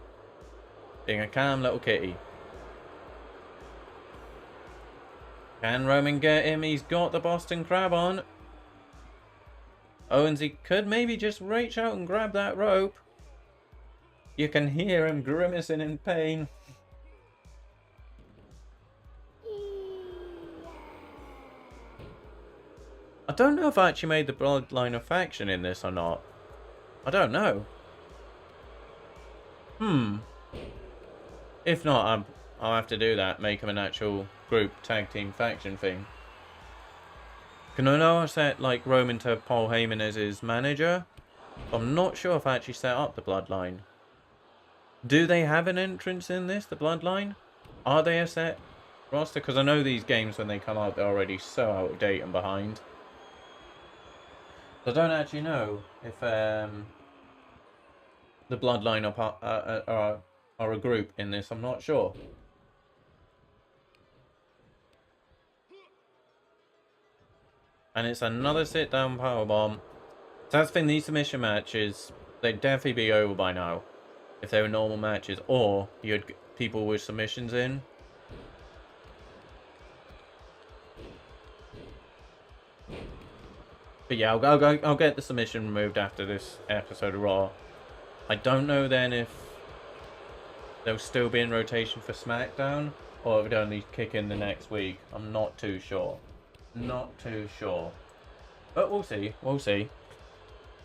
Being a calm little kitty. Can Roman get him? He's got the Boston Crab on. Owens, he could maybe just reach out and grab that rope. You can hear him grimacing in pain. I don't know if I actually made the Bloodline a faction in this or not. I don't know. If not, I'll have to do that. Make them an actual group tag team faction thing. Can I know I set like Roman to Paul Heyman as his manager? I'm not sure if I actually set up the Bloodline. Do they have an entrance in this, the Bloodline? Are they a set roster? Because I know these games when they come out they're already so out of date and behind. I don't actually know if the Bloodline are a group in this. I'm not sure. And it's another sit-down powerbomb. So that's the thing, these submission matches, they'd definitely be over by now. If they were normal matches. Or you had people with submissions in. But yeah, I'll get the submission removed after this episode of Raw. I don't know then if they'll still be in rotation for SmackDown, or if it'll only kick in the next week. I'm not too sure. Not too sure. But we'll see. We'll see.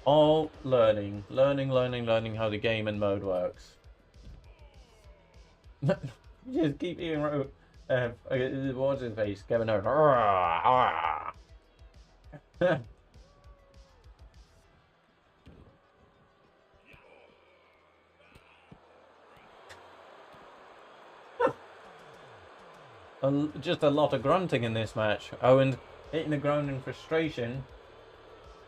All learning how the game and mode works. Just keep hearing what's his face? Kevin Owens. Just a lot of grunting in this match. Owens hitting the ground in frustration.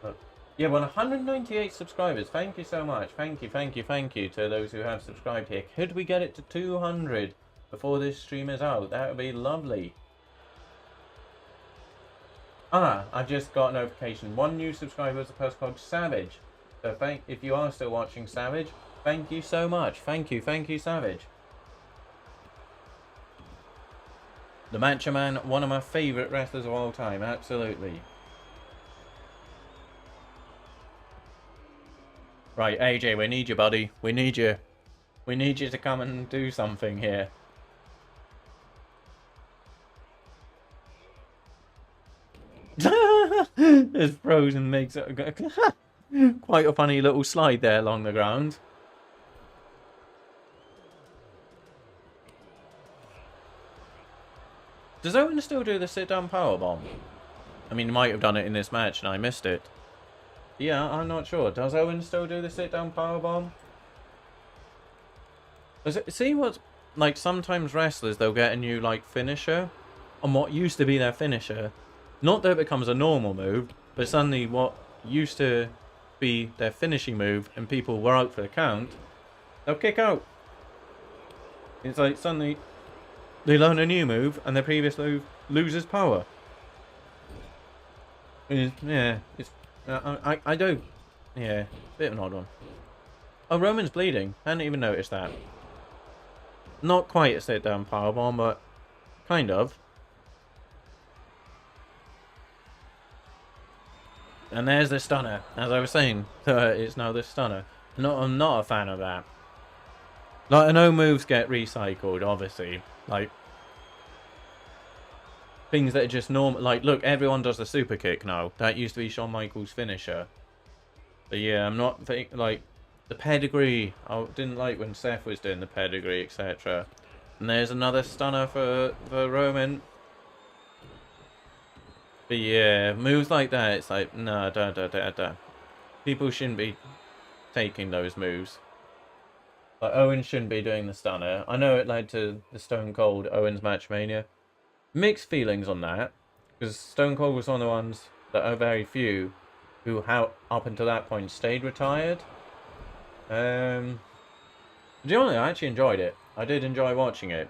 But yeah, well, 198 subscribers. Thank you so much. Thank you to those who have subscribed here. Could we get it to 200 before this stream is out? That would be lovely. I just got a notification. One new subscriber is a person called Savage. So if you are still watching, Savage, thank you so much. Thank you, Savage. The Macho Man, one of my favourite wrestlers of all time, absolutely. Right, AJ, we need you, buddy. We need you. We need you to come and do something here. This Frozen makes it quite a funny little slide there along the ground. Does Owen still do the sit-down powerbomb? I mean, he might have done it in this match and I missed it. Yeah, I'm not sure. Does Owen still do the sit-down powerbomb? See what's... Like, sometimes wrestlers, they'll get a new, like, finisher. And what used to be their finisher, not that it becomes a normal move, but suddenly what used to be their finishing move and people were out for the count, they'll kick out. It's like suddenly they learn a new move and their previous move loses power. Yeah, it's... I don't... Yeah, bit of an odd one. Oh, Roman's bleeding. I hadn't even noticed that. Not quite a sit-down powerbomb, but kind of. And there's the stunner. As I was saying, it's now the stunner. I'm not a fan of that. Like, I know moves get recycled, obviously. Like, things that are just normal. Like, look, everyone does the super kick now. That used to be Shawn Michaels' finisher. But yeah, I'm not like the pedigree. I didn't like when Seth was doing the pedigree, etc. And there's another stunner for Roman. But yeah, moves like that, it's like, no, don't. People shouldn't be taking those moves. Like, Owen shouldn't be doing the stunner. I know it led to the Stone Cold Owens match mania. Mixed feelings on that. Because Stone Cold was one of the ones that are very few who, up until that point, stayed retired. To be honest, I actually enjoyed it. I did enjoy watching it.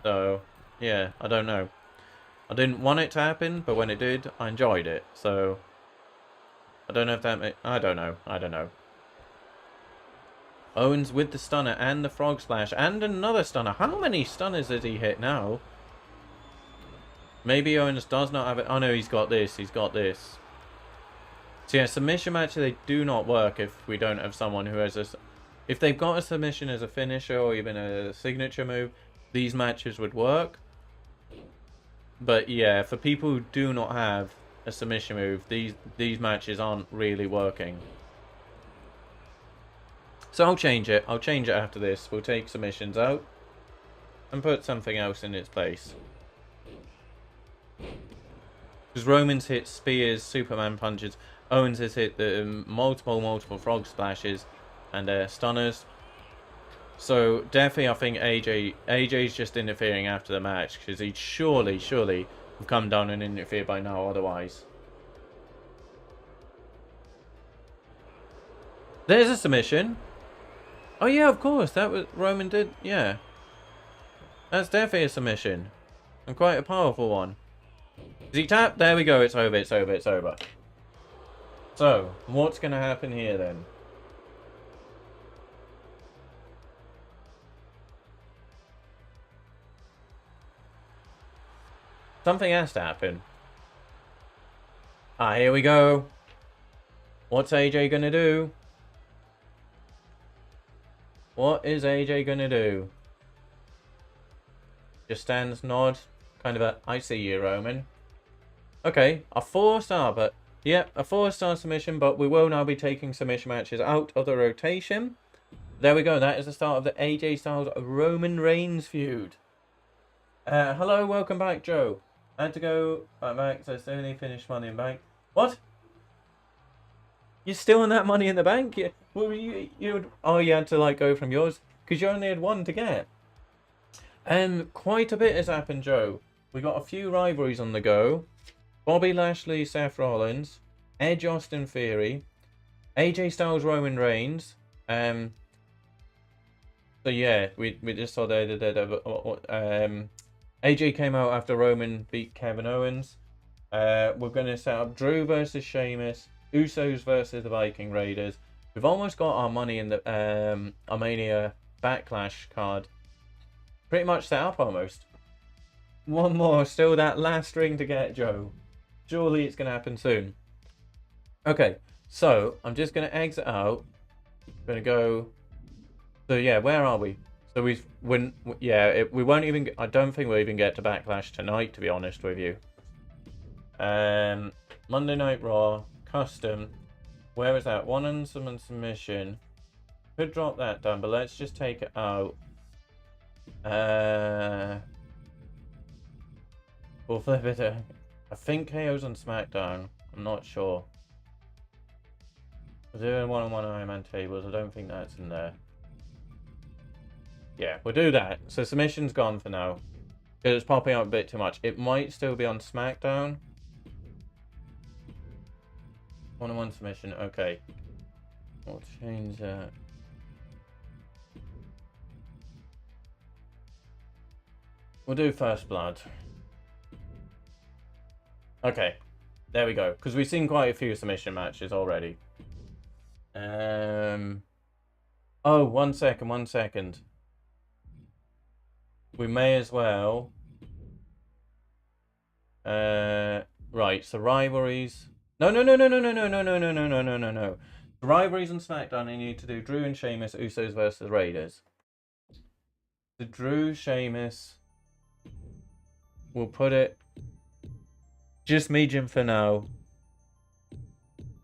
So, yeah, I don't know. I didn't want it to happen, but when it did, I enjoyed it. So, I don't know if that... I don't know. Owens with the stunner and the frog splash and another stunner. How many stunners has he hit now? Maybe Owens does not have it. Oh no, he's got this. So yeah, submission matches, they do not work if we don't have someone who has a... If they've got a submission as a finisher or even a signature move, these matches would work. But yeah, for people who do not have a submission move, these matches aren't really working. So I'll change it. I'll change it after this. We'll take submissions out and put something else in its place. Because Roman's hit spears, Superman punches. Owens has hit the multiple frog splashes and stunners. So definitely I think AJ's just interfering after the match, because he'd surely have come down and interfered by now otherwise. There's a submission. Oh yeah, of course, that was Roman did, yeah. That's definitely a submission. And quite a powerful one. Does he tap? There we go, it's over. So, what's going to happen here then? Something has to happen. Ah, here we go. What's AJ going to do? What is AJ going to do? Just stands, nod. Kind of a, I see you, Roman. Okay, a 4-star, but... Yep, a 4-star submission, but we will now be taking submission matches out of the rotation. There we go, that is the start of the AJ Styles Roman Reigns feud. Hello, welcome back, Joe. I had to go back, so I only finished Money in the Bank. What? You're still on that Money in the Bank? Well, oh, you had to, like, go from yours? Because you only had one to get. Quite a bit has happened, Joe. We got a few rivalries on the go. Bobby Lashley, Seth Rollins, Edge, Austin Theory, AJ Styles, Roman Reigns. So yeah, we just saw there that AJ came out after Roman beat Kevin Owens. We're gonna set up Drew versus Sheamus, Usos versus the Viking Raiders. We've almost got our money in the Armenia Backlash card. Pretty much set up almost. One more, still that last ring to get, Joe. Surely it's going to happen soon. Okay, so I'm just going to exit out. Going to go. So yeah, where are we? So we won't even. I don't think we'll even get to Backlash tonight, to be honest with you. Monday Night Raw, custom. Where is that? One and submission. Could drop that down, but let's just take it out. We'll flip it. I think KO's on SmackDown. I'm not sure. We're doing one-on-one Iron Man tables. I don't think that's in there. Yeah, we'll do that. So submission's gone for now. It's popping up a bit too much. It might still be on SmackDown. One-on-one submission. Okay. We'll change that. We'll do First Blood. Okay. There we go. Because we've seen quite a few submission matches already. Oh, 1 second, 1 second. We may as well. Right, so rivalries. No. The rivalries on SmackDown, you need to do Drew and Sheamus, Usos versus Raiders. The Drew, Sheamus. We'll put it just medium for now.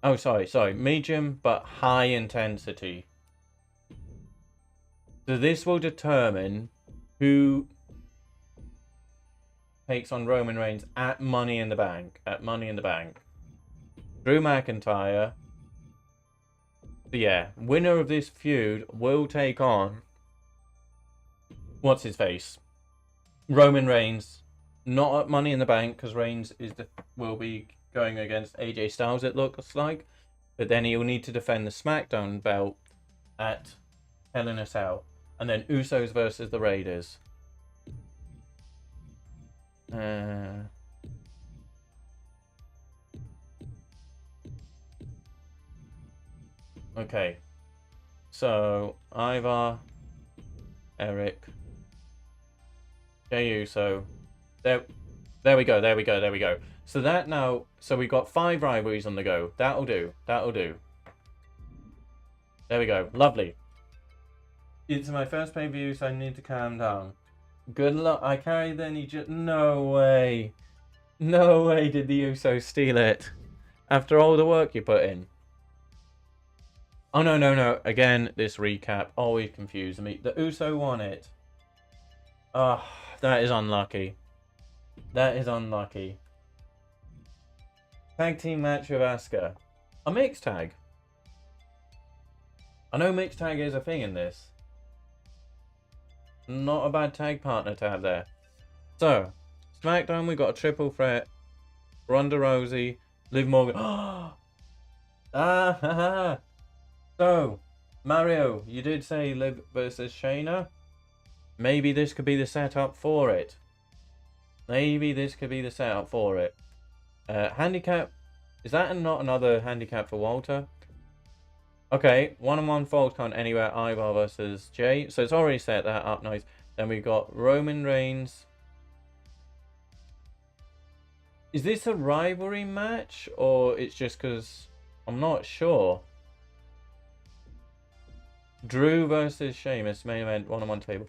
Oh, sorry. Medium, but high intensity. So this will determine who takes on Roman Reigns at Money in the Bank. Drew McIntyre. So yeah, winner of this feud will take on... What's his face? Roman Reigns. Not at Money in the Bank, because Reigns will be going against AJ Styles, it looks like. But then he'll need to defend the SmackDown belt at Hell in a Cell. And then Usos versus the Raiders. Okay. So, Ivar, Eric, Jey Uso. There we go. So that now, so we got 5 rivalries on the go. That'll do. There we go. Lovely. It's my first pay-per-view, so I need to calm down. Good luck. I carried the energy. No way. No way did the Usos steal it. After all the work you put in. Oh, no. Again, this recap always confuses me. The Uso won it. Oh, that is unlucky. Tag team match with Asuka. A mixed tag. I know mixed tag is a thing in this. Not a bad tag partner to have there. So, SmackDown, we got a triple threat. Ronda Rousey, Liv Morgan. So, Mario, you did say Liv versus Shayna. Maybe this could be the setup for it. Handicap. Is that not another handicap for Walter? Okay, one-on-one falls count anywhere. Ivar versus Jey. So it's already set that up nice. Then we got Roman Reigns. Is this a rivalry match? Or it's just because... I'm not sure. Drew versus Sheamus. Main event, one-on-one table.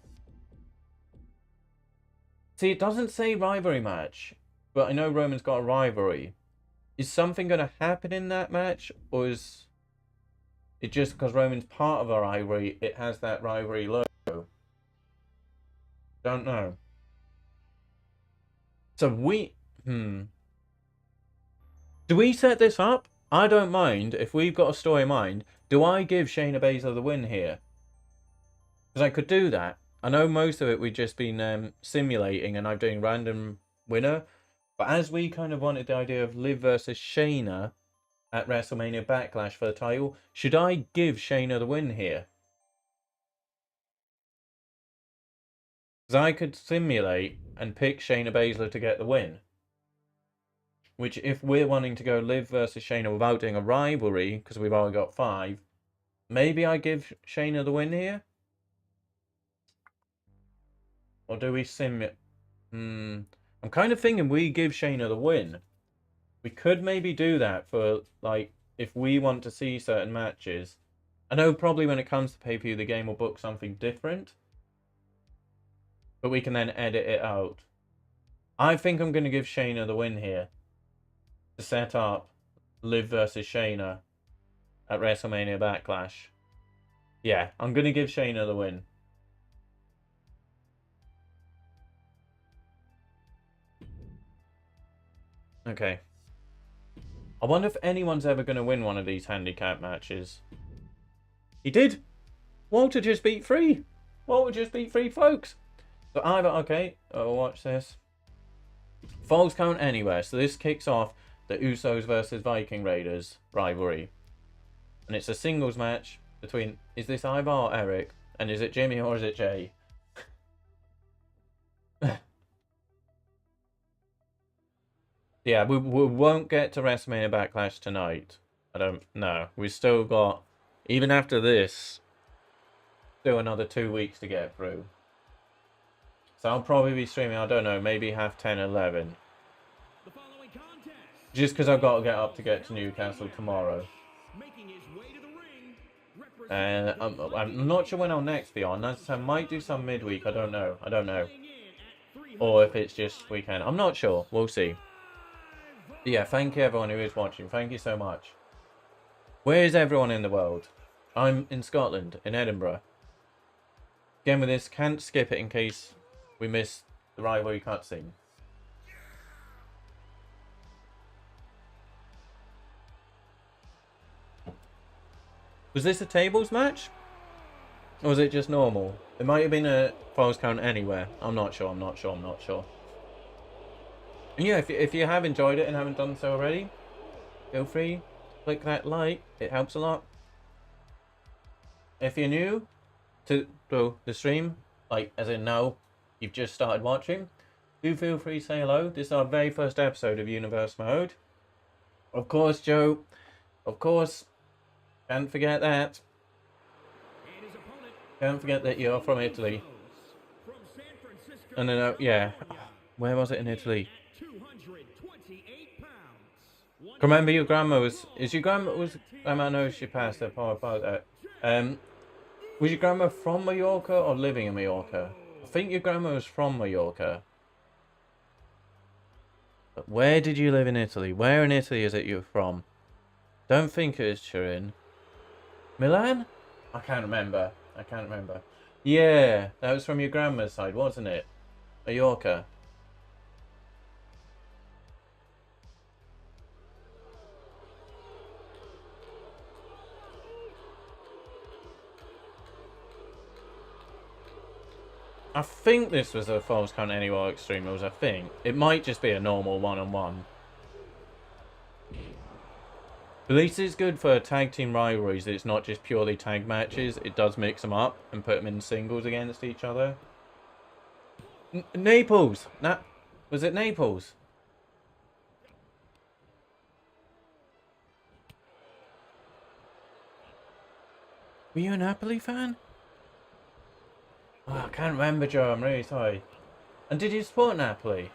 See, it doesn't say rivalry match. But I know Roman's got a rivalry. Is something going to happen in that match? Or is... It's just because Roman's part of a rivalry, it has that rivalry logo. Don't know. So do we set this up? I don't mind. If we've got a story in mind, do I give Shayna Baszler the win here? Because I could do that. I know most of it we've just been simulating and I'm doing random winner. But as we kind of wanted the idea of Liv versus Shayna at WrestleMania Backlash for the title, should I give Shayna the win here? Because I could simulate and pick Shayna Baszler to get the win. Which, if we're wanting to go Liv versus Shayna without doing a rivalry, because we've already got 5, maybe I give Shayna the win here? Or do we simulate? I'm kind of thinking we give Shayna the win. We could maybe do that for, like, if we want to see certain matches. I know probably when it comes to pay-per-view, the game will book something different. But we can then edit it out. I think I'm going to give Shayna the win here. To set up Liv versus Shayna at WrestleMania Backlash. Yeah, I'm going to give Shayna the win. Okay. I wonder if anyone's ever going to win one of these handicap matches. He did! Walter just beat 3! Walter just beat 3 folks! So either, okay, watch this. Falls count anywhere. So this kicks off the Usos versus Viking Raiders rivalry. And it's a singles match between, is this Ivar or Eric? And is it Jimmy or is it Jay? Yeah, we won't get to WrestleMania Backlash tonight. I don't know. We've still got, even after this, still another 2 weeks to get through. So I'll probably be streaming, I don't know, maybe half 10, 11. Just because I've got to get up to get to Newcastle tomorrow. And I'm not sure when I'll next be on. I might do some midweek, I don't know. I don't know. Or if it's just weekend. I'm not sure. We'll see. But yeah, thank you everyone who is watching. Thank you so much. Where is everyone in the world? I'm in Scotland, in Edinburgh. Again with this, can't skip it in case we miss the rivalry cutscene. Was this a tables match? Or was it just normal? It might have been a falls count anywhere. I'm not sure, I'm not sure, I'm not sure. And yeah, if you have enjoyed it and haven't done so already, feel free, click that like, it helps a lot. If you're new to the stream, like as in now, you've just started watching, do feel free to say hello. This is our very first episode of Universe Mode. Of course, Joe, of course, can't forget that. Can't forget that you're from Italy. And then, yeah, where was it in Italy? Remember your grandma was, I know she passed, I apologize. Was your grandma from Mallorca or living in Mallorca? I think your grandma was from Mallorca. But where did you live in Italy? Where in Italy is it you're from? Don't think it is Turin. Milan? I can't remember. I can't remember. Yeah, that was from your grandma's side, wasn't it? Mallorca. I think this was a falls count anywhere Extreme Rules, I think. It might just be a normal one-on-one. At least it's good for tag team rivalries. It's not just purely tag matches. It does mix them up and put them in singles against each other. Naples! Was it Naples? Were you a Napoli fan? Oh, I can't remember, Joe. I'm really sorry. And did you support Napoli?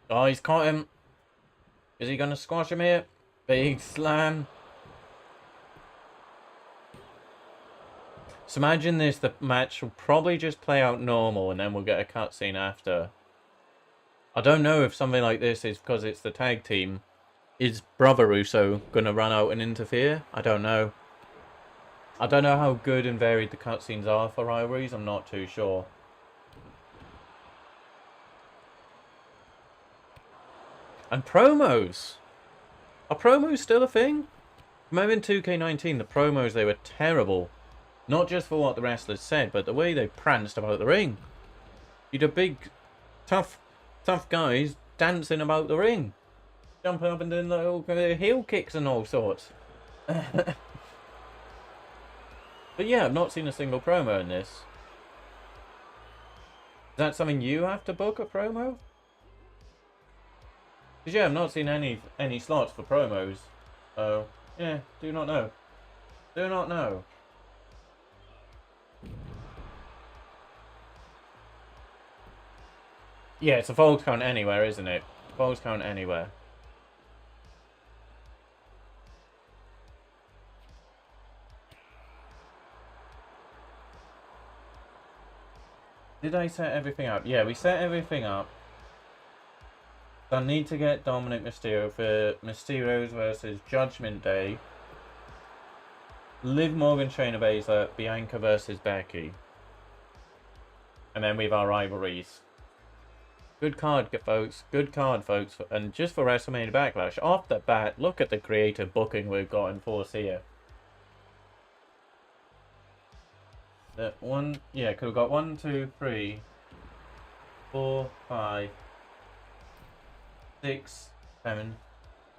Oh, he's caught him. Is he going to squash him here? Big slam. So imagine this, the match will probably just play out normal and then we'll get a cutscene after. I don't know if something like this is because it's the tag team. Is Brother Russo going to run out and interfere? I don't know. I don't know how good and varied the cutscenes are for rivalries. I'm not too sure. And promos. Are promos still a thing? Remember in 2K19, the promos, they were terrible. Not just for what the wrestlers said, but the way they pranced about the ring. You'd have big, tough guys dancing about the ring. Jumping up and doing little heel kicks and all sorts. But yeah, I've not seen a single promo in this. Is that something you have to book, a promo? Because yeah, I've not seen any slots for promos. Oh, yeah, do not know. Do not know. Yeah, it's a falls count anywhere, isn't it? Falls count anywhere. Did I set everything up? Yeah, we set everything up. I need to get Dominic Mysterio for Mysterio's versus Judgment Day. Liv Morgan, Shayna Baszler, Bianca versus Becky. And then we have our rivalries. Good card, folks. Good card, folks. And just for WrestleMania Backlash, off the bat, look at the creative booking we've got in force here. Could we've got 1, 2, 3, 4, 5, 6, 7,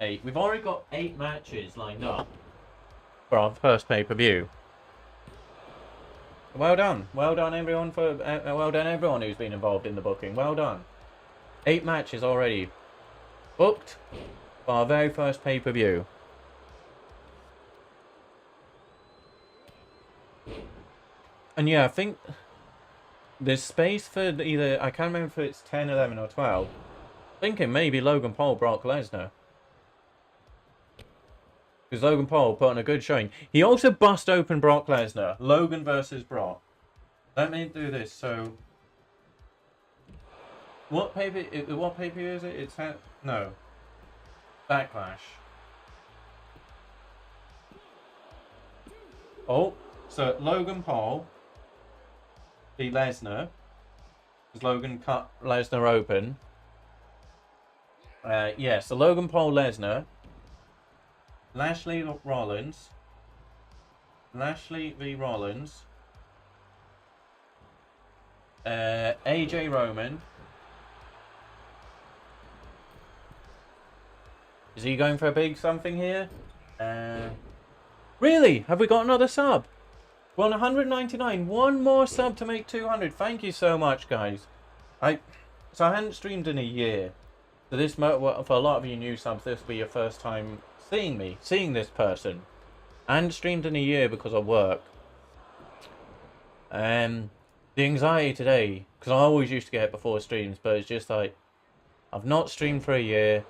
8. We've already got 8 matches lined up for our first pay-per-view. Well done everyone well done everyone who's been involved in the booking. Well done. 8 matches already booked for our very first pay-per-view. And yeah, I think there's space for either, I can't remember if it's 10, 11 or 12. Thinking maybe Logan Paul, Brock Lesnar. Because Logan Paul put on a good showing. He also bust open Brock Lesnar. Logan versus Brock. Let me do this. So, what pay-per-view is it? It's no. Backlash. Oh, so Logan Paul beat Lesnar. Because Logan cut Lesnar open. Yeah, so Logan Paul, Lesnar. Lashley Rollins. Lashley v Rollins. AJ Roman. Is he going for a big something here? Really? Have we got another sub? We're on 199. One more sub to make 200. Thank you so much, guys. So I hadn't streamed in a year. So this, for a lot of you new subs, this will be your first time seeing this person. I hadn't streamed in a year because of work. The anxiety today, because I always used to get it before streams, but it's just like, I've not streamed for a year.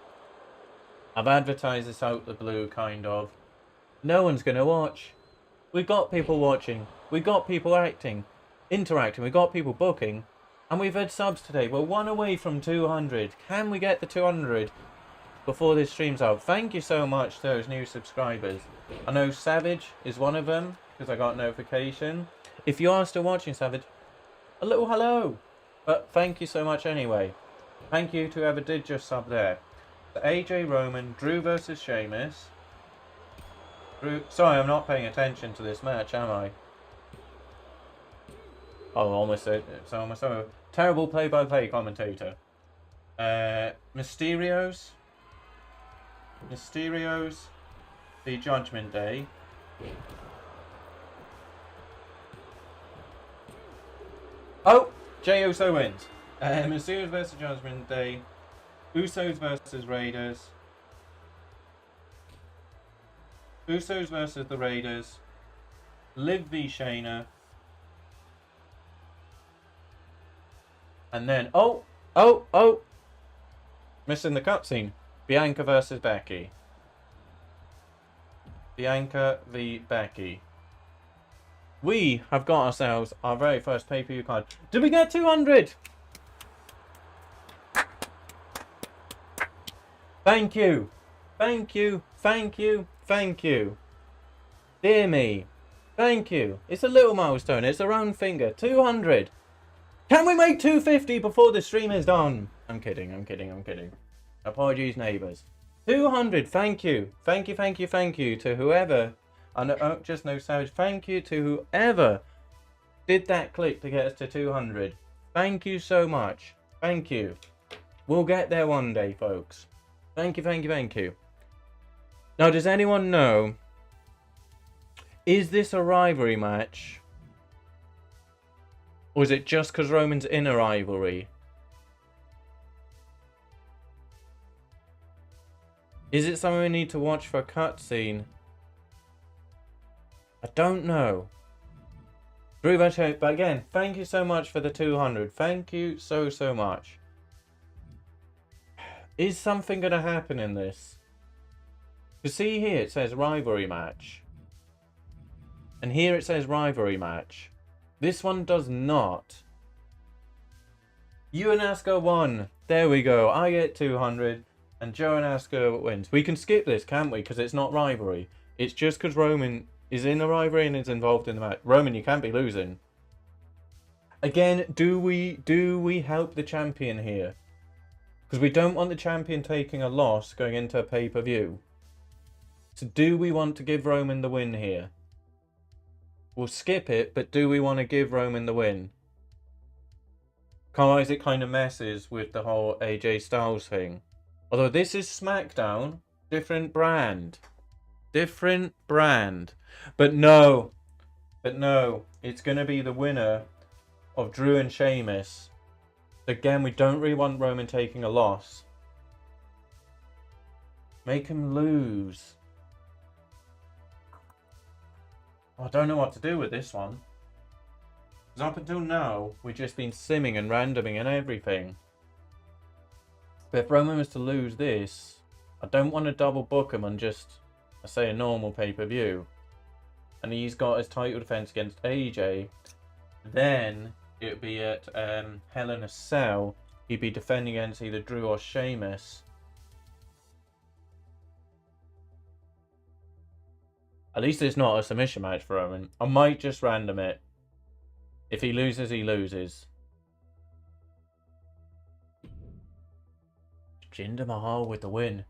I've advertised this out the blue, kind of. No one's going to watch. We've got people watching. We've got people interacting. We've got people booking. And we've had subs today. We're 1 away from 200. Can we get the 200 before this stream's out? Thank you so much to those new subscribers. I know Savage is one of them, because I got a notification. If you are still watching, Savage, a little hello. But thank you so much anyway. Thank you to whoever did just sub there. So AJ Roman, Drew versus Sheamus. Sorry, I'm not paying attention to this match, am I? Oh, it's almost over. Terrible play-by-play commentator. Mysterios, the Judgment Day. Oh, Jey Uso wins. Mysterios versus Judgment Day. Usos versus Raiders. Usos versus the Raiders. Liv v Shayna. And then, oh! Missing the cutscene. Bianca versus Becky. Bianca v Becky. We have got ourselves our very first pay-per-view card. Did we get 200? Thank you. Thank you. Thank you. Thank you. Dear me. Thank you. It's a little milestone. It's a round finger. 200. Can we make 250 before the stream is done? I'm kidding. Apologies, neighbours. 200. Thank you. Thank you to whoever. I just know Savage. Thank you to whoever did that click to get us to 200. Thank you so much. Thank you. We'll get there one day, folks. Thank you. Now, does anyone know? Is this a rivalry match? Or is it just because Roman's in a rivalry? Is it something we need to watch for a cutscene? I don't know. But again, thank you so much for the 200. Thank you so much. Is something going to happen in this? You see here it says rivalry match. And here it says rivalry match. This one does not. You and Asuka won. There we go. I get 200. And Joe and Asuka wins. We can skip this, can't we? Because it's not rivalry. It's just because Roman is in a rivalry and is involved in the match. Roman, you can't be losing. Again, do we help the champion here? Because we don't want the champion taking a loss going into a pay-per-view. So do we want to give Roman the win here? We'll skip it, but do we want to give Roman the win? Otherwise it kind of messes with the whole AJ Styles thing. Although this is SmackDown, different brand. Different brand. But no, it's going to be the winner of Drew and Sheamus. Again, we don't really want Roman taking a loss. Make him lose. I don't know what to do with this one. Because up until now, we've just been simming and randoming and everything. But if Roman was to lose this, I don't want to double book him on just, I say, a normal pay-per-view. And he's got his title defense against AJ. Then it would be at Hell in a Cell. He'd be defending against either Drew or Sheamus. At least it's not a submission match for Roman. I might just random it. If he loses, he loses. Jinder Mahal with the win.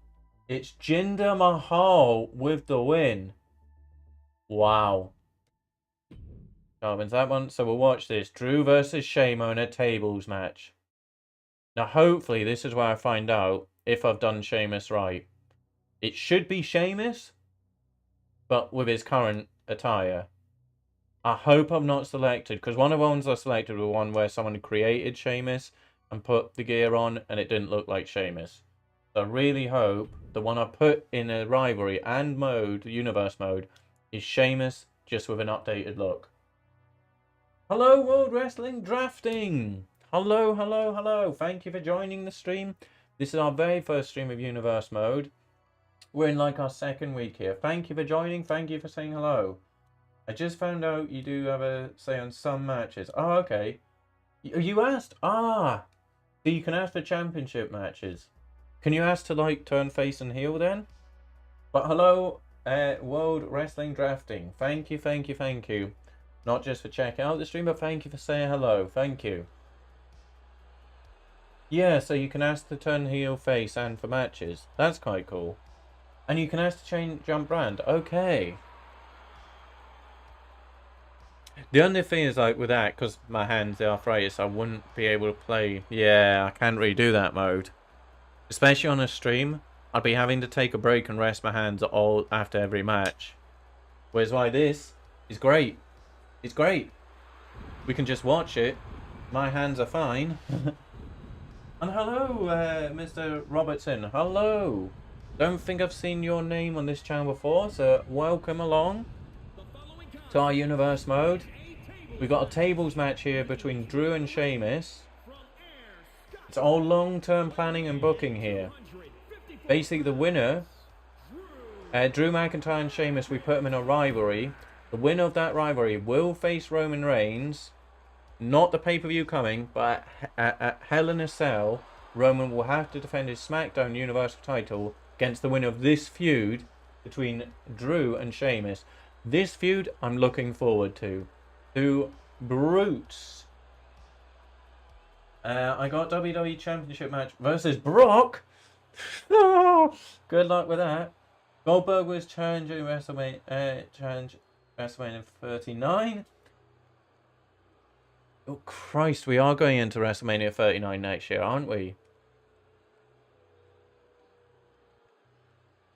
It's Jinder Mahal with the win. Wow. Can't win that one. So we'll watch this. Drew versus Shamo in a tables match. Now hopefully this is where I find out if I've done Sheamus right. It should be Sheamus, but with his current attire. I hope I'm not selected, because one of the ones I selected was one where someone created Sheamus and put the gear on and it didn't look like Sheamus. So I really hope the one I put in a rivalry and mode, universe mode, is Sheamus just with an updated look. Hello World Wrestling Drafting! Hello, hello, hello. Thank you for joining the stream. This is our very first stream of universe mode. We're in like our second week here. Thank you for joining. Thank you for saying hello. I just found out you do have a say on some matches. Oh, okay. You asked? Ah! So you can ask for championship matches. Can you ask to, like, turn face and heel then? But hello, World Wrestling Drafting. Thank you, thank you, thank you. Not just for checking out the stream, but thank you for saying hello. Thank you. Yeah, so you can ask to turn heel, face, and for matches. That's quite cool. And you can ask to change jump brand. Okay. The only thing is, like, with that, because my hands, the arthritis, I wouldn't be able to play. Yeah, I can't really do that mode. Especially on a stream, I'd be having to take a break and rest my hands all after every match. Whereas why this is great. It's great. We can just watch it. My hands are fine. And hello, Mr. Robertson. Hello. Don't think I've seen your name on this channel before, so welcome along to our universe mode. We've got a tables match here between Drew and Sheamus. It's all long-term planning and booking here. Basically, the winner, Drew McIntyre and Sheamus, we put them in a rivalry. The winner of that rivalry will face Roman Reigns. Not the pay-per-view coming, but at Hell in a Cell, Roman will have to defend his SmackDown Universal title against the winner of this feud between Drew and Sheamus. This feud I'm looking forward to. Two brutes. I got WWE Championship match versus Brock. Good luck with that. Goldberg was challenging WrestleMania 39. Oh Christ, we are going into WrestleMania 39 next year, aren't we?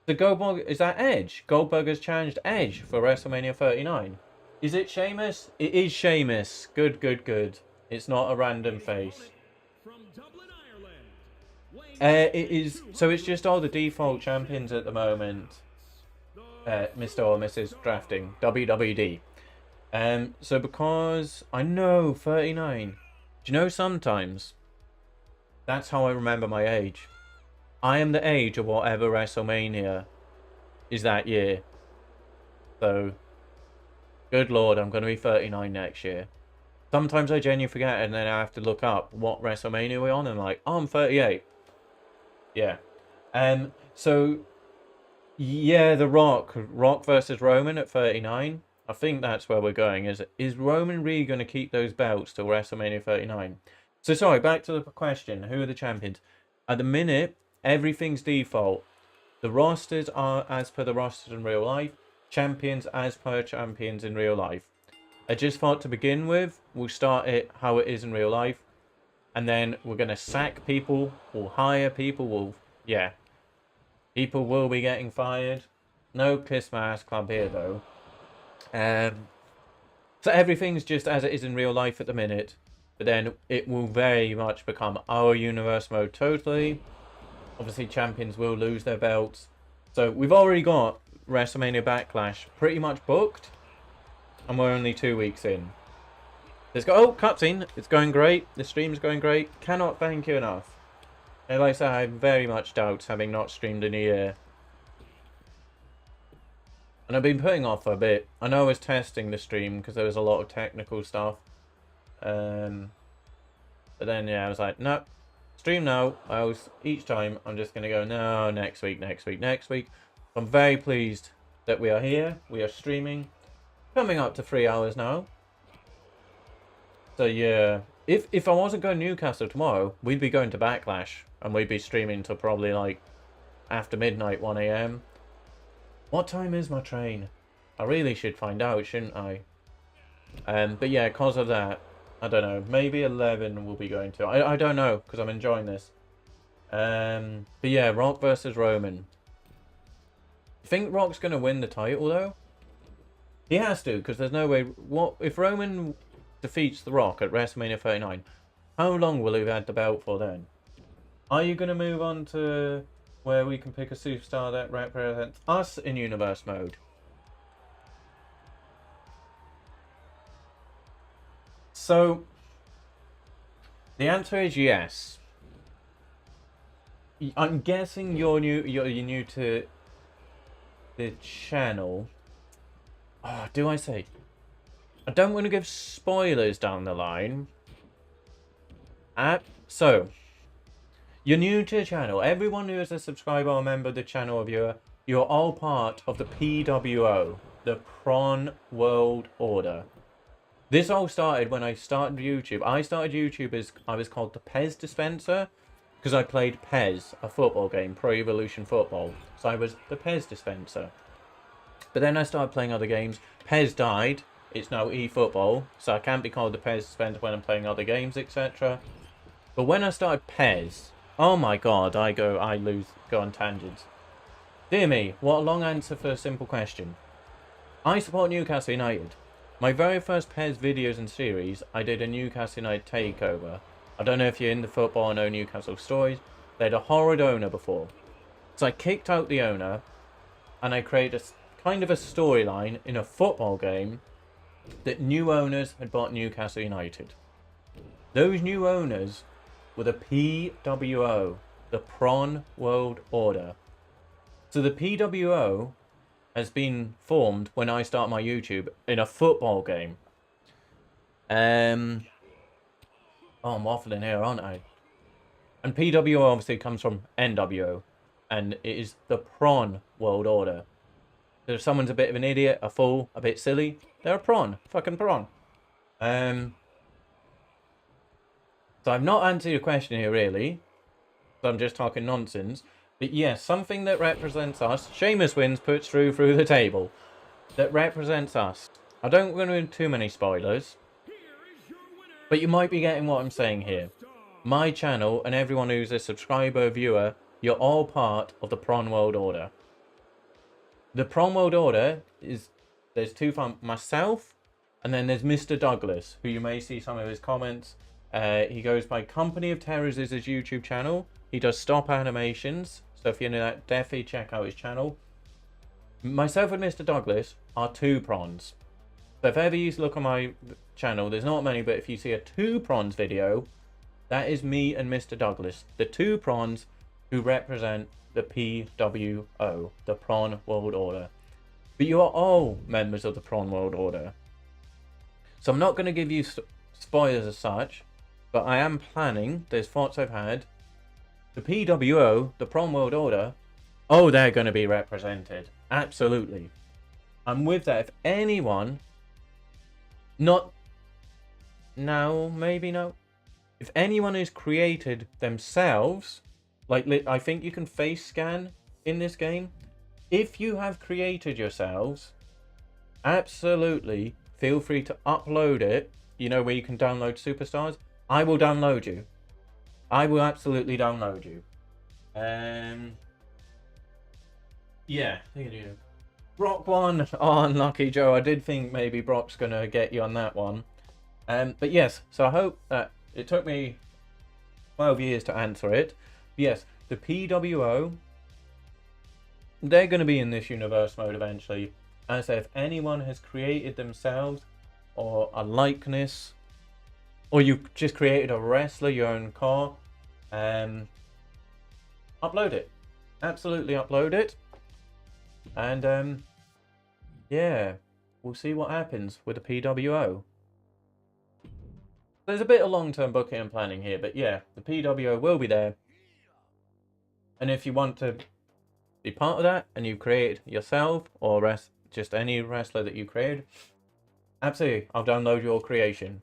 The Goldberg, is that Edge? Goldberg has challenged Edge for WrestleMania 39. Is it Sheamus? It is Sheamus. Good, good, good. It's not a random face. It is. So it's just all the default champions at the moment. Mr. or Mrs. Drafting. WWD. So because I know 39. Do you know sometimes that's how I remember my age. I am the age of whatever WrestleMania is that year. So, good lord, I'm going to be 39 next year. Sometimes I genuinely forget and then I have to look up what WrestleMania we're on and I'm like, oh, I'm 38. Yeah. So, Yeah, The Rock. Rock versus Roman at 39. I think that's where we're going. Is Roman really going to keep those belts till WrestleMania 39? So sorry, back to the question. Who are the champions? At the minute, everything's default. The rosters are as per the rosters in real life. Champions as per champions in real life. I just thought to begin with, we'll start it how it is in real life. And then we're going to sack people. We'll hire people. Yeah. People will be getting fired. No kiss my ass club here though. So everything's just as it is in real life at the minute. But then it will very much become our universe mode totally. Obviously champions will lose their belts. So we've already got WrestleMania Backlash pretty much booked. And we're only 2 weeks in. Let's go. Oh, cutscene. It's going great. The stream's going great. Cannot thank you enough. And like I said, I very much doubt having not streamed in a year. And I've been putting off a bit. I know I was testing the stream because there was a lot of technical stuff. But then, yeah, I was like, no, stream now. Each time, I'm just going to go, no, next week. I'm very pleased that we are here. We are streaming. Coming up to 3 hours now. So, yeah. If I wasn't going to Newcastle tomorrow, we'd be going to Backlash. And we'd be streaming till probably, like, after midnight, 1 AM. What time is my train? I really should find out, shouldn't I? But yeah, because of that, I don't know. Maybe 11 we'll be going to. I don't know, because I'm enjoying this. But yeah, Rock versus Roman. You think Rock's going to win the title, though? He has to, because there's no way... What if Roman defeats The Rock at WrestleMania 39, how long will he have had the belt for then? Are you going to move on to where we can pick a superstar that represents us in universe mode? So, the answer is yes. I'm guessing you're new to the channel. Oh, do I say? I don't want to give spoilers down the line. So, you're new to the channel. Everyone who is a subscriber or member of the channel or viewer, you're all part of the PWO, the Prawn World Order. This all started when I started YouTube. I started YouTube as I was called the Pez Dispenser because I played Pez, a football game, Pro Evolution Football. So I was the Pez Dispenser. But then I started playing other games. Pez died. It's now eFootball, so I can't be called the Pez Dispenser when I'm playing other games, etc. But when I started Pez, oh my god, go on tangents. Dear me, what a long answer for a simple question. I support Newcastle United. My very first Pez videos and series, I did a Newcastle United takeover. I don't know if you're into football or know Newcastle stories. They had a horrid owner before. So I kicked out the owner, and I created a kind of a storyline in a football game that new owners had bought Newcastle United. Those new owners were the PWO, the Prawn World Order. So the PWO has been formed when I start my YouTube in a football game. Oh, I'm waffling here, aren't I? And PWO obviously comes from NWO, and it is the Prawn World Order. So if someone's a bit of an idiot, a fool, a bit silly, they're a prawn. Fucking prawn. So I've not answered your question here, really. So I'm just talking nonsense. But yes, something that represents us. Sheamus wins, puts through the table. That represents us. I don't want to do too many spoilers. But you might be getting what I'm saying here. My channel and everyone who's a subscriber or viewer, you're all part of the Prawn World Order. The Prawn World Order is... There's two from myself, and then there's Mr. Douglas, who you may see some of his comments. He goes by Company of Terrors is his YouTube channel. He does stop animations. So if you're into that, definitely check out his channel. Myself and Mr. Douglas are two prawns. So if ever you look on my channel, there's not many, but if you see a two prawns video, that is me and Mr. Douglas. The two prawns who represent the PWO, the Prawn World Order. But you are all members of the Prawn World Order. So I'm not going to give you spoilers as such, but I am planning, there's thoughts I've had, the PWO, the Prawn World Order, Oh, they're going to be represented. Absolutely. And with that, if anyone, not now, maybe no, if anyone is created themselves, like I think you can face scan in this game. If you have created yourselves, absolutely feel free to upload it. You know where you can download superstars? I will download you. I will absolutely download you. Yeah, Brock won. Oh, unlucky Joe. I did think maybe Brock's gonna get you on that one. But yes, so I hope that it took me 12 years to answer it. Yes, the PWO, they're going to be in this universe mode eventually. As I say, if anyone has created themselves or a likeness, or you just created a wrestler, your own car, upload it. Absolutely upload it. And yeah, we'll see what happens with the PWO. There's a bit of long-term booking and planning here, but yeah, the PWO will be there. And if you want to be part of that, and you create yourself, or just any wrestler that you create, absolutely, I'll download your creation.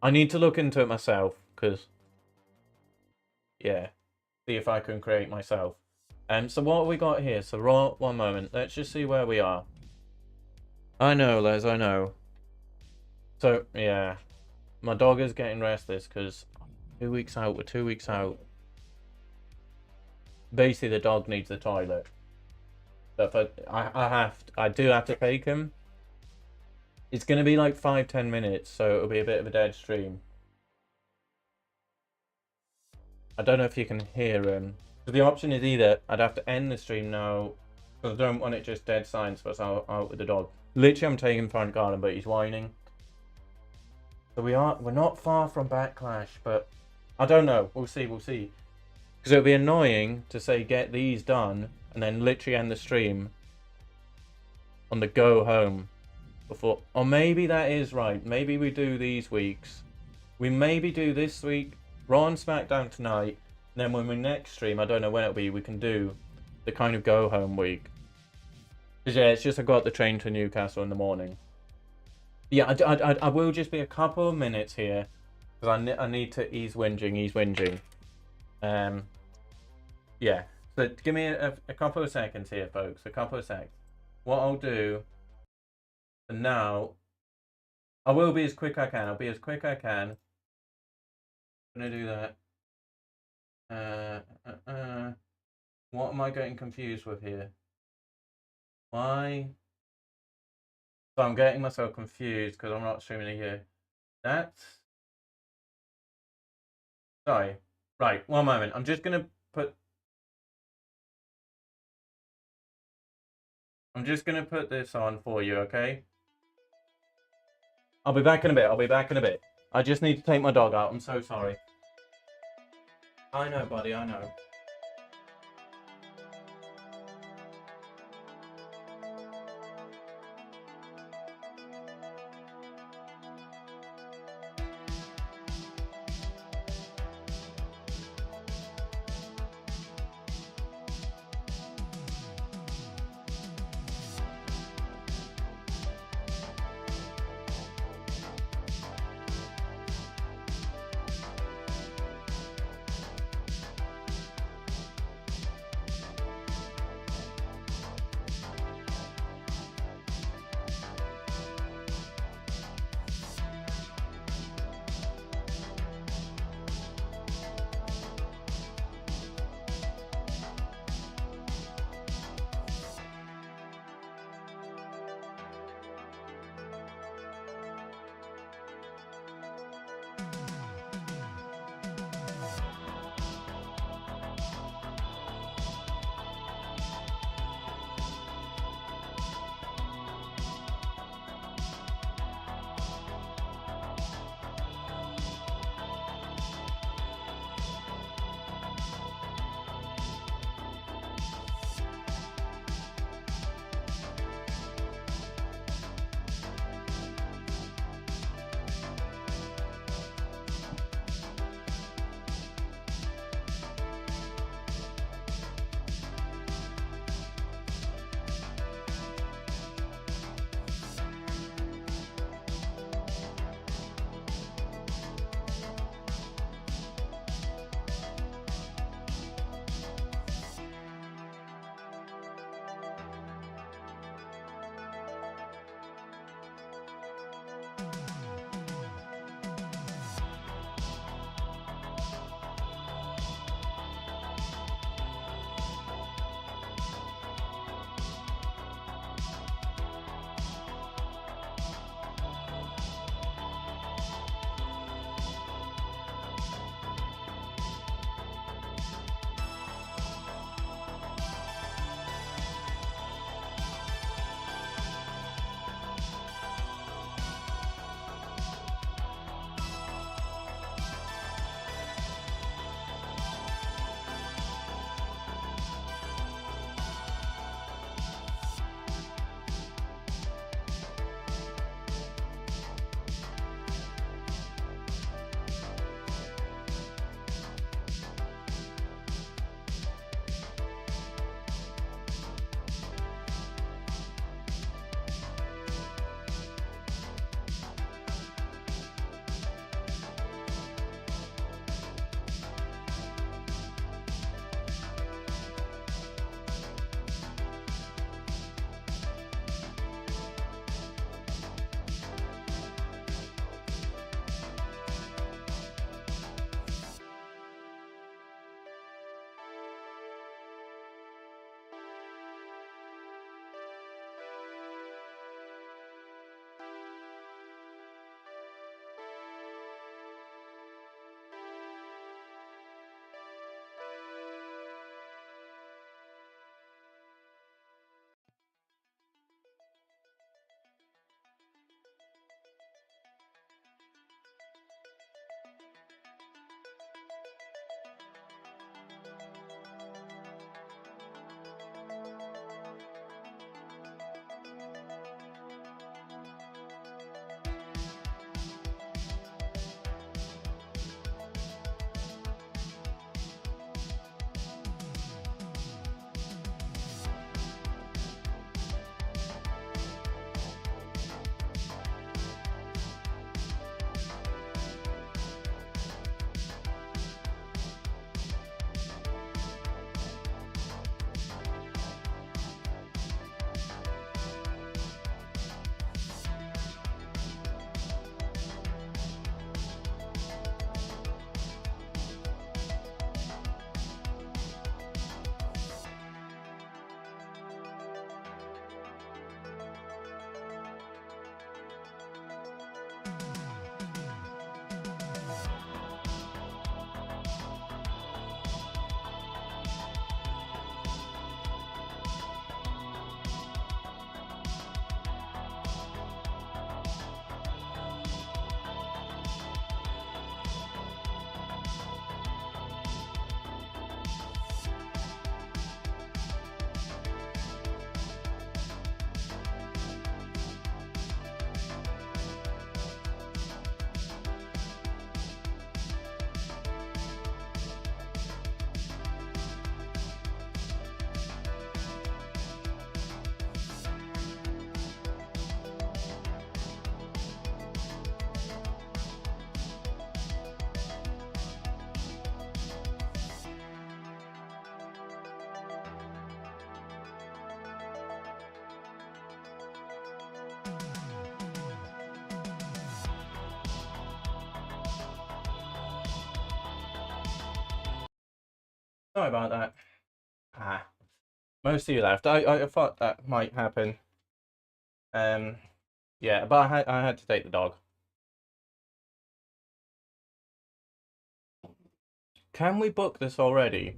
I need to look into it myself, because, yeah, see if I can create myself. So what have we got here? So Raw, one moment, let's just see where we are. I know, Les, I know. So, yeah. My dog is getting restless because 2 weeks out, we're 2 weeks out. Basically, the dog needs the toilet. But I do have to take him. It's going to be like 5-10 minutes, so it'll be a bit of a dead stream. I don't know if you can hear him. So the option is either I'd have to end the stream now, because I don't want it just dead silence for us out with the dog. Literally, I'm taking him front garden, but he's whining. So we're not far from Backlash, but I don't know. We'll see. Because it'll be annoying to say get these done and then literally end the stream on the go home before. Or maybe that is right. Maybe we do these weeks. We maybe do this week Raw and Smackdown tonight. And then when we next stream, I don't know when it'll be, we can do the kind of go home week. Because yeah, it's just I got the train to Newcastle in the morning. Yeah, I will just be a couple of minutes here because I need to ease whinging. Yeah, so give me a couple of seconds here, folks. A couple of seconds. What I'll do now, I will be as quick as I can. I'll be as quick as I can. I'm gonna do that. What am I getting confused with here? Why? So I'm getting myself confused because I'm not streaming it here. That's... Sorry. Right, one moment. I'm just going to put this on for you, okay? I'll be back in a bit. I just need to take my dog out. I'm so sorry. I know, buddy, I know. Sorry about that. Ah, most of you left. I thought that might happen. Yeah, but I had to take the dog. Can we book this already?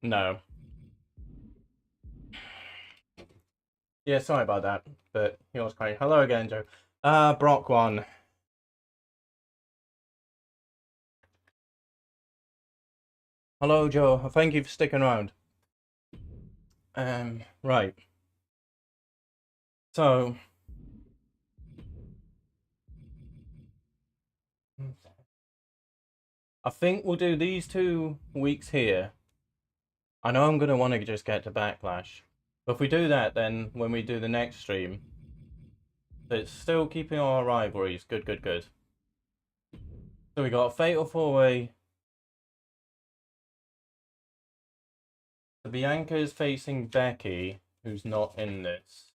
No. Yeah, sorry about that, but he was crying. Hello again, Joe. Brock won. Hello, Joe. Thank you for sticking around. Right. So, I think we'll do these 2 weeks here. I know I'm going to want to just get to Backlash. But if we do that, then when we do the next stream, it's still keeping our rivalries. Good, good, good. So we got a Fatal 4-Way. So Bianca is facing Becky, who's not in this.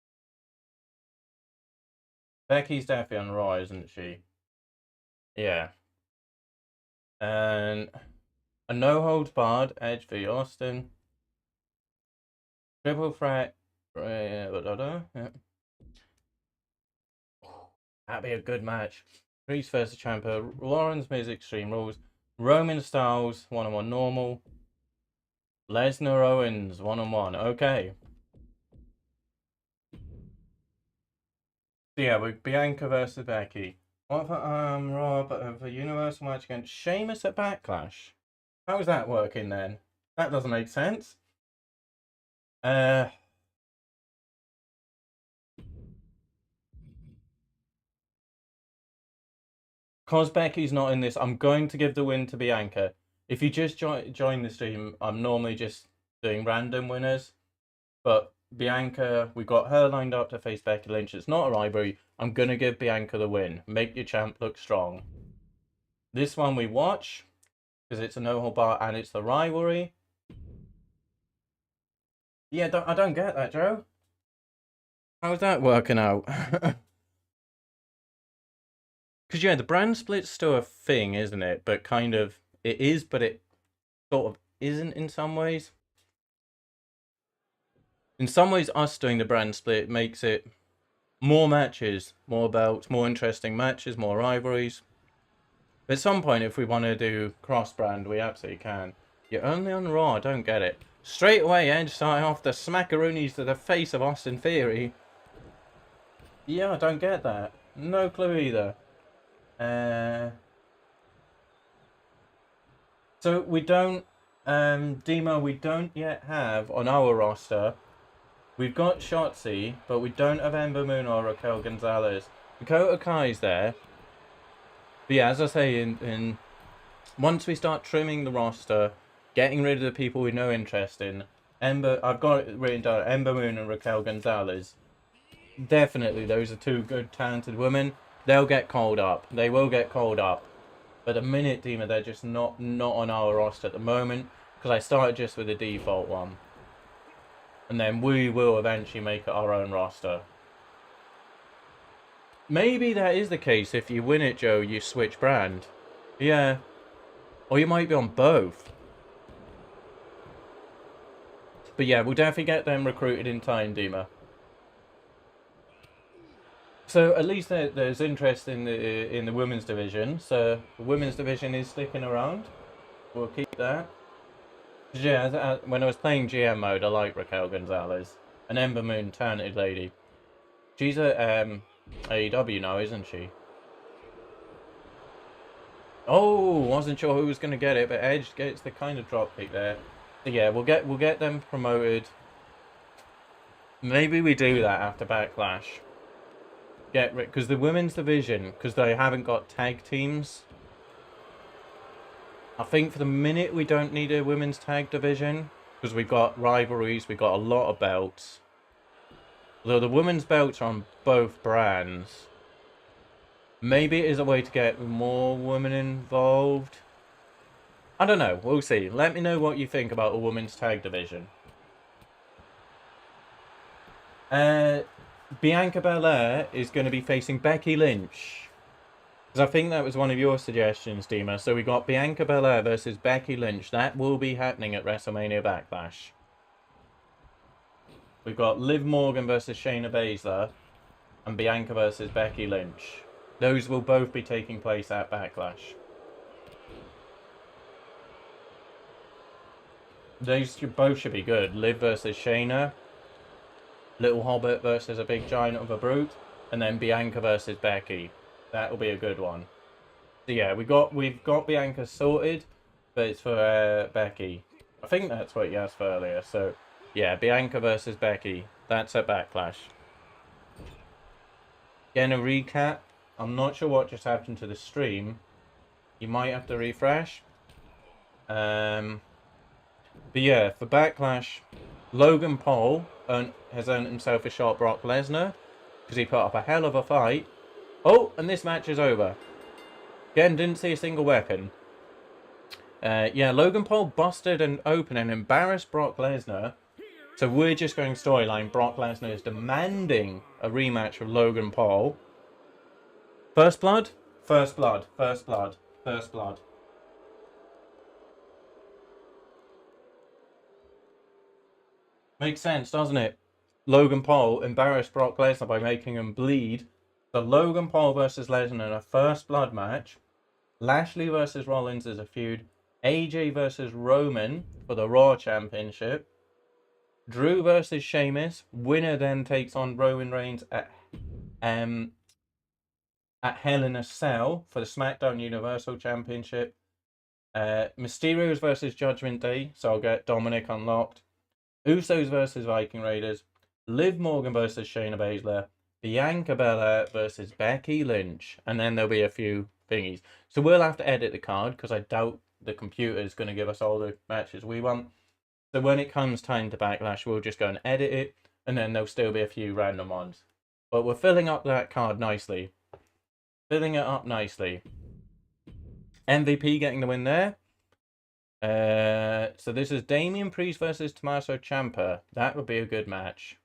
Becky's definitely on Raw, isn't she? Yeah. And a no holds barred Edge v Austin. Triple threat. Yeah. That'd be a good match. Priest versus Ciampa. Lawrence Miz Extreme Rules. Roman Styles 1-on-1 normal. Lesnar Owens 1-on-1. Okay. So yeah, with Bianca versus Becky. What for Raw, but for Universal match against Sheamus at Backlash? How is that working then? That doesn't make sense. Cause Becky's not in this, I'm going to give the win to Bianca. If you just join the stream, I'm normally just doing random winners. But Bianca, we got her lined up to face Becky Lynch. It's not a rivalry. I'm going to give Bianca the win. Make your champ look strong. This one we watch, because it's a no-hold bar and it's the rivalry. Yeah, I don't get that, Joe. How's that working out? Because, yeah, the brand split's still a thing, isn't it? But kind of, it is, but it sort of isn't in some ways. In some ways, us doing the brand split makes it more matches, more belts, more interesting matches, more rivalries. But at some point, if we want to do cross-brand, we absolutely can. You're only on Raw, I don't get it. Straight away, Edge starting off the smackaroonies to the face of Austin Theory. Yeah, I don't get that. No clue either. So we don't, Demo, we don't yet have on our roster. We've got Shotzi, but we don't have Ember Moon or Raquel Gonzalez. Dakota Kai's there. But yeah, as I say, in once we start trimming the roster, getting rid of the people with no interest in, I've got it written down, Ember Moon and Raquel Gonzalez. Definitely, those are 2 good, talented women. They'll get called up. They will get called up. But the minute, Dima, they're just not on our roster at the moment. Because I started just with the default one. And then we will eventually make it our own roster. Maybe that is the case. If you win it, Joe, you switch brand. Yeah. Or you might be on both. But yeah, we'll definitely get them recruited in time, Dima. So at least there's interest in the women's division. So the women's division is sticking around. We'll keep that. Yeah, when I was playing GM mode, I like Raquel Gonzalez, an Ember Moon talented lady. She's at AEW now, isn't she? Oh, wasn't sure who was going to get it, but Edge gets the kind of drop kick there. So yeah, we'll get them promoted. Maybe we do that after Backlash. Get rid, because the women's division, because they haven't got tag teams. I think for the minute we don't need a women's tag division, because we've got rivalries, we've got a lot of belts. Although the women's belts are on both brands. Maybe it is a way to get more women involved. I don't know, we'll see. Let me know what you think about a women's tag division. Bianca Belair is going to be facing Becky Lynch. Because I think that was one of your suggestions, Dima. So we got Bianca Belair versus Becky Lynch. That will be happening at WrestleMania Backlash. We've got Liv Morgan versus Shayna Baszler and Bianca versus Becky Lynch. Those will both be taking place at Backlash. Those both should be good. Liv versus Shayna. Little Hobbit versus a big giant of a brute. And then Bianca versus Becky. That will be a good one. So yeah, we've got Bianca sorted, but it's for Becky. I think that's what you asked for earlier. So yeah, Bianca versus Becky. That's at Backlash. Again, a recap. I'm not sure what just happened to the stream. You might have to refresh. But yeah, for Backlash, Logan Paul has earned himself a shot Brock Lesnar because he put up a hell of a fight. Oh, and this match is over. Again, didn't see a single weapon. Yeah, Logan Paul busted and open and embarrassed Brock Lesnar. So we're just going storyline. Brock Lesnar is demanding a rematch with Logan Paul. First blood? First blood. First blood. First blood. Makes sense, doesn't it? Logan Paul embarrassed Brock Lesnar by making him bleed. So Logan Paul versus Lesnar in a first blood match. Lashley versus Rollins is a feud. AJ versus Roman for the Raw Championship. Drew versus Sheamus. Winner then takes on Roman Reigns at Hell in a Cell for the SmackDown Universal Championship. Mysterios versus Judgment Day. So I'll get Dominic unlocked. Usos versus Viking Raiders. Liv Morgan versus Shayna Baszler. Bianca Belair versus Becky Lynch. And then there'll be a few thingies. So we'll have to edit the card because I doubt the computer is going to give us all the matches we want. So when it comes time to Backlash, we'll just go and edit it. And then there'll still be a few random ones. But we're filling up that card nicely. Filling it up nicely. MVP getting the win there. So this is Damian Priest versus Tommaso Ciampa. That would be a good match.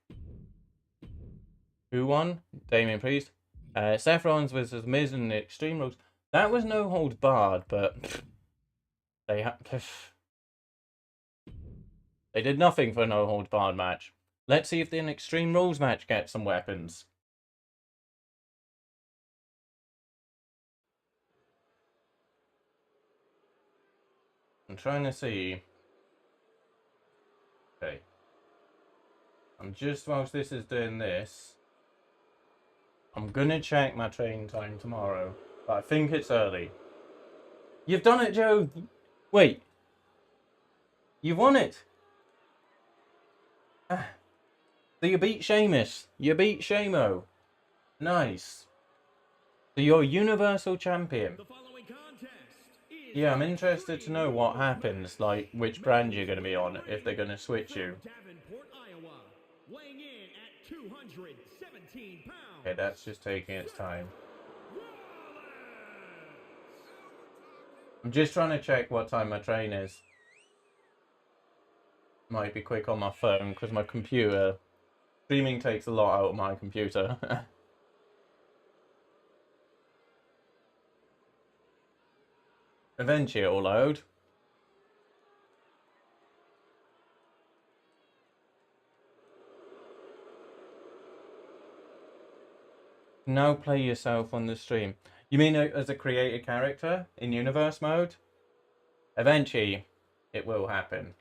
Who won? Damian Priest. Seth Rollins versus Miz in the Extreme Rules. That was no holds barred, but they did nothing for a no holds barred match. Let's see if the Extreme Rules match gets some weapons. I'm trying to see. Okay. I'm just, whilst this is doing this, I'm gonna check my train time tomorrow, but I think it's early. You've done it, Joe! Wait. You won it! So you beat Sheamus. You beat Shamo. Nice. So you're Universal Champion. Yeah, I'm interested to know what happens, like which brand you're going to be on, if they're going to switch you. Okay, that's just taking its time. I'm just trying to check what time my train is. Might be quick on my phone, because my computer... Streaming takes a lot out of my computer. Eventually it'll load. Now play yourself on the stream. You mean as a created character in universe mode? Eventually it will happen.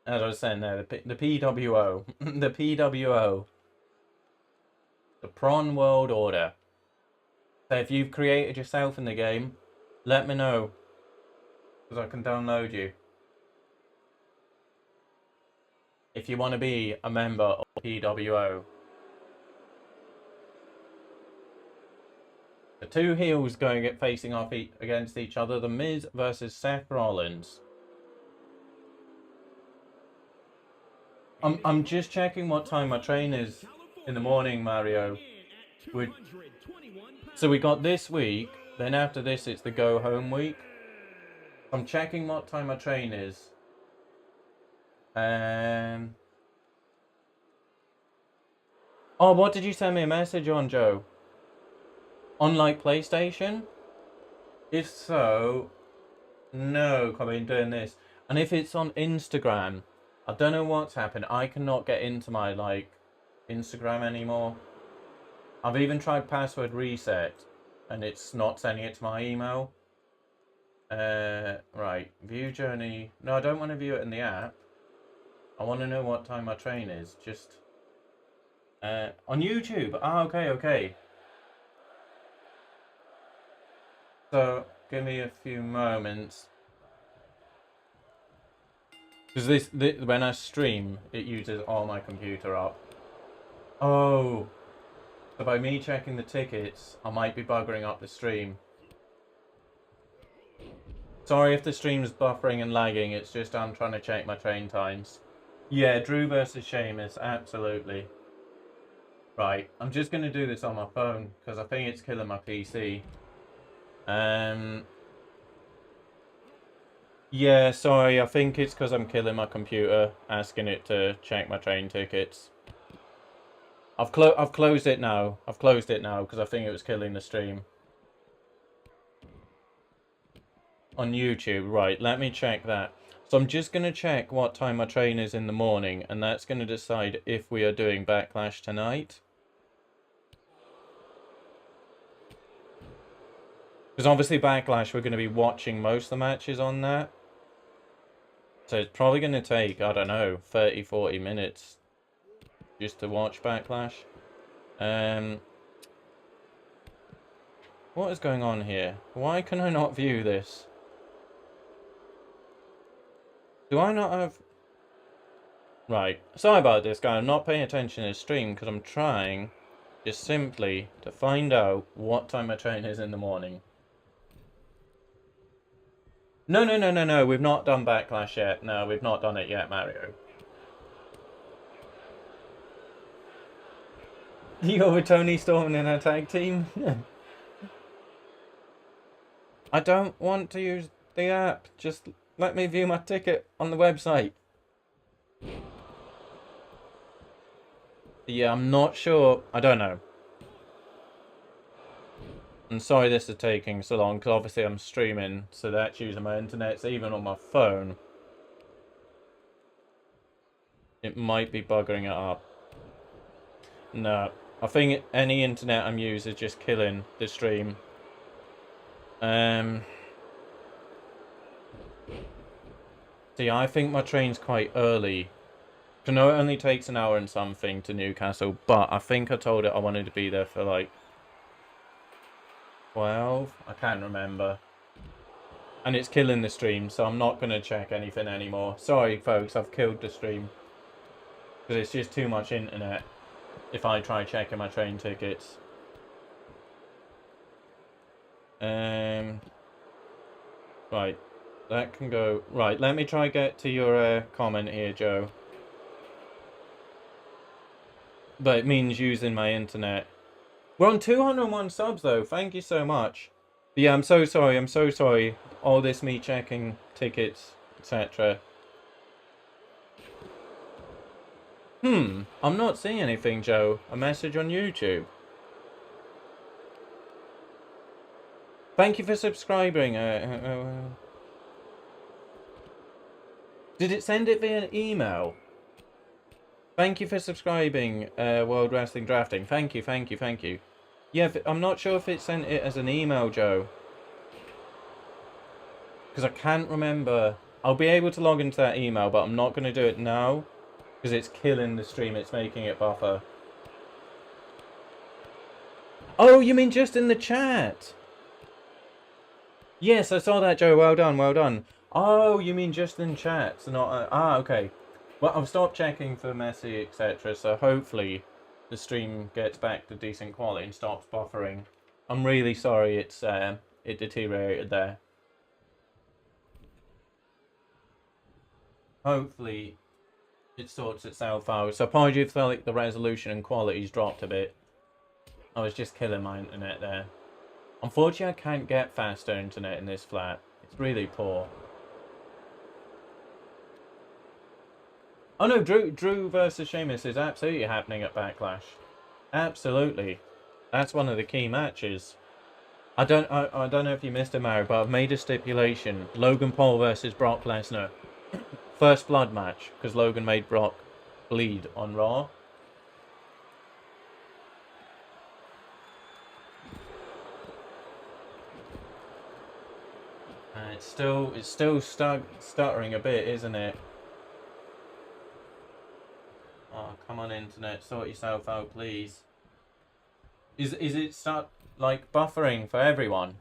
As I was saying there, the PWO. The PWO. The Prawn World Order. So if you've created yourself in the game, let me know. Because I can download you. If you want to be a member of PWO. The two heels going facing off against each other. The Miz versus Seth Rollins. I'm just checking what time my train is in the morning, Mario. So we got this week. Then after this, it's the go home week. I'm checking what time my train is. Oh, what did you send me a message on, Joe? On like PlayStation? If so, no, I've been doing this. And if it's on Instagram, I don't know what's happened. I cannot get into my like Instagram anymore. I've even tried password reset and it's not sending it to my email. Right, view journey. No, I don't want to view it in the app. I want to know what time my train is. Just on YouTube. Ah, okay. So give me a few moments. Because this when I stream, it uses all my computer up. Oh, so by me checking the tickets, I might be buggering up the stream. Sorry if the stream's buffering and lagging, it's just I'm trying to check my train times. Yeah, Drew versus Sheamus, absolutely. Right, I'm just going to do this on my phone, because I think it's killing my PC. Yeah, sorry, I think it's because I'm killing my computer, asking it to check my train tickets. I've closed it now. I've closed it now, because I think it was killing the stream. On YouTube, right, let me check that. So I'm just going to check what time my train is in the morning, and that's going to decide if we are doing Backlash tonight. Because obviously Backlash, we're going to be watching most of the matches on that. So it's probably going to take, I don't know, 30, 40 minutes just to watch Backlash. What is going on here? Why can I not view this? Do I not have... Right. Sorry about this, guy. I'm not paying attention to the stream because I'm trying just simply to find out what time my train is in the morning. No. We've not done Backlash yet. No, we've not done it yet, Mario. You're with Tony Storm in a tag team? I don't want to use the app. Just let me view my ticket on the website. Yeah, I'm not sure. I don't know. I'm sorry this is taking so long, because obviously I'm streaming, so that's using my internet, so even on my phone, it might be buggering it up. No, I think any internet I'm using is just killing the stream. See, I think my train's quite early. I know it only takes an hour and something to Newcastle, but I think I told it I wanted to be there for like 12? I can't remember. And it's killing the stream, so I'm not going to check anything anymore. Sorry, folks, I've killed the stream. Because it's just too much internet if I try checking my train tickets. Right, that can go... Right, let me try get to your comment here, Joe. But it means using my internet. We're on 201 subs though, thank you so much. But yeah, I'm so sorry. All this me checking tickets, etc. I'm not seeing anything, Joe. A message on YouTube. Thank you for subscribing. Did it send it via an email? Thank you for subscribing, World Wrestling Drafting. Thank you. Yeah, I'm not sure if it sent it as an email, Joe. Because I can't remember. I'll be able to log into that email, but I'm not going to do it now. Because it's killing the stream. It's making it buffer. Oh, you mean just in the chat? Yes, I saw that, Joe. Well done. Oh, you mean just in chat, so not... okay. Well, I've stopped checking for Messi, etc. So hopefully the stream gets back to decent quality and stops buffering. I'm really sorry it's it deteriorated there. Hopefully it sorts itself out. So apologies if like the resolution and quality's dropped a bit. I was just killing my internet there. Unfortunately, I can't get faster internet in this flat. It's really poor. Oh no, Drew versus Sheamus is absolutely happening at Backlash. Absolutely. That's one of the key matches. I don't know if you missed it, Mario, but I've made a stipulation. Logan Paul versus Brock Lesnar. First blood match, because Logan made Brock bleed on Raw. It's still stuttering a bit, isn't it? Oh, come on, internet, sort yourself out, please. Is it start like buffering for everyone?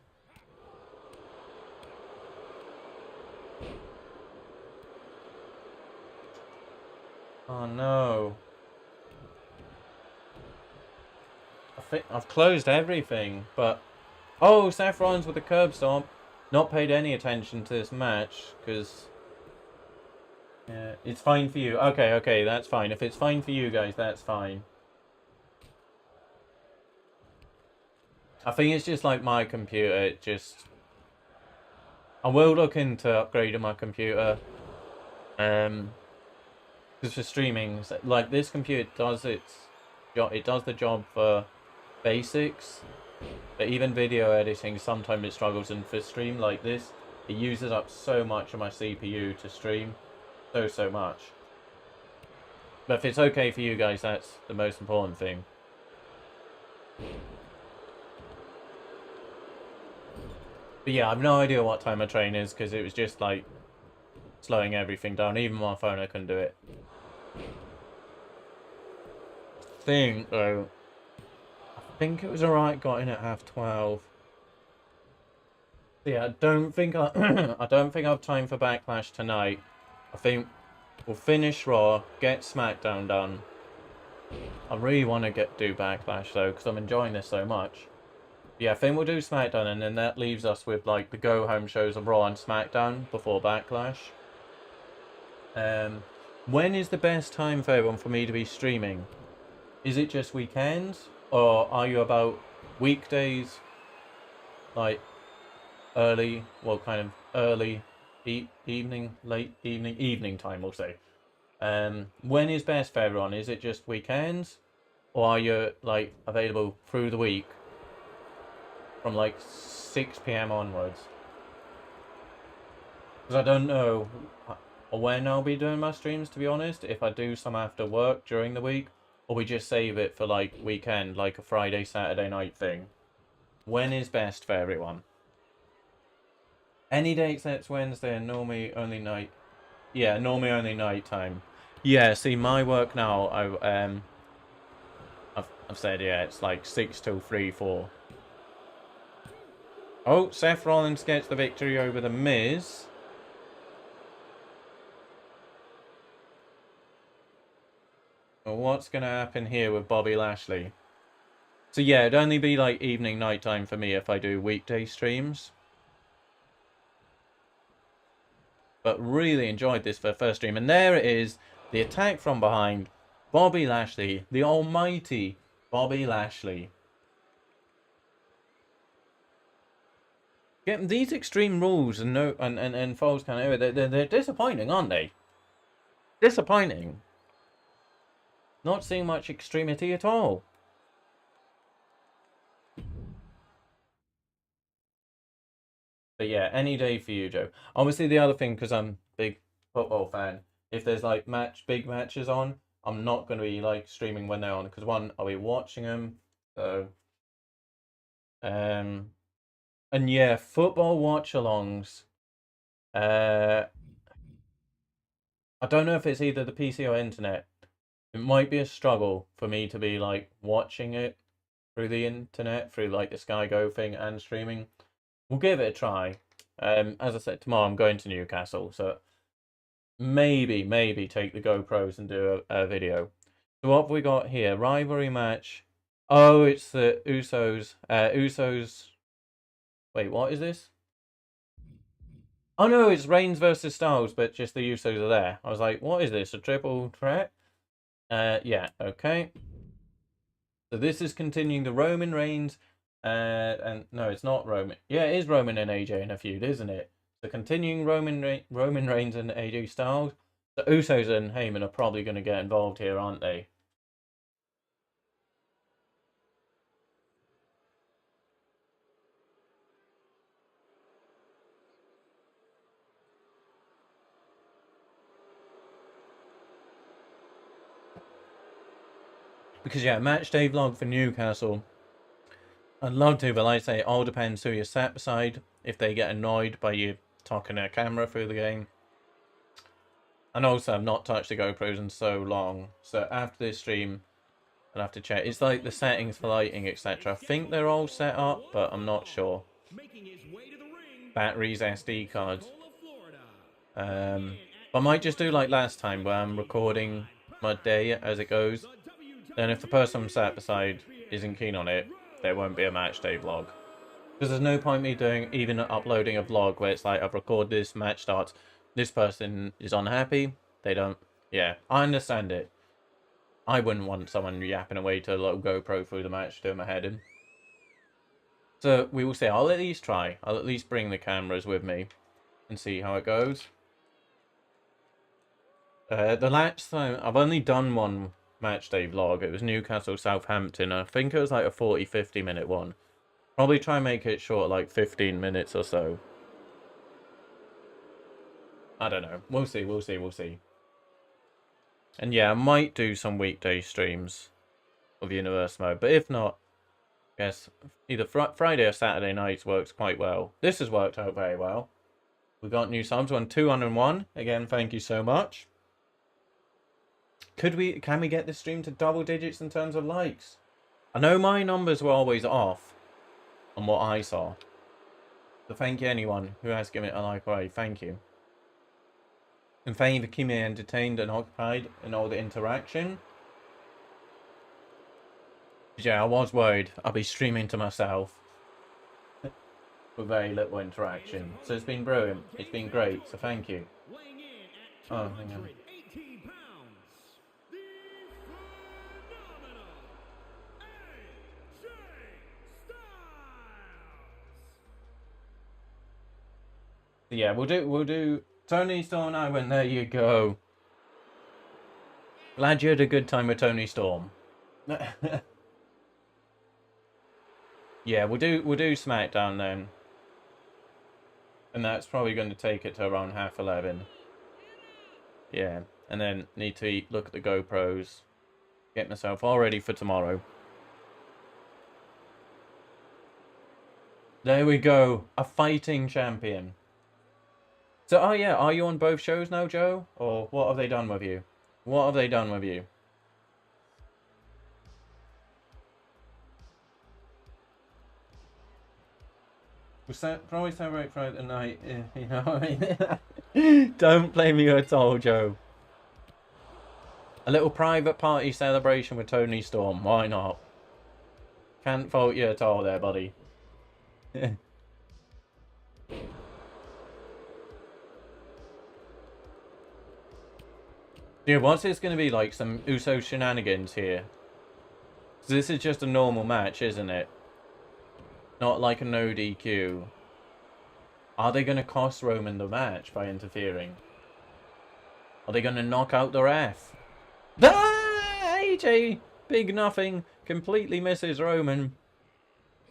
Oh no. I think I've closed everything, but oh, Seth Rollins with the curb stomp. Not paid any attention to this match because yeah, it's fine for you. Okay, that's fine. If it's fine for you guys, that's fine. I think it's just like my computer. It just I will look into upgrading my computer. Because for streaming, like this computer does it does the job for basics, but even video editing sometimes it struggles. And for stream like this, it uses up so much of my CPU to stream, so much. But if it's okay for you guys, that's the most important thing. But yeah, I've no idea what time my train is because it was just like slowing everything down. Even my phone, I couldn't do it. I think it was alright. Got in at 12:30. Yeah, I don't think I don't think I have time for Backlash tonight. I think we'll finish Raw, get SmackDown done. I really want to do Backlash though because I'm enjoying this so much. Yeah, I think we'll do SmackDown, and then that leaves us with like the go-home shows of Raw and SmackDown before Backlash. When is the best time for everyone for me to be streaming? Is it just weekends, or are you about weekdays, like early, well, kind of early evening, late evening time, we'll say. When is best for everyone? Is it just weekends, or are you like available through the week from like 6 p.m. onwards? Because I don't know when I'll be doing my streams, to be honest. If I do some after work during the week, or we just save it for like weekend, like a Friday, Saturday night thing. When is best for everyone? Any day except Wednesday, and normally only night. Yeah, normally only night time. Yeah, see, my work now, I've said, yeah, it's like 6 till 3, 4. Oh, Seth Rollins gets the victory over The Miz. Well, what's going to happen here with Bobby Lashley? So yeah, it'd only be like evening, night time for me if I do weekday streams. But really enjoyed this for the first stream. And there it is, the attack from behind. Bobby Lashley, the almighty Bobby Lashley. Yeah, these Extreme Rules and Falls Count Anywhere, they're disappointing, aren't they? Disappointing. Not seeing much extremity at all. But yeah, any day for you, Joe. Obviously, the other thing, because I'm a big football fan, if there's like big matches on, I'm not going to be like streaming when they're on, because one, I'll be watching them. So, and yeah, football watch-alongs. I don't know if it's either the PC or internet. It might be a struggle for me to be like watching it through the internet, through like the Sky Go thing and streaming. We'll give it a try. As I said, tomorrow I'm going to Newcastle, so maybe take the GoPros and do a video. So what have we got here? Rivalry match. Oh, it's the Usos. Wait, what is this? Oh no, it's Reigns versus Styles, but just the Usos are there. I was like, what is this? A triple threat? Yeah, okay. So this is continuing the Roman Reigns, and no, it's not Roman. Yeah, it is Roman and AJ in a feud, isn't it? So continuing Roman Reigns and AJ Styles. The Usos and Heyman are probably going to get involved here, aren't they? Because yeah, match day vlog for Newcastle. I'd love to, but like I say, it all depends who you sat beside. If they get annoyed by you talking a camera through the game. And also, I've not touched the GoPros in so long. So after this stream, I'll have to check. It's like the settings for lighting, etc. I think they're all set up, but I'm not sure. Batteries, SD cards. But I might just do like last time, where I'm recording my day as it goes. Then if the person I'm sat beside isn't keen on it, there won't be a match day vlog. Because there's no point me doing, even uploading a vlog where it's like, I've recorded this, match starts, this person is unhappy, they don't, yeah, I understand it. I wouldn't want someone yapping away to a little GoPro through the match doing my head in. So we will see. I'll at least try. I'll at least bring the cameras with me and see how it goes. The last time, I've only done one match day vlog. It was Newcastle Southampton. I think it was like a 40-50 minute one. Probably try and make it short, like 15 minutes or so. I don't know. We'll see, we'll see, we'll see. And yeah, I might do some weekday streams of Universe Mode. But if not, I guess either Friday or Saturday nights works quite well. This has worked out very well. We got new subs on 201. Again, thank you so much. Can we get this stream to double digits in terms of likes? I know my numbers were always off on what I saw. So thank you anyone who has given it a like away. Thank you. And thank you for keeping me entertained and occupied in all the interaction. Yeah, I was worried I'll be streaming to myself with very little interaction. So it's been brilliant. It's been great. So thank you. Oh, hang on. Yeah, we'll do Tony Storm and I went, there you go. Glad you had a good time with Tony Storm. Yeah, we'll do SmackDown then. And that's probably going to take it to around 11:30. Yeah, and then need to look at the GoPros. Get myself all ready for tomorrow. There we go. A fighting champion. So, oh yeah, are you on both shows now, Joe? Or what have they done with you? What have they done with you? We probably celebrate Friday night, you know what I mean? Don't blame you at all, Joe. A little private party celebration with Tony Storm, why not? Can't fault you at all there, buddy. Dude, what's this going to be like? Some Uso shenanigans here? So this is just a normal match, isn't it? Not like a no DQ. Are they going to cost Roman the match by interfering? Are they going to knock out the ref? Ah! AJ! Big nothing. Completely misses Roman.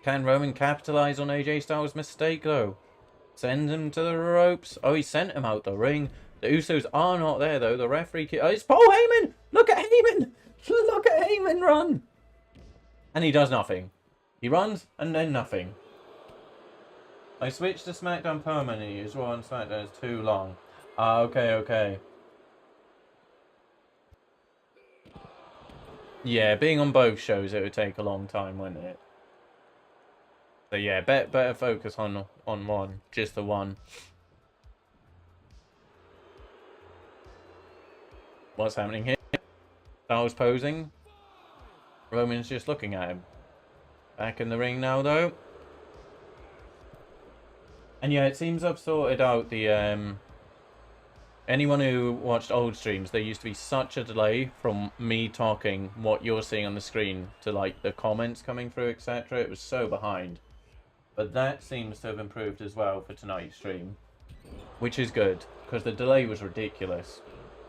Can Roman capitalize on AJ Styles' mistake, though? Send him to the ropes. Oh, he sent him out the ring. The Usos are not there, though. The referee... Oh, it's Paul Heyman! Look at Heyman! Look at Heyman run! And he does nothing. He runs, and then nothing. I switched to SmackDown permanently as Raw and Smackdown is too long. Ah, okay, okay. Yeah, being on both shows, it would take a long time, wouldn't it? So yeah, better focus on one. Just the one. What's happening here? Styles posing. Roman's just looking at him. Back in the ring now, though. And yeah, it seems I've sorted out the... Anyone who watched old streams, there used to be such a delay from me talking, what you're seeing on the screen, to like the comments coming through, etc. It was so behind. But that seems to have improved as well for tonight's stream. Which is good, because the delay was ridiculous.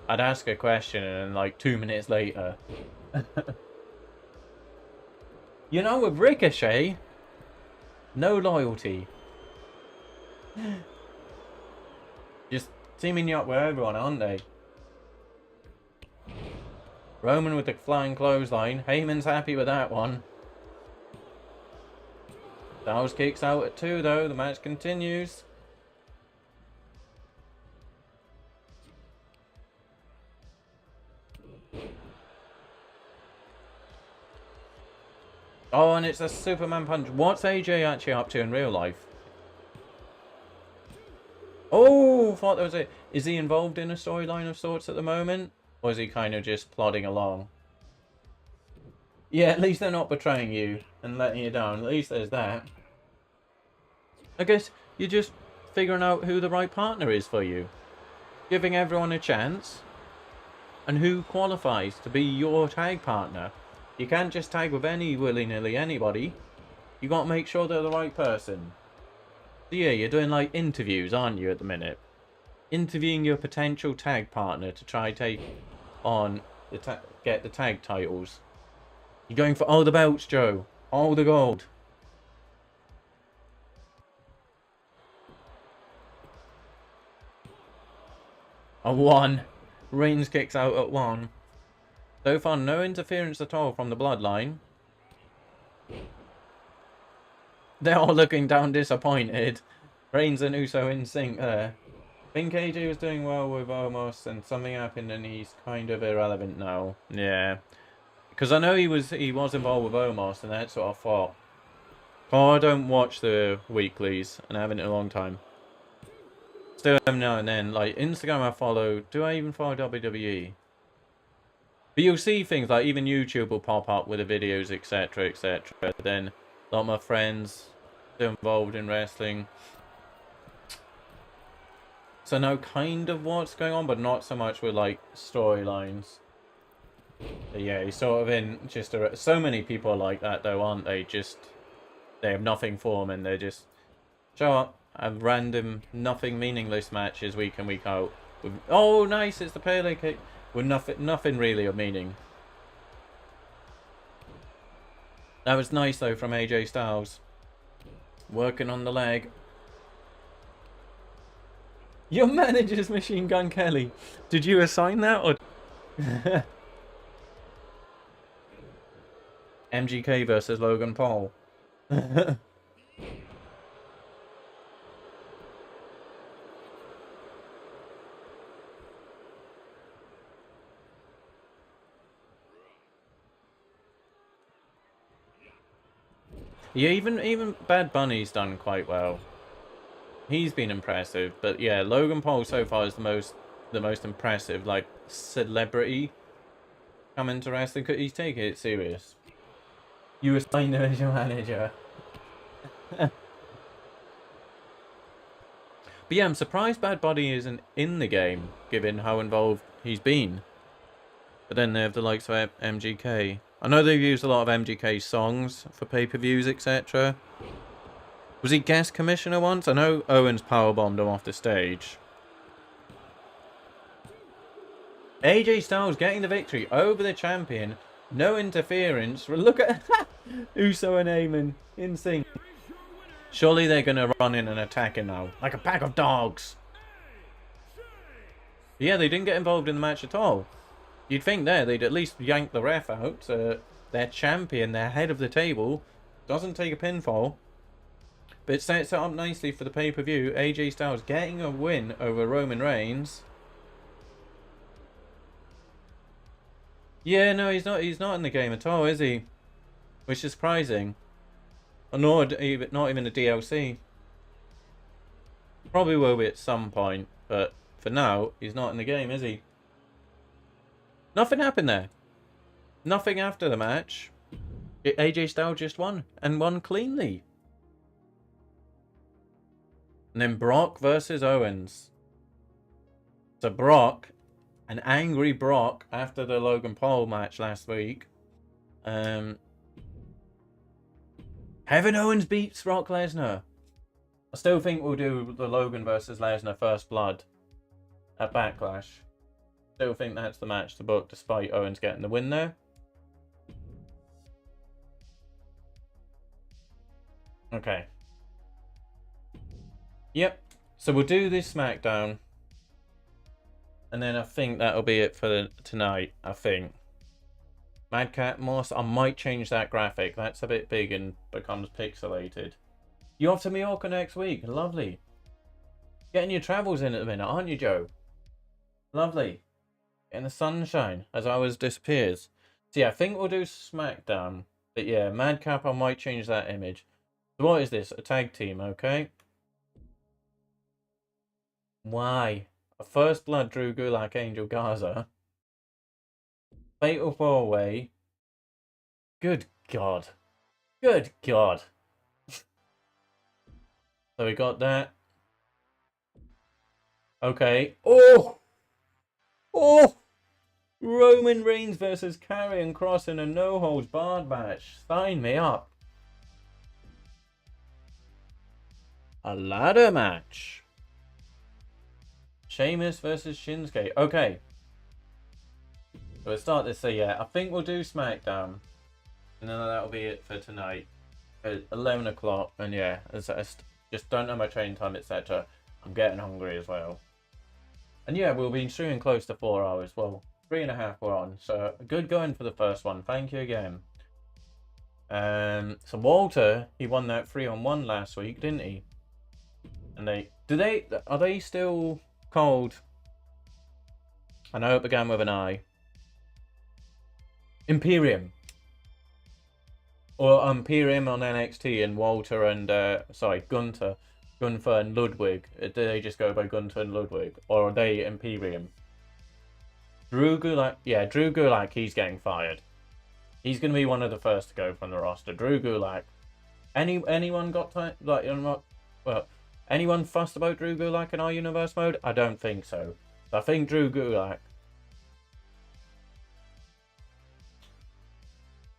I'd ask a question and then like 2 minutes later... You know, with Ricochet, no loyalty. Just teaming you up with everyone, aren't they? Roman with the flying clothesline. Heyman's happy with that one. Styles kicks out at 2 though. The match continues. Oh, and it's a Superman punch. What's AJ actually up to in real life? Oh, thought that was it. Is he involved in a storyline of sorts at the moment? Or is he kind of just plodding along? Yeah, at least they're not betraying you and letting you down. At least there's that. I guess you're just figuring out who the right partner is for you. Giving everyone a chance. And who qualifies to be your tag partner. You can't just tag with any willy-nilly anybody. You got to make sure they're the right person. So yeah, you're doing like interviews, aren't you, at the minute? Interviewing your potential tag partner to try take on the get the tag titles. You're going for all the belts, Joe. All the gold. A 1. Reigns kicks out at 1. So far, no interference at all from the bloodline. They're all looking down disappointed. Reigns and Uso in sync there. I think AJ was doing well with Omos and something happened and he's kind of irrelevant now. Yeah. Because I know he was involved with Omos and that's what I thought. Oh, I don't watch the weeklies and I haven't in a long time. Still every now and then. Like Instagram I follow. Do I even follow WWE? But you'll see things like even YouTube will pop up with the videos, etc, etc. Then a lot of my friends still involved in wrestling. So I know kind of what's going on, but not so much with like storylines. But yeah, he's sort of in just so many people are like that though, aren't they? Just they have nothing for them and they just show up, have random, nothing meaningless matches week in week out. With, oh, nice! It's the Pele kick with nothing really of meaning. That was nice though from AJ Styles, working on the leg. Your manager's Machine Gun Kelly. Did you assign that or? MGK versus Logan Paul. Yeah, even Bad Bunny's done quite well. He's been impressive, but yeah, Logan Paul so far is the most impressive, like, celebrity coming to wrestling. Could he's taking it serious? You assigned him as your manager. But yeah, I'm surprised Bad Bunny isn't in the game, given how involved he's been. But then they have the likes of MGK. I know they've used a lot of MGK songs for pay-per-views, etc. Was he guest commissioner once? I know Owens powerbombed him off the stage. AJ Styles getting the victory over the champion. No interference. Look at Uso and Heyman in sync. Surely they're going to run in and attack him now. Like a pack of dogs. Yeah, they didn't get involved in the match at all. You'd think there they'd at least yank the ref out. Their champion, their head of the table, doesn't take a pinfall. But it sets it up nicely for the pay-per-view. AJ Styles getting a win over Roman Reigns. Yeah, no, he's not in the game at all, is he? Which is surprising. Nor not even a DLC. Probably will be at some point, but for now, he's not in the game, is he? Nothing happened there. Nothing after the match. AJ Styles just won, and won cleanly. And then Brock versus Owens. So Brock, an angry Brock after the Logan Paul match last week. Kevin Owens beats Brock Lesnar. I still think we'll do the Logan versus Lesnar First Blood at Backlash. Still think that's the match to book despite Owens getting the win there. Okay. Yep. So we'll do this SmackDown. And then I think that'll be it for tonight, I think. Madcap Moss. I might change that graphic. That's a bit big and becomes pixelated. You off to Mallorca next week? Lovely. Getting your travels in at the minute, aren't you, Joe? Lovely. Getting the sunshine as ours disappears. So yeah, I think we'll do SmackDown. But yeah, Madcap, I might change that image. So what is this? A tag team, okay? Why? A First Blood Drew Gulak Angel Garza. Fatal 4-way. Good God. Good God. So we got that. Okay. Oh! Oh! Roman Reigns versus Karrion Kross in a no-holds-barred match. Sign me up. A ladder match. Sheamus versus Shinsuke. Okay. So we'll start this. So yeah, I think we'll do SmackDown. And then that'll be it for tonight. At 11 o'clock. And yeah, I just don't know my train time, etc. I'm getting hungry as well. And yeah, we'll be streaming close to 4 hours. Well, 3.5 we're on. So good going for the first one. Thank you again. So Walter, he won that 3-on-1 last week, didn't he? And are they still called? I know it began with an I. Imperium. Or Imperium on NXT and Walter and Gunther and Ludwig. Do they just go by Gunther and Ludwig, or are they Imperium? Drew Gulak, yeah, Drew Gulak, he's getting fired. He's going to be one of the first to go from the roster. Drew Gulak. Anyone got time? Like, well, anyone fussed about Drew Gulak in our universe mode? I don't think so. I think Drew Gulak.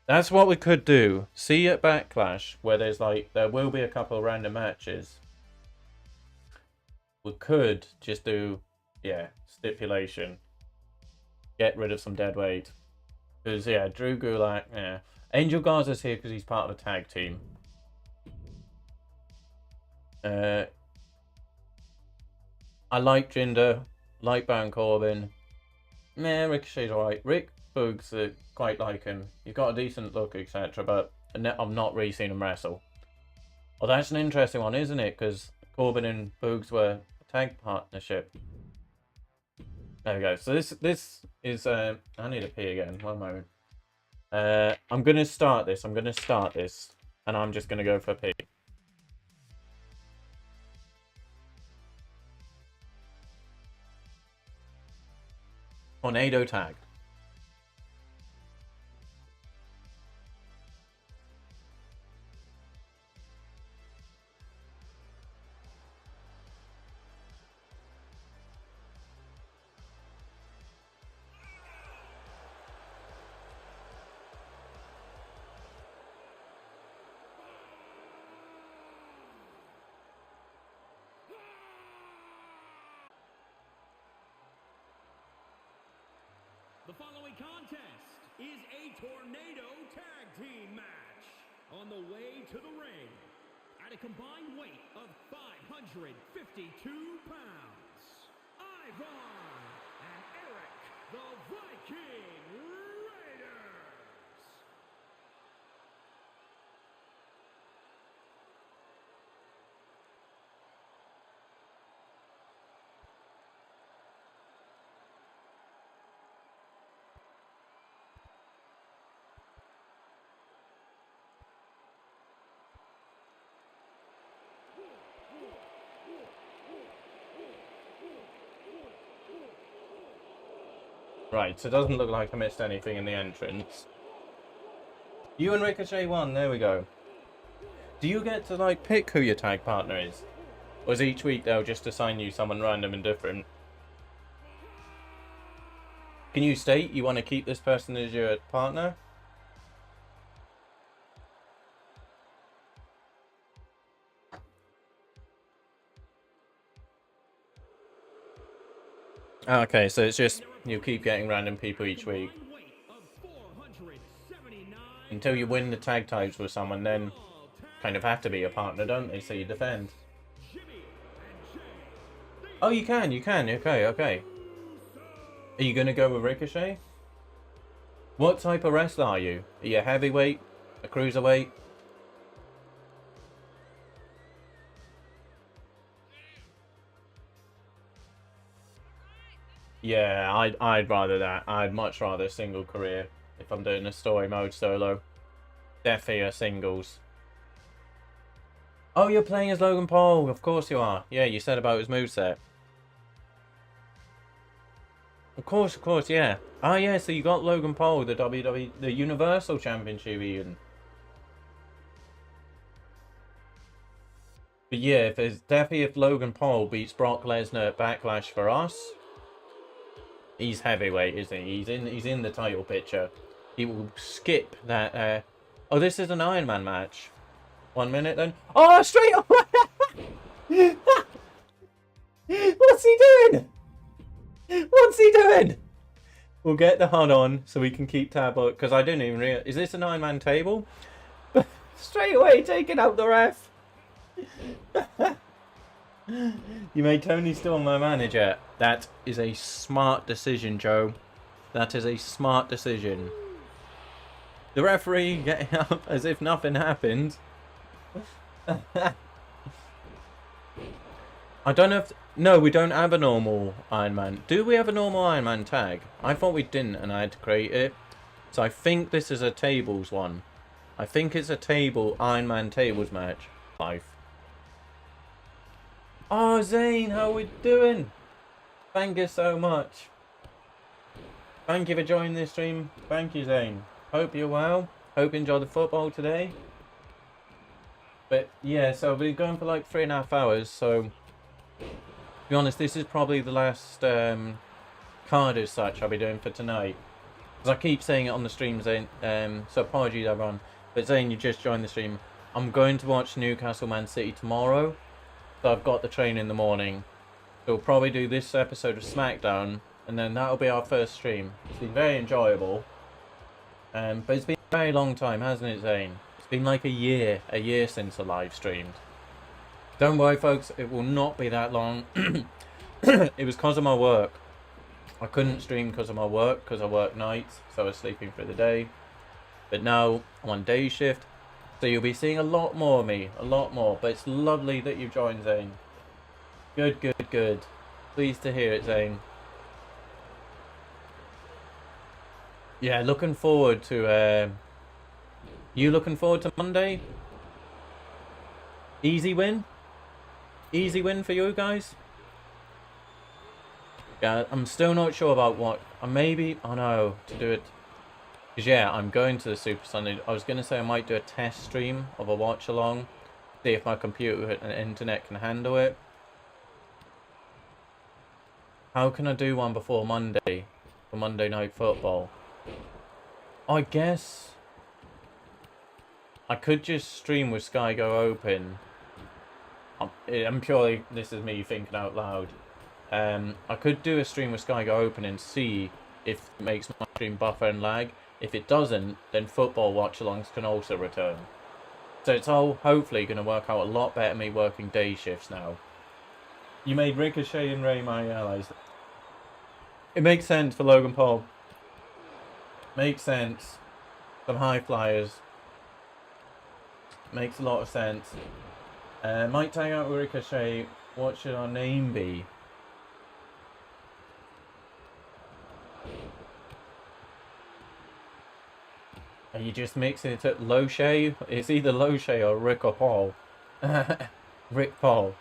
That's what we could do. See at Backlash, where there will be a couple of random matches. We could just do, yeah, stipulation. Get rid of some dead weight. Because, yeah, Drew Gulak, yeah. Angel Garza's here because he's part of the tag team. I like Jinder, like Baron Corbin. Meh, Ricochet's alright. Rick Boogs, quite like him. He's got a decent look, etc. But I've not really seen him wrestle. Well, that's an interesting one, isn't it? Because Corbin and Boogs were a tag partnership. There we go. So this is I need to pee again. 1 moment. I'm gonna start this. And I'm just gonna go for a pee. Tornado tag. The following contest is a tornado tag team match. On the way to the ring, at a combined weight of 552 pounds, Ivan and Eric, the Viking Raiders. Right, so it doesn't look like I missed anything in the entrance. You and Ricochet won, there we go. Do you get to, like, pick who your tag partner is? Or is each week they'll just assign you someone random and different? Can you state you want to keep this person as your partner? Okay, so it's just you keep getting random people each week. Until you win the tag titles with someone, then kind of have to be a partner, don't they? So you defend. Oh, you can. Okay. Are you going to go with Ricochet? What type of wrestler are you? Are you a heavyweight? A cruiserweight? Yeah, I'd rather that. I'd much rather a single career if I'm doing a story mode solo. Definitely a singles. Oh, you're playing as Logan Paul. Of course you are. Yeah, you said about his moveset. Of course, yeah. Oh, yeah, so you got Logan Paul, the WWE, the Universal Championship even. But yeah, if Logan Paul beats Brock Lesnar at Backlash for us, he's heavyweight, isn't he? He's in the title picture. He will skip that. Oh, this is an Iron Man match. 1 minute then. Oh, straight away! What's he doing? What's he doing? We'll get the HUD on so we can keep tab on, because I didn't even realize. Is this an Iron Man table? Straight away taking out the ref. You made Tony Storm my manager. That is a smart decision, Joe. That is a smart decision. The referee getting up as if nothing happened. I don't know if... No, we don't have a normal Iron Man. Do we have a normal Iron Man tag? I thought we didn't and I had to create it. So I think this is a tables one. I think it's a table Iron Man tables match. Live. Oh, Zane, how are we doing? Thank you so much. Thank you for joining this stream. Thank you, Zane. Hope you're well. Hope you enjoyed the football today. But yeah, so we've been going for like 3.5 hours. So, to be honest, this is probably the last card as such I'll be doing for tonight. Because I keep saying it on the stream, Zane. So apologies, everyone. But Zane, you just joined the stream. I'm going to watch Newcastle Man City tomorrow. So I've got the train in the morning. So we'll probably do this episode of Smackdown. And then that'll be our first stream. It's been very enjoyable. But it's been a very long time, hasn't it, Zane? It's been like a year since I live streamed. Don't worry, folks, it will not be that long. It was because of my work. I couldn't stream because of my work, because I work nights, so I was sleeping through the day. But now I'm on day shift, so you'll be seeing a lot more of me, a lot more. But it's lovely that you've joined, Zane. Good, good, good. Pleased to hear it, Zane. Yeah, looking forward to, you looking forward to Monday? Easy win? Easy win for you guys? Yeah, I'm still not sure about what, maybe, I know, to do it. Because yeah, I'm going to the Super Sunday. I was going to say I might do a test stream of a watch along. See if my computer and internet can handle it. How can I do one before Monday? For Monday Night Football? I guess I could just stream with Sky Go Open. I'm purely, this is me thinking out loud. I could do a stream with Sky Go Open and see if it makes my stream buffer and lag. If it doesn't, then football watch-alongs can also return. So it's all hopefully going to work out a lot better me working day shifts now. You made Ricochet and Ray my allies. It makes sense for Logan Paul. Makes sense. Some high flyers. Makes a lot of sense. Might tag out Ricochet. What should our name be? Are you just mixing it up? Loshay? It's either Loshay or Rick or Paul. Rick Paul.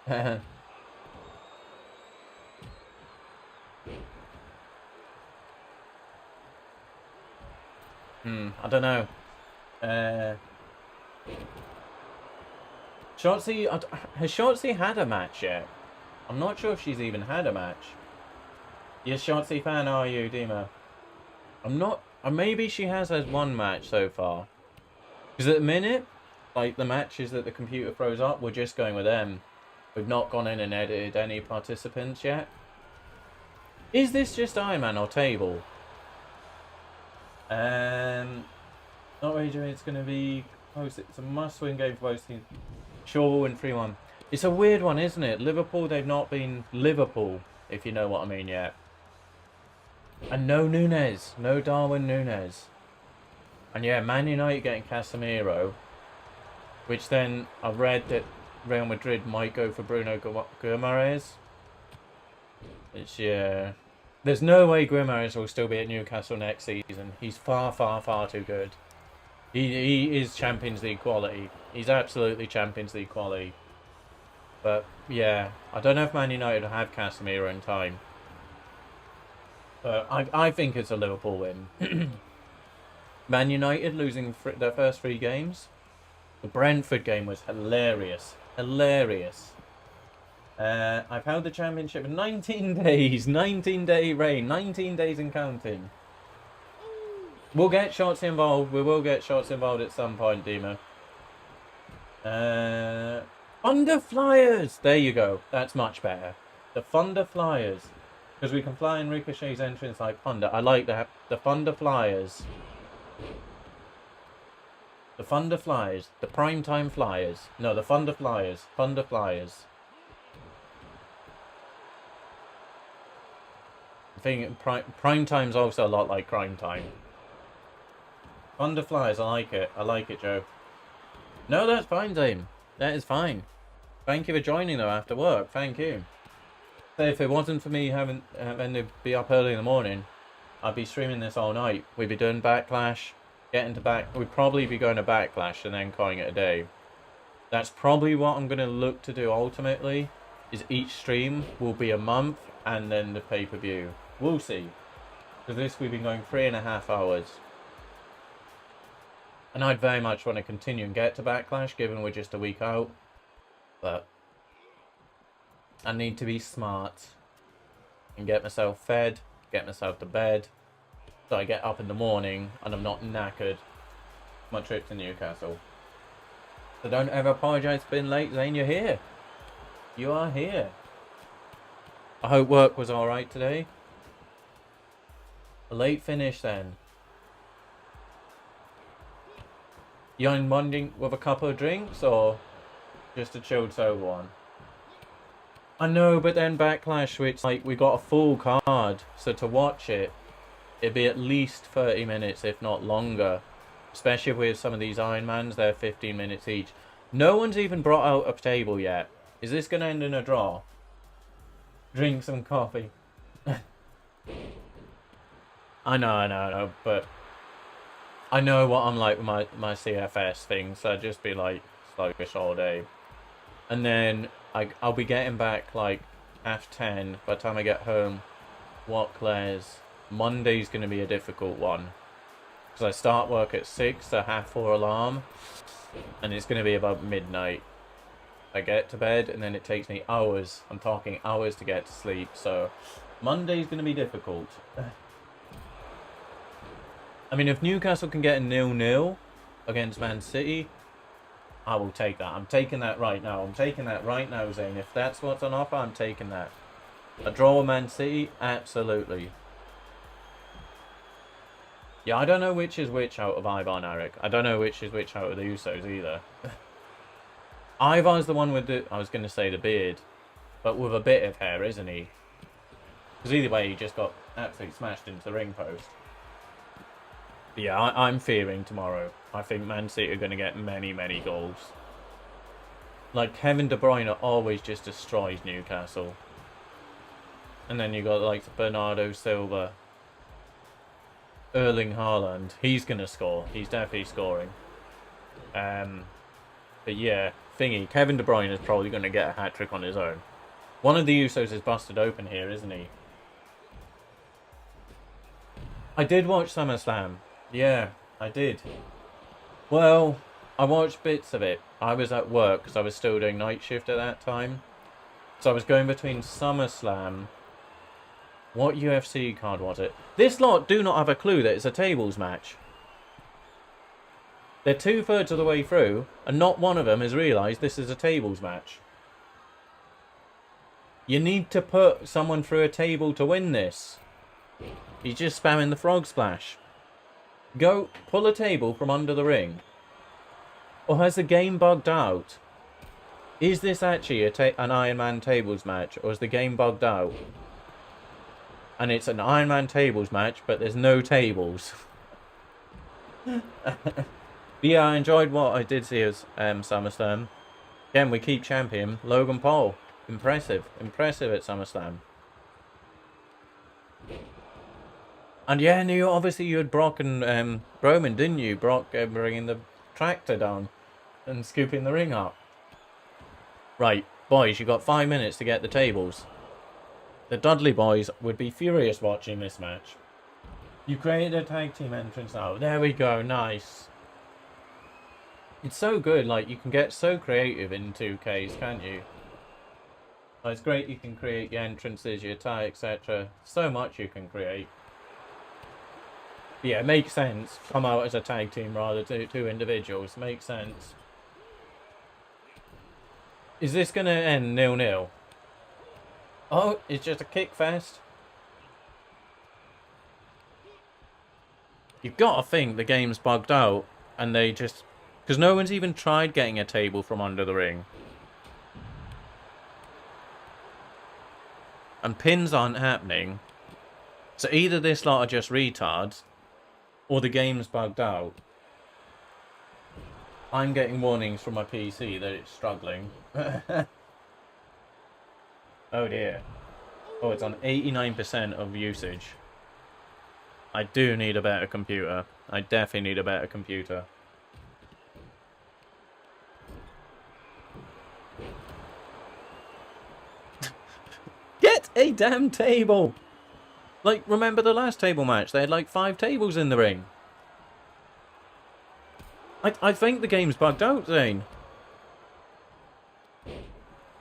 I don't know. Shotzi, has Shotzi had a match yet? I'm not sure if she's even had a match. Yes, Shotzi fan, are you, Dima? I'm not. Maybe she has had one match so far. Because at the minute, like the matches that the computer throws up, we're just going with them. We've not gone in and edited any participants yet. Is this just Iron Man or table? Not really sure it's going to be close. It's a must-win game for both teams. Sure, we'll win 3-1. It's a weird one, isn't it? Liverpool, they've not been Liverpool, if you know what I mean yet. And no Nunes. No Darwin Nunes. And yeah, Man United getting Casemiro. Which then, I've read that Real Madrid might go for Bruno Guimaraes. It's, yeah. There's no way Guimaraes will still be at Newcastle next season. He's far, far, far too good. He is Champions League quality. He's absolutely Champions League quality. But, yeah. I don't know if Man United will have Casemiro in time. But I think it's a Liverpool win. Man United losing their first 3 games. The Brentford game was hilarious. Hilarious. I've held the championship in 19 days. 19-day reign. 19 days and counting. We'll get shots involved. We will get shots involved at some point, Dima. Thunder Flyers. There you go. That's much better. The Thunder Flyers. Because we can fly in Ricochet's entrance like Thunder. I like that. The Thunder Flyers. The Thunder Flyers. The Primetime Flyers. No, the Thunder Flyers. Thunder Flyers. I think prime time's also a lot like crime time. Thunder Flyers, I like it. I like it, Joe. No, that's fine, Dame. That is fine. Thank you for joining, though, after work. Thank you. So if it wasn't for me having to be up early in the morning, I'd be streaming this all night. We'd be doing Backlash, we'd probably be going to Backlash and then calling it a day. That's probably what I'm going to look to do ultimately, is each stream will be a month and then the pay-per-view. We'll see. Because this we've been going 3.5 hours. And I'd very much want to continue and get to Backlash, given we're just a week out. But I need to be smart and get myself fed, get myself to bed, so I get up in the morning and I'm not knackered. My trip to Newcastle. So don't ever apologise for being late, Zane. You're here. You are here. I hope work was alright today. A late finish then. You unwinding with a couple of drinks or just a chilled sober one? I know, but then Backlash, which like we got a full card, so to watch it, it'd be at least 30 minutes, if not longer. Especially with some of these Ironmans, they're 15 minutes each. No one's even brought out a table yet. Is this going to end in a draw? Drink some coffee. I know, but I know what I'm like with my CFS thing, so I'd just be like sluggish all day. And then I'll be getting back like 10:30 by the time I get home. What, Claire's? Monday's going to be a difficult one. Because I start work at 6, so 4:30 alarm. And it's going to be about midnight. I get to bed and then it takes me hours. I'm talking hours to get to sleep. So Monday's going to be difficult. I mean, if Newcastle can get a 0-0 against Man City, I will take that. I'm taking that right now. I'm taking that right now, Zane. If that's what's on offer, I'm taking that. A draw with Man City? Absolutely. Yeah, I don't know which is which out of Ivar and Eric. I don't know which is which out of the Usos either. Ivar's the one with the, I was going to say the beard, but with a bit of hair, isn't he? Because either way, he just got absolutely smashed into the ring post. But yeah, I'm fearing tomorrow. I think Man City are going to get many, many goals. Like, Kevin De Bruyne always just destroys Newcastle. And then you got like Bernardo Silva. Erling Haaland. He's going to score. He's definitely scoring. But yeah, thingy. Kevin De Bruyne is probably going to get a hat-trick on his own. One of the Usos is busted open here, isn't he? I did watch SummerSlam. Yeah, I did. Well, I watched bits of it. I was at work because I was still doing night shift at that time. So I was going between SummerSlam. What UFC card was it? This lot do not have a clue that it's a tables match. They're 2/3 of the way through, and not one of them has realised this is a tables match. You need to put someone through a table to win this. He's just spamming the frog splash. Go, pull a table from under the ring. Or has the game bugged out? Is this actually an Iron Man tables match, or is the game bugged out? And it's an Iron Man tables match, but there's no tables. But yeah, I enjoyed what I did see as SummerSlam. Again, we keep champion Logan Paul. Impressive at SummerSlam. And yeah, obviously you had Brock and Roman, didn't you? Brock bringing the tractor down and scooping the ring up. Right, boys, you got 5 minutes to get the tables. The Dudley boys would be furious watching this match. You created a tag team entrance now. There we go, nice. It's so good, like, you can get so creative in 2Ks, can't you? Like, it's great you can create your entrances, your tie, etc. So much you can create. Yeah, it makes sense. Come out as a tag team rather than two individuals. Makes sense. Is this going to end 0-0? Oh, it's just a kick fest. You've got to think the game's bugged out. And they just... Because no one's even tried getting a table from under the ring. And pins aren't happening. So either this lot are just retards, or the game's bugged out. I'm getting warnings from my PC that it's struggling. Oh dear. Oh, it's on 89% of usage. I do need a better computer. I definitely need a better computer. Get a damn table! Like, remember the last table match? They had like 5 tables in the ring. I think the game's bugged out, Zane.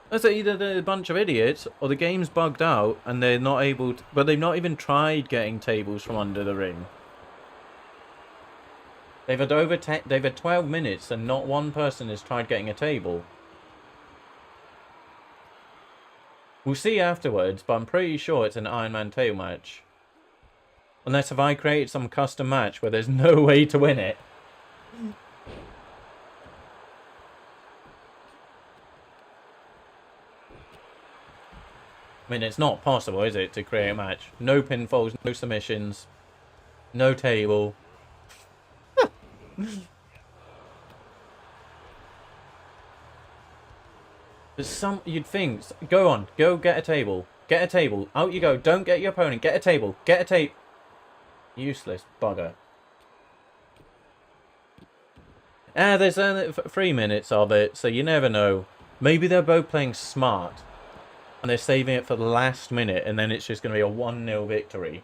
That's either they're a bunch of idiots, or the game's bugged out, and they're not able to... But they've not even tried getting tables from under the ring. They've had 12 minutes, and not one person has tried getting a table. We'll see afterwards, but I'm pretty sure it's an Iron Man table match. Unless if I created some custom match where there's no way to win it. I mean, it's not possible, is it, to create a match? No pinfalls, no submissions, no table. There's some... You'd think... Go on. Go get a table. Get a table. Out you go. Don't get your opponent. Get a table. Get a tape. Useless bugger. There's only 3 minutes of it, so you never know. Maybe they're both playing smart. And they're saving it for the last minute, and then it's just going to be a 1-0 victory.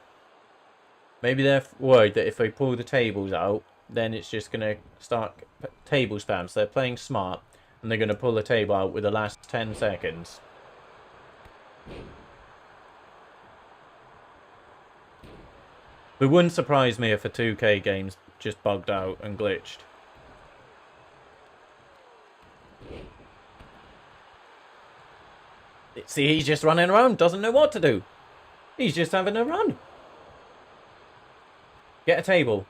Maybe they're worried that if they pull the tables out, then it's just going to start table spam. So they're playing smart, and they're going to pull the table out with the last 10 seconds. It wouldn't surprise me if a 2K game's just bugged out and glitched. See, he's just running around, doesn't know what to do. He's just having a run. Get a table.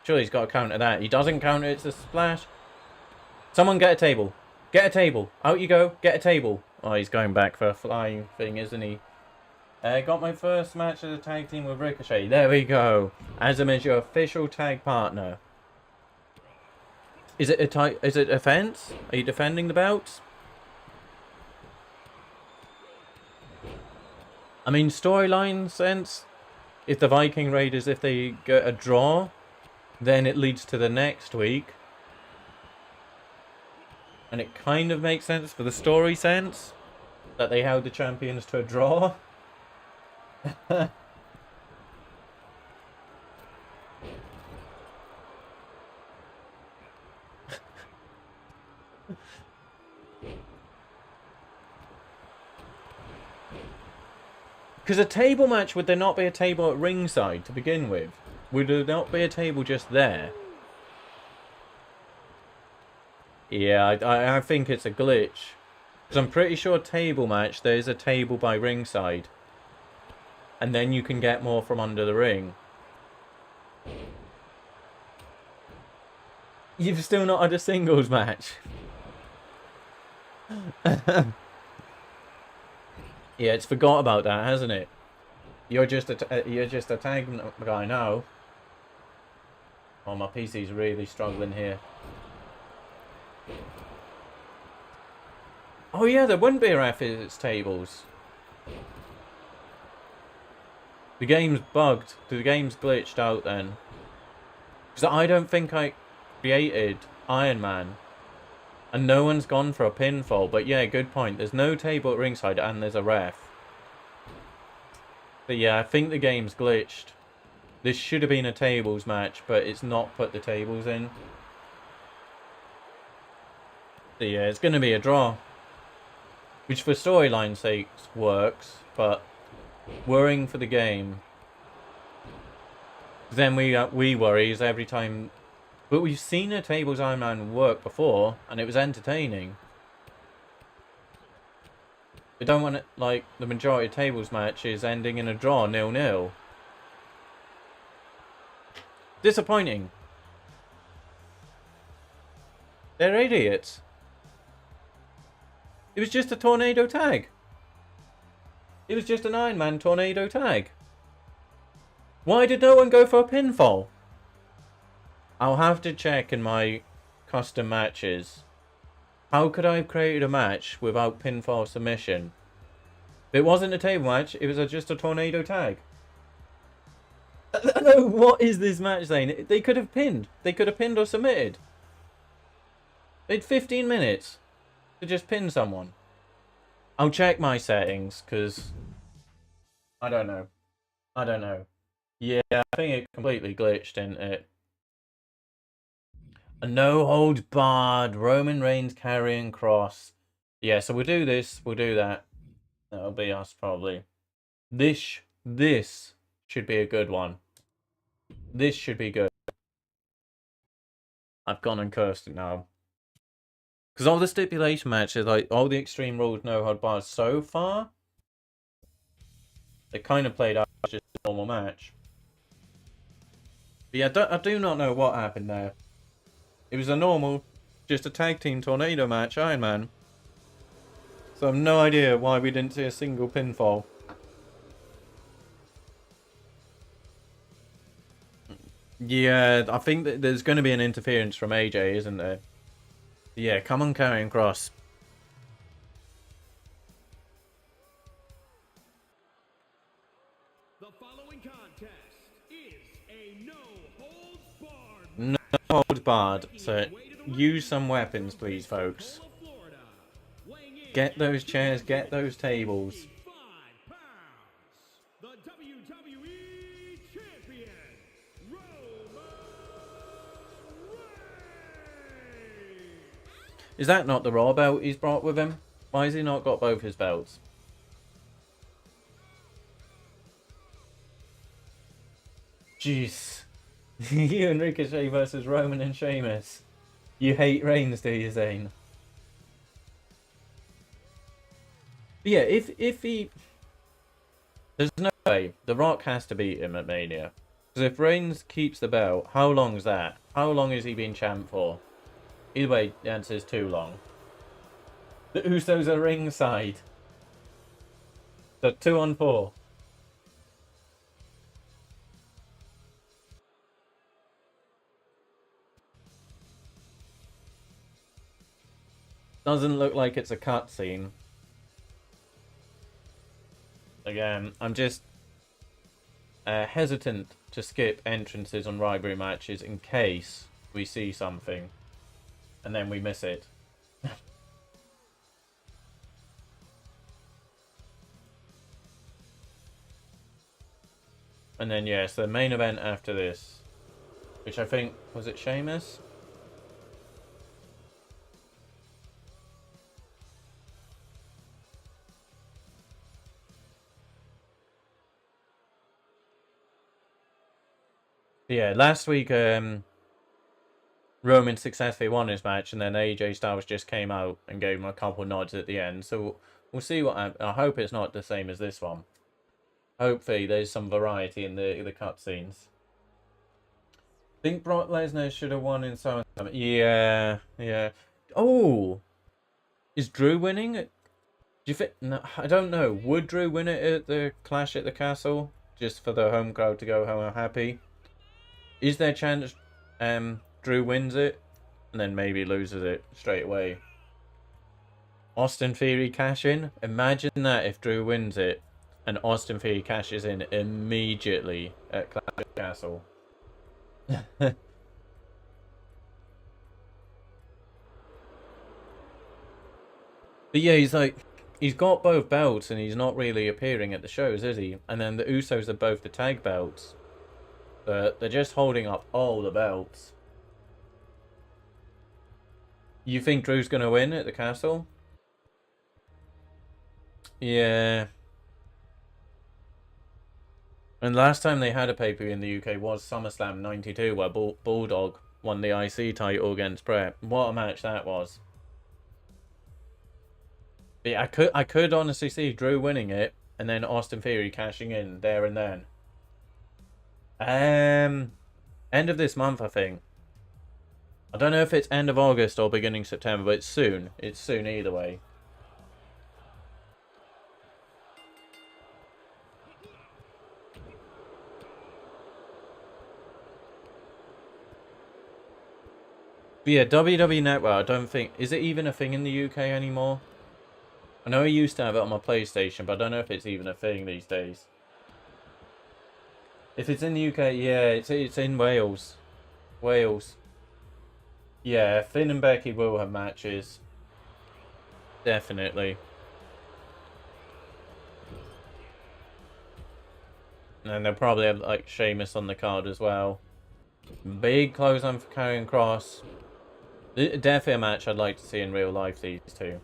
Sure, he's got to counter that. He doesn't counter, it's a splash. Someone get a table. Get a table. Out you go. Get a table. Oh, he's going back for a flying thing, isn't he? Got my first match as a tag team with Ricochet. There we go. Azam is your official tag partner. Is it a fence? Are you defending the belts? I mean, storyline sense, if the Viking Raiders, if they get a draw, then it leads to the next week. And it kind of makes sense for the story sense that they held the champions to a draw. Because a table match, would there not be a table at ringside to begin with? Would there not be a table just there? Yeah, I think it's a glitch. Because I'm pretty sure table match, there's a table by ringside. And then you can get more from under the ring. You've still not had a singles match. Yeah, it's forgot about that, hasn't it? You're just a tag guy now. Oh, my PC's really struggling here. Oh yeah, there wouldn't be a ref if it's tables. The game's bugged. The game's glitched out then. Because I don't think I created Iron Man. And no one's gone for a pinfall. But yeah, good point. There's no table at ringside and there's a ref. But yeah, I think the game's glitched. This should have been a tables match, but it's not put the tables in. So yeah, it's going to be a draw. Which for storyline's sake works, but worrying for the game. Then we worry is every time. But we've seen a tables Iron Man work before, and it was entertaining. We don't want it, like the majority of tables matches ending in a draw 0-0. Disappointing. They're idiots. It was just a tornado tag. It was just an Iron Man tornado tag. Why did no one go for a pinfall? I'll have to check in my custom matches. How could I have created a match without pinfall submission? If it wasn't a table match, it was just a tornado tag. No, what is this match saying? They could have pinned. They could have pinned or submitted. They had 15 minutes to just pin someone. I'll check my settings, because I don't know. I don't know. Yeah, I think it completely glitched, didn't it? A no holds barred, Roman Reigns carrying cross. Yeah, so we'll do this, we'll do that. That'll be us probably. This should be a good one. This should be good. I've gone and cursed it now. Because all the stipulation matches, like all the Extreme Rules no hold bars so far, they kind of played out as just a normal match. But yeah, I do not know what happened there. It was a normal, just a tag team tornado match, Iron Man. So I have no idea why we didn't see a single pinfall. Yeah, I think that there's going to be an interference from AJ, isn't there? Yeah, come on, carrying cross. The following contest is a no holds barred. No holds barred. So use some weapons, please, folks. Get those chairs, get those tables. 5 pounds. The WWE champion, Roman Reigns. Is that not the Raw belt he's brought with him? Why has he not got both his belts? Jeez. You and Ricochet versus Roman and Sheamus. You hate Reigns, do you, Zane? But yeah, if he... There's no way. The Rock has to beat him at Mania. Because if Reigns keeps the belt, how long is that? How long has he been champ for? Either way, the answer is too long. The Usos are ringside. So 2-on-4. Doesn't look like it's a cutscene. Again, I'm just hesitant to skip entrances on rivalry matches in case we see something and then we miss it. And then yes, the main event after this, which I think was it Sheamus? Yeah, last week Roman successfully won his match, and then AJ Styles just came out and gave him a couple nods at the end. So we'll see what happens. I hope it's not the same as this one. Hopefully there's some variety in the cutscenes. Think Brock Lesnar should have won in SummerSlam. Yeah. Oh, is Drew winning? Do you think? No, I don't know. Would Drew win it at the Clash at the Castle, just for the home crowd to go home happy? Is there a chance Drew wins it and then maybe loses it straight away? Austin Theory cash in? Imagine that if Drew wins it and Austin Theory cashes in immediately at Clash at the Castle. But yeah, he's got both belts and he's not really appearing at the shows, is he? And then the Usos are both the tag belts. But they're just holding up all the belts. You think Drew's going to win at the Castle? Yeah. And last time they had a pay-per-view in the UK was SummerSlam 92, where Bulldog won the IC title against Brett. What a match that was. But yeah, I could honestly see Drew winning it and then Austin Theory cashing in there and then. End of this month, I think. I don't know if it's end of August or beginning September, but it's soon. It's soon either way. But yeah, WWE Network, I don't think... Is it even a thing in the UK anymore? I know I used to have it on my PlayStation, but I don't know if it's even a thing these days. If it's in the UK, yeah, it's in Wales. Wales. Yeah, Finn and Becky will have matches. Definitely. And they'll probably have, like, Sheamus on the card as well. Big clothesline for Karrion Kross. Definitely a match I'd like to see in real life, these two.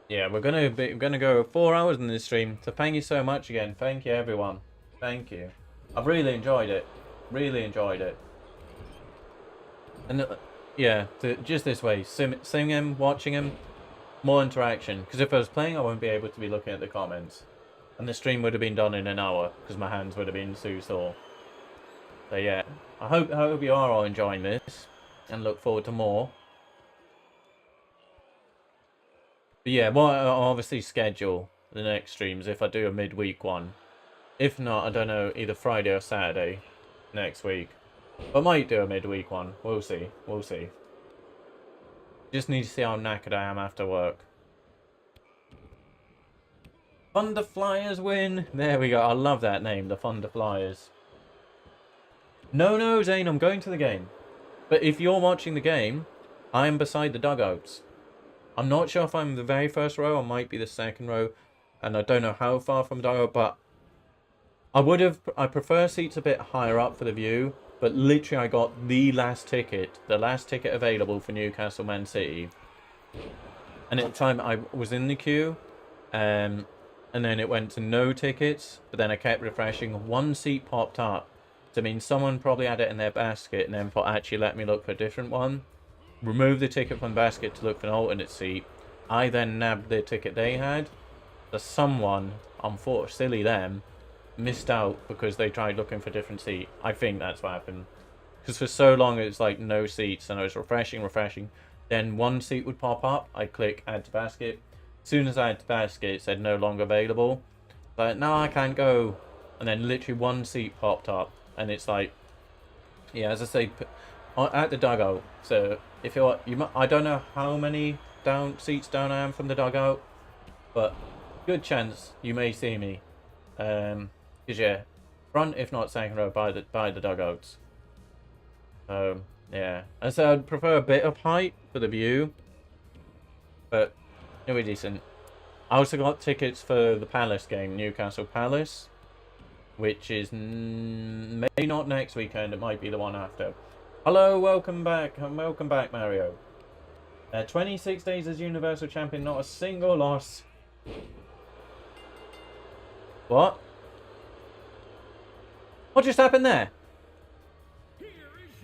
Yeah, we're gonna go 4 hours in this stream. So thank you so much again. Thank you everyone. Thank you. I've really enjoyed it. Really enjoyed it. And yeah, just this way, seeing him, watching him, more interaction. Because if I was playing, I wouldn't be able to be looking at the comments, and the stream would have been done in an hour because my hands would have been too sore. So yeah, I hope you are all enjoying this, and look forward to more. But yeah, well, I'll obviously schedule the next streams if I do a midweek one. If not, I don't know, either Friday or Saturday next week. I might do a midweek one. We'll see. We'll see. Just need to see how knackered I am after work. Thunder Flyers win. There we go. I love that name, the Thunder Flyers. No, Zane, I'm going to the game. But if you're watching the game, I am beside the dugouts. I'm not sure if I'm the very first row. I might be the second row. And I don't know how far from the dugout, but I prefer seats a bit higher up for the view. But literally, I got the last ticket available for Newcastle Man City. And at the time, I was in the queue, and then it went to no tickets. But then I kept refreshing. One seat popped up. So I mean, someone probably had it in their basket, and then thought, actually, let me look for a different one. Remove the ticket from the basket to look for an alternate seat. I then nabbed the ticket they had. So someone, unfortunately, silly them, missed out because they tried looking for a different seat. I think that's what happened. Because for so long it's like no seats, and I was refreshing. Then one seat would pop up. I'd click add to basket. As soon as I add to basket, it said no longer available. But no, I can't go. And then literally one seat popped up, and it's like, yeah, as I say, at the dugout. So if I don't know how many seats down I am from the dugout, but good chance you may see me. Because yeah, front if not second row by the dugouts. So yeah, and so I'd prefer a bit of height for the view, but it'll be decent. I also got tickets for the Palace game, Newcastle Palace, which is maybe not next weekend. It might be the one after. Hello, welcome back, Mario. 26 days as Universal Champion, not a single loss. What? What just happened there?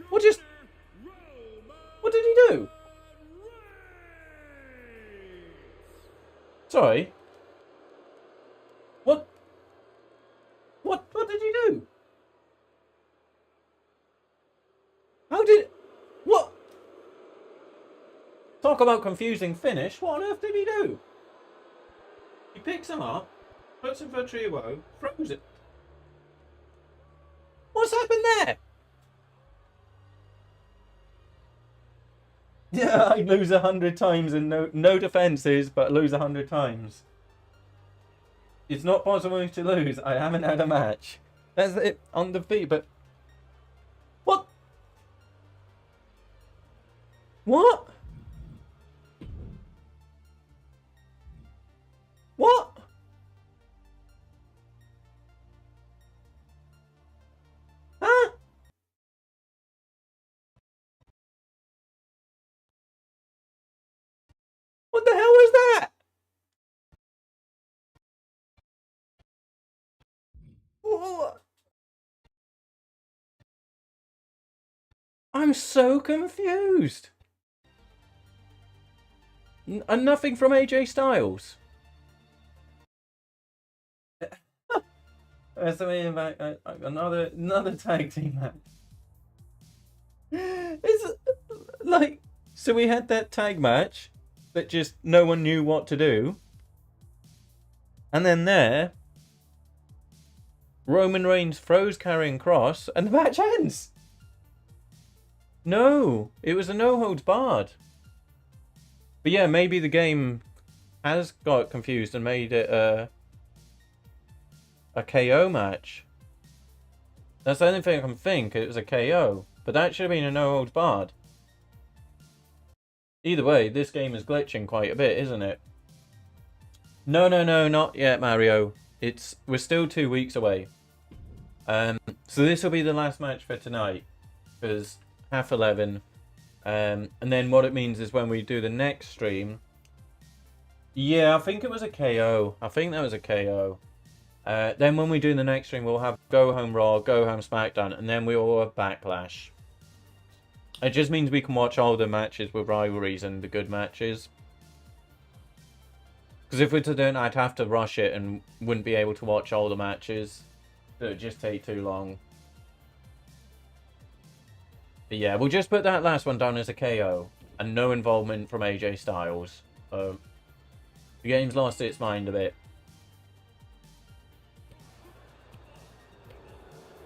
What did he do? Sorry. What? What did you do? How did... What? Talk about confusing finish. What on earth did he do? He picks him up, puts him for a tree woe, throws it. What's happened there? Yeah, I lose 100 times and no defences, but lose 100 times. It's not possible to lose. I haven't had a match. That's it on the feet, but... What? What? What? Huh? What the hell was that? What? I'm so confused. And nothing from AJ Styles. WrestleMania another tag team match. It's like, so we had that tag match that just no one knew what to do, and then there, Roman Reigns throws Karrion Kross, and the match ends. No, it was a no holds barred. But yeah, maybe the game has got confused and made it a KO match. That's the only thing I can think. It was a KO, but that should have been a no holds barred. Either way, this game is glitching quite a bit, isn't it? No, not yet, Mario. We're still 2 weeks away. So this will be the last match for tonight, because 11:30. And then what it means is when we do the next stream. Yeah, I think it was a KO. I think that was a KO. Then when we do the next stream, we'll have Go Home Raw, Go Home Smackdown, and then we will have Backlash. It just means we can watch all the matches with rivalries and the good matches. Because if we're to do it, I'd have to rush it and wouldn't be able to watch all the matches. It would just take too long. But yeah, we'll just put that last one down as a KO. And no involvement from AJ Styles. The game's lost its mind a bit.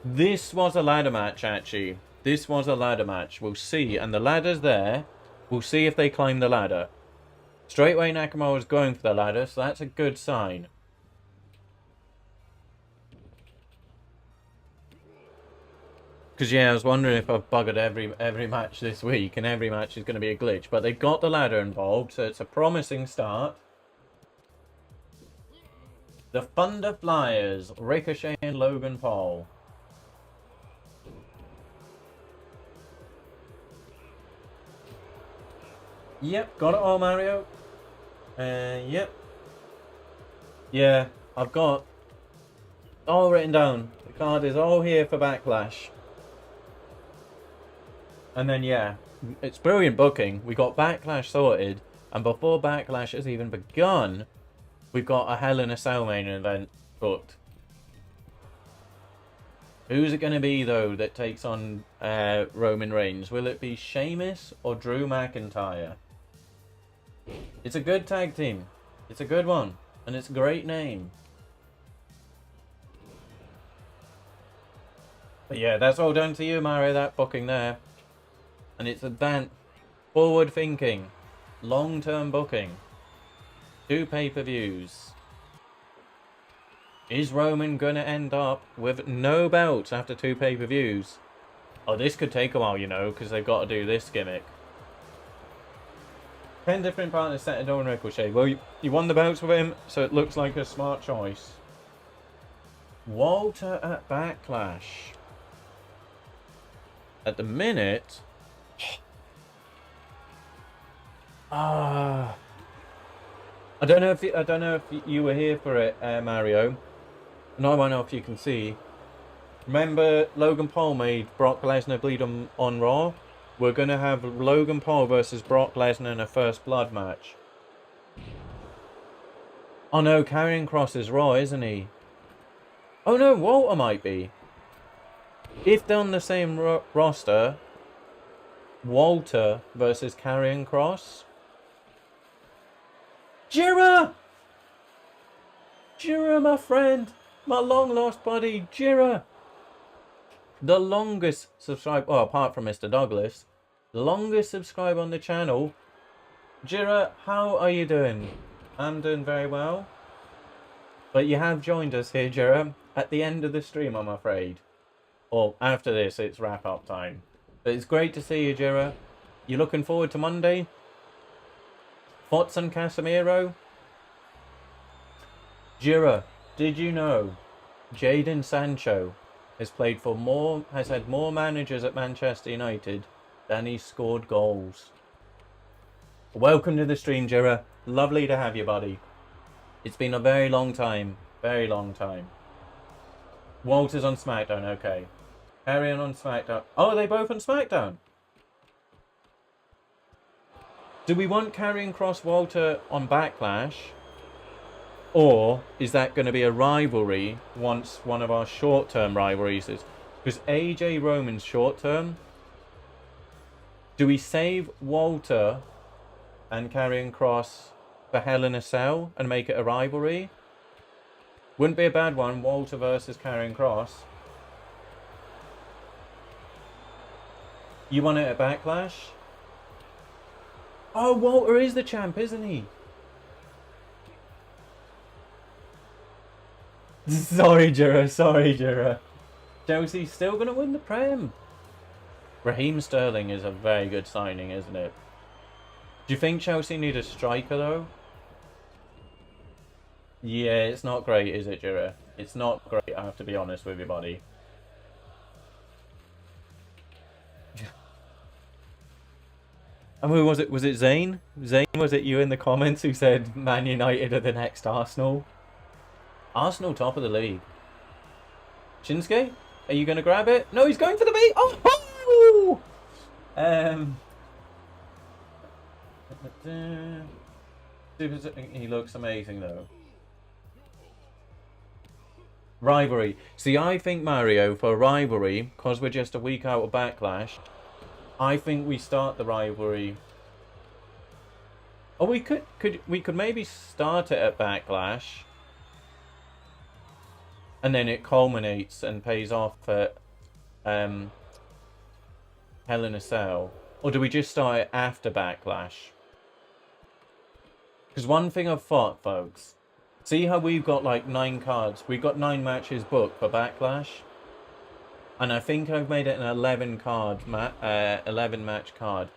This was a ladder match, actually. This was a ladder match. We'll see. And the ladder's there. We'll see if they climb the ladder. Straightway Nakamura is going for the ladder, so that's a good sign. Because, yeah, I was wondering if I've buggered every match this week, and every match is going to be a glitch. But they've got the ladder involved, so it's a promising start. The Thunder Flyers, Ricochet and Logan Paul. Yep, got it all, Mario. Yep. Yeah, I've got all written down. The card is all here for Backlash. And then, yeah, it's brilliant booking. We got Backlash sorted, and before Backlash has even begun, we've got a Hell in a Cell main event booked. Who's it going to be, though, that takes on Roman Reigns? Will it be Sheamus or Drew McIntyre? It's a good tag team. It's a good one. And it's a great name. But yeah, that's all down to you, Mario, that booking there. And it's advanced, forward thinking, long-term booking. 2 pay-per-views. Is Roman going to end up with no belts after 2 pay-per-views? Oh, this could take a while, you know, because they've got to do this gimmick. 10 different partners set it on Ricochet. Well, you won the belts with him, so it looks like a smart choice. Walter at Backlash. At the minute... I don't know if you were here for it, Mario. And I don't know if you can see. Remember, Logan Paul made Brock Lesnar bleed on Raw? We're going to have Logan Paul versus Brock Lesnar in a First Blood match. Oh no, Karrion Kross is Raw, isn't he? Oh no, Walter might be. If they're on the same roster, Walter versus Karrion Kross. Jira! Jira, my friend! My long lost buddy, Jira! The longest subscriber, well, apart from Mr. Douglas, the longest subscriber on the channel. Jira, how are you doing? I'm doing very well. But you have joined us here, Jira, at the end of the stream, I'm afraid. Or after this, it's wrap-up time. But it's great to see you, Jira. You looking forward to Monday? Thoughts on Casemiro? Jira, did you know Jadon Sancho has had more managers at Manchester United than he's scored goals? Welcome to the stream, Jira. Lovely to have you, buddy. It's been a very long time. Very long time. Walter's on SmackDown, okay. Karrion on SmackDown. Oh, are they both on SmackDown? Do we want Karrion Kross Walter on Backlash? Or is that going to be a rivalry once one of our short-term rivalries is? Because AJ Roman's short-term. Do we save Walter and Karrion Kross for Hell in a Cell and make it a rivalry? Wouldn't be a bad one, Walter versus Karrion Kross. You want it at Backlash? Oh, Walter is the champ, isn't he? Sorry, Jura. Chelsea's still going to win the Prem. Raheem Sterling is a very good signing, isn't it? Do you think Chelsea need a striker, though? Yeah, it's not great, is it, Jura? It's not great, I have to be honest with you, buddy. And who was it? Was it Zane? Zane, was it you in the comments who said Man United are the next Arsenal? Arsenal top of the league. Shinsuke? Are you going to grab it? No, he's going for the beat! Oh! He looks amazing, though. Rivalry. See, I think, Mario, for rivalry, because we're just a week out of Backlash, I think we start the rivalry. Oh, we could maybe start it at Backlash, and then it culminates and pays off at Hell in a Cell. Or do we just start it after Backlash? Because one thing I've thought, folks, see how we've got like 9 cards? We've got 9 matches booked for Backlash. And I think I've made it an 11 match card.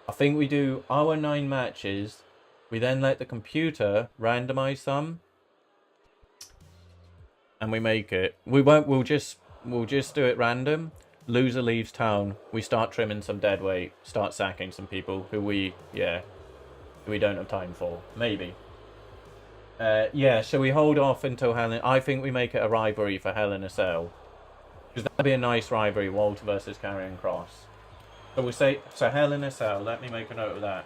I think we do our 9 matches. We then let the computer randomize some. And we make it. We'll just do it random. Loser leaves town. We start trimming some dead weight. Start sacking some people who we don't have time for. Maybe. Yeah, shall we hold off until I think we make it a rivalry for Hell in a Cell. Because that'd be a nice rivalry, Walter versus Karrion Kross. So we say, so Hell in a Cell, let me make a note of that.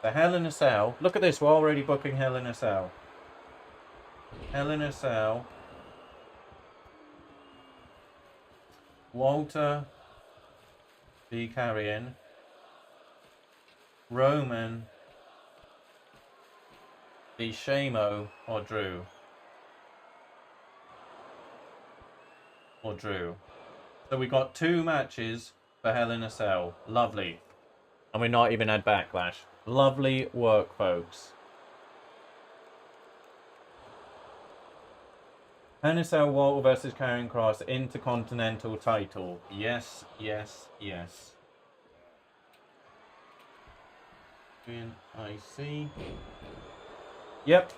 So Hell in a Cell, look at this, we're already booking Hell in a Cell. Hell in a Cell. Walter v Karrion. Roman v Shamo or Drew. So we got 2 matches for Hell in a Cell. Lovely. And we're not even at Backlash. Lovely work, folks. Hell in a Cell, Walter versus Karrion Kross, Intercontinental title. Yes, yes, yes. I see. Yep.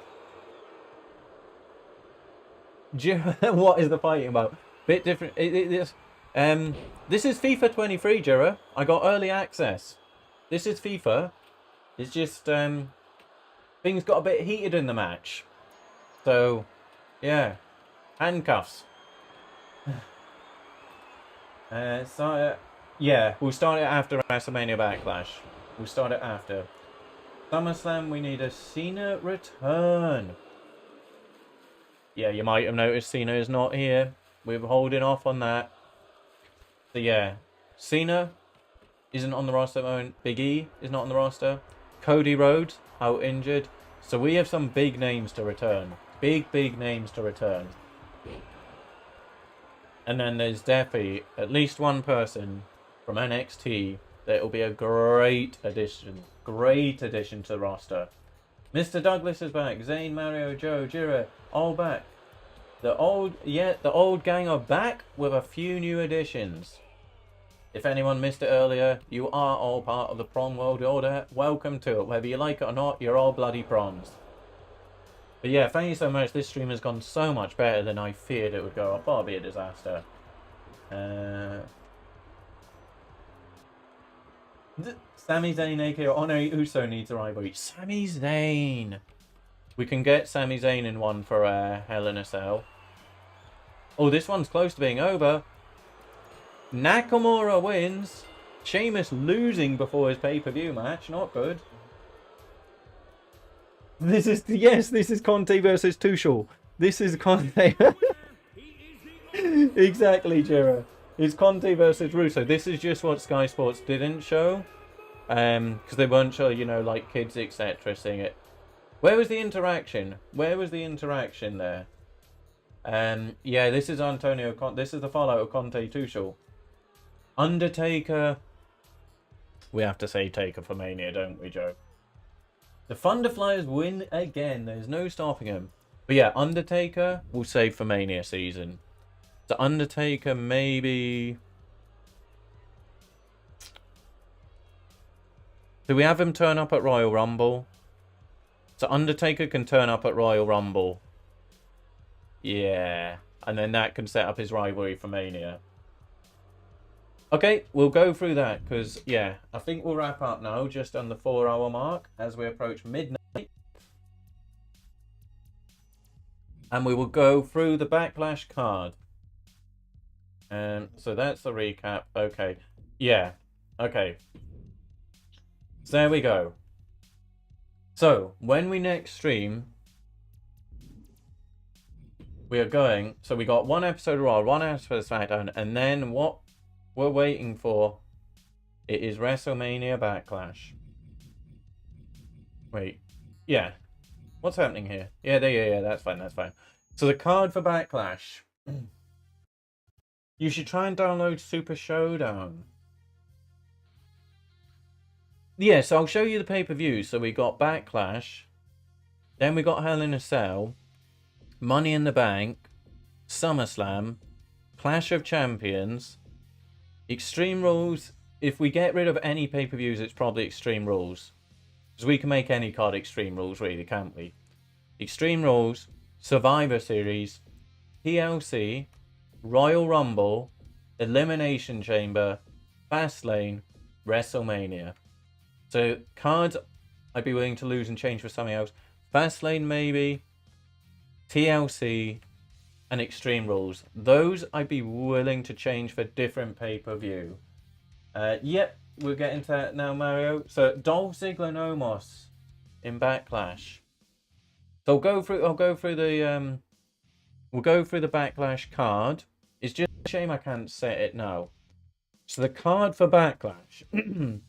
What is the fighting about? Bit different. This is FIFA 23, Jira. I got early access. This is FIFA. It's just things got a bit heated in the match. So, yeah, handcuffs. Yeah, we'll start it after WrestleMania Backlash. We'll start it after. SummerSlam, we need a Cena return. Yeah, you might have noticed Cena is not here. We're holding off on that. So yeah, Cena isn't on the roster at the moment. Big E is not on the roster. Cody Rhodes, out injured. So we have some big names to return. Big names to return. And then there's definitely at least one person from NXT that will be a great addition. Great addition to the roster. Mr. Douglas is back. Zayn, Mario, Joe, Jira, all back. The old gang are back with a few new additions. If anyone missed it earlier, you are all part of the Prawn World Order. Welcome to it. Whether you like it or not, you're all bloody prawns. But yeah, thank you so much. This stream has gone so much better than I feared it would go. I thought it'd be a disaster. Sami Zayn, aka Honor Uso, needs a rivalry. Sami Zayn. We can get Sami Zayn in one for Hell in a Cell. Oh, this one's close to being over. Nakamura wins. Sheamus losing before his pay-per-view match. Not good. This is Conte versus Tuchel. This is Conte. Exactly, Jira. It's Conte versus Russo. This is just what Sky Sports didn't show. Because they weren't sure, you know, like kids, etc. seeing it. Where was the interaction? Where was the interaction there? Yeah, this is Antonio Conte. This is the fallout of Conte Tuchel. Undertaker. We have to say Taker for Mania, don't we, Joe? The Thunder Flyers win again. There's no stopping them. But yeah, Undertaker will save for Mania season. So Undertaker maybe... Do we have him turn up at Royal Rumble? So Undertaker can turn up at Royal Rumble. Yeah. And then that can set up his rivalry for Mania. Okay, we'll go through that because, yeah, I think we'll wrap up now just on the 4-hour mark as we approach midnight. And we will go through the Backlash card. So that's the recap. Okay. Yeah. Okay. So there we go. So, when we next stream, we are going... So we got one episode of Raw, one episode of SmackDown, and then what we're waiting for, it is WrestleMania Backlash. Wait. Yeah. What's happening here? Yeah, that's fine, that's fine. So the card for Backlash. You should try and download Super Showdown. Yeah, so I'll show you the pay-per-views. So we got Backlash. Then we got Hell in a Cell. Money in the Bank. SummerSlam. Clash of Champions. Extreme Rules. If we get rid of any pay-per-views, it's probably Extreme Rules. Because we can make any card Extreme Rules, really, can't we? Extreme Rules. Survivor Series. TLC. Royal Rumble. Elimination Chamber. Fastlane. WrestleMania. So, cards I'd be willing to lose and change for something else. Fastlane, maybe. TLC. And Extreme Rules. Those I'd be willing to change for different pay-per-view. Yep, we'll get into that now, Mario. So, Dolph Ziggler and Omos in Backlash. So, we'll go through the Backlash card. It's just a shame I can't set it now. So, the card for Backlash...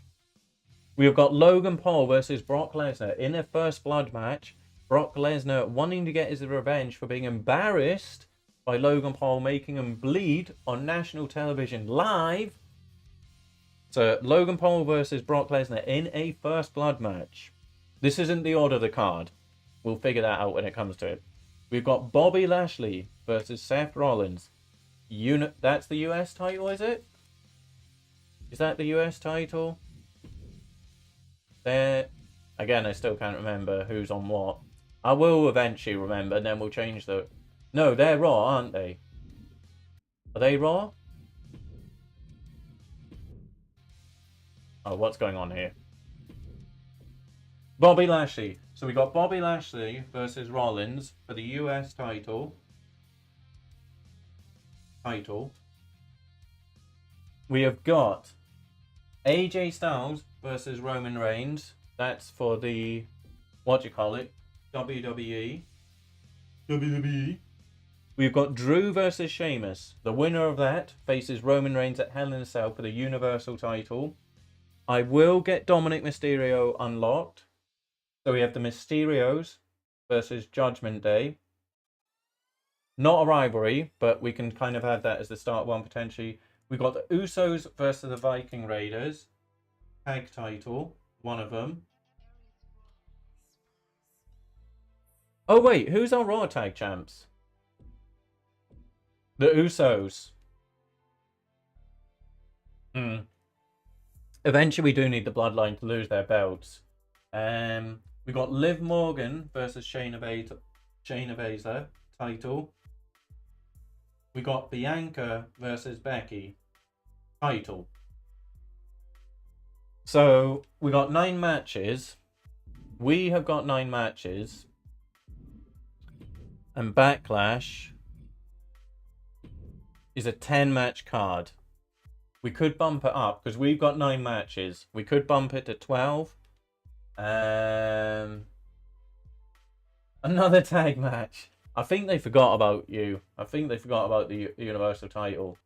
We've got Logan Paul versus Brock Lesnar in a First Blood match. Brock Lesnar wanting to get his revenge for being embarrassed by Logan Paul making him bleed on national television live. So Logan Paul versus Brock Lesnar in a First Blood match. This isn't the order of the card. We'll figure that out when it comes to it. We've got Bobby Lashley versus Seth Rollins. That's the US title, is it? Is that the US title? There, again, I still can't remember who's on what. I will eventually remember, and then we'll change the... No, they're Raw, aren't they? Are they Raw? Oh, what's going on here? Bobby Lashley. So we got Bobby Lashley versus Rollins for the US title. We have got AJ Styles versus Roman Reigns That's for the, what do you call it? WWE. WWE. We've got Drew versus Sheamus. The winner of that faces Roman Reigns at Hell in a Cell for the Universal title. I will get Dominic Mysterio unlocked. So we have the Mysterios versus Judgment Day. Not a rivalry, but we can kind of have that as the start one potentially. We've got the Usos versus the Viking Raiders. Tag title, one of them. Oh wait, who's our Raw tag champs? The Usos. Eventually we do need the Bloodline to lose their belts. We got Liv Morgan versus Shayna Baszler title. We got Bianca versus Becky title. So we got 9 matches. We have got 9 matches. And Backlash is a 10-match card. We could bump it up because we've got 9 matches. We could bump it to 12. Another tag match. I think they forgot about you. I think they forgot about the Universal title.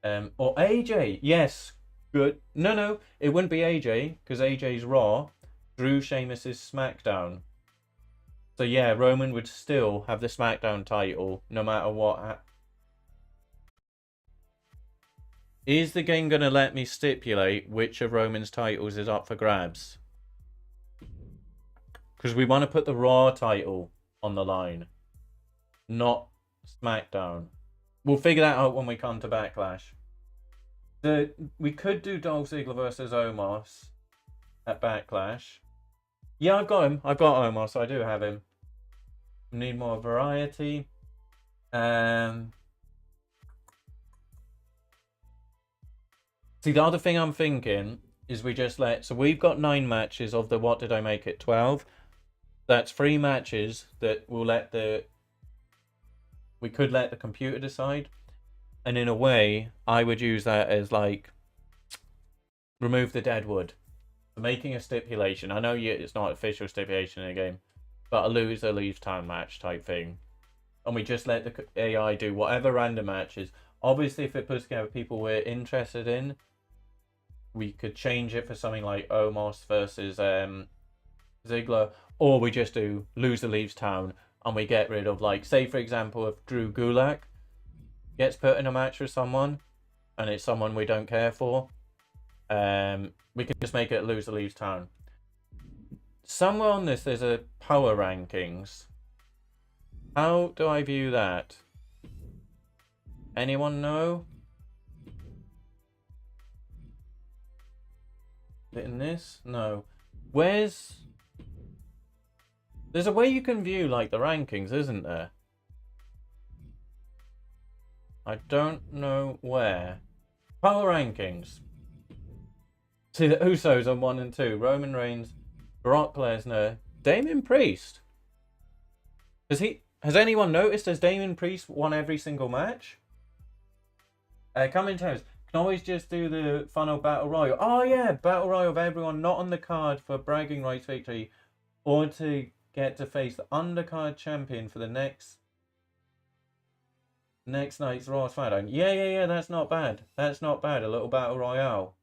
Or AJ. Yes. Good. No. It wouldn't be AJ because AJ's Raw. Drew Sheamus is SmackDown. So yeah, Roman would still have the SmackDown title no matter what. Is the game going to let me stipulate which of Roman's titles is up for grabs? Because we want to put the Raw title on the line, not SmackDown. We'll figure that out when we come to Backlash. We could do Dolph Ziggler versus Omos at Backlash. Yeah, I've got him. I've got Omos. I do have him. Need more variety. See, the other thing I'm thinking is we just let... So we've got 9 matches of the what did I make it 12. That's 3 matches that we'll let the... We could let the computer decide. And in a way, I would use that as like... Remove the dead wood. Making a stipulation. I know it's not official stipulation in the game. But a loser leaves town match type thing. And we just let the AI do whatever random matches. Obviously, if it puts together people we're interested in, we could change it for something like Omos versus Ziggler. Or we just do loser leaves town and we get rid of, like, say for example, if Drew Gulak gets put in a match with someone and it's someone we don't care for, we can just make it loser leaves town. Somewhere on this there's a power rankings. How do I view that? Anyone know? Is it in this? No. Where's... There's a way you can view like the rankings, isn't there? I don't know where. Power rankings. See the Usos on 1 and 2. Roman Reigns, Brock Lesnar, Damien Priest. Has anyone noticed? Has Damien Priest won every single match? Commentators can always just do the final battle royal. Oh yeah, battle royal of everyone not on the card for bragging rights victory, or to get to face the undercard champion for the next night's Raw SmackDown. Yeah. That's not bad. That's not bad. A little battle royale.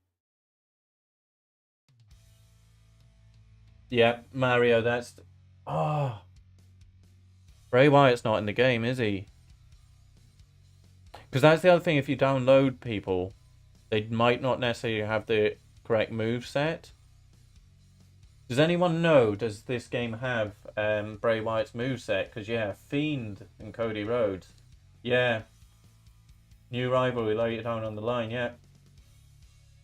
Yeah, Mario. That's Bray Wyatt's not in the game, is he? Because that's the other thing, if you download people, they might not necessarily have the correct move set. Does anyone know, does this game have Bray Wyatt's moveset? Because, yeah, Fiend and Cody Rhodes. Yeah. New rivalry later down on the line, yeah.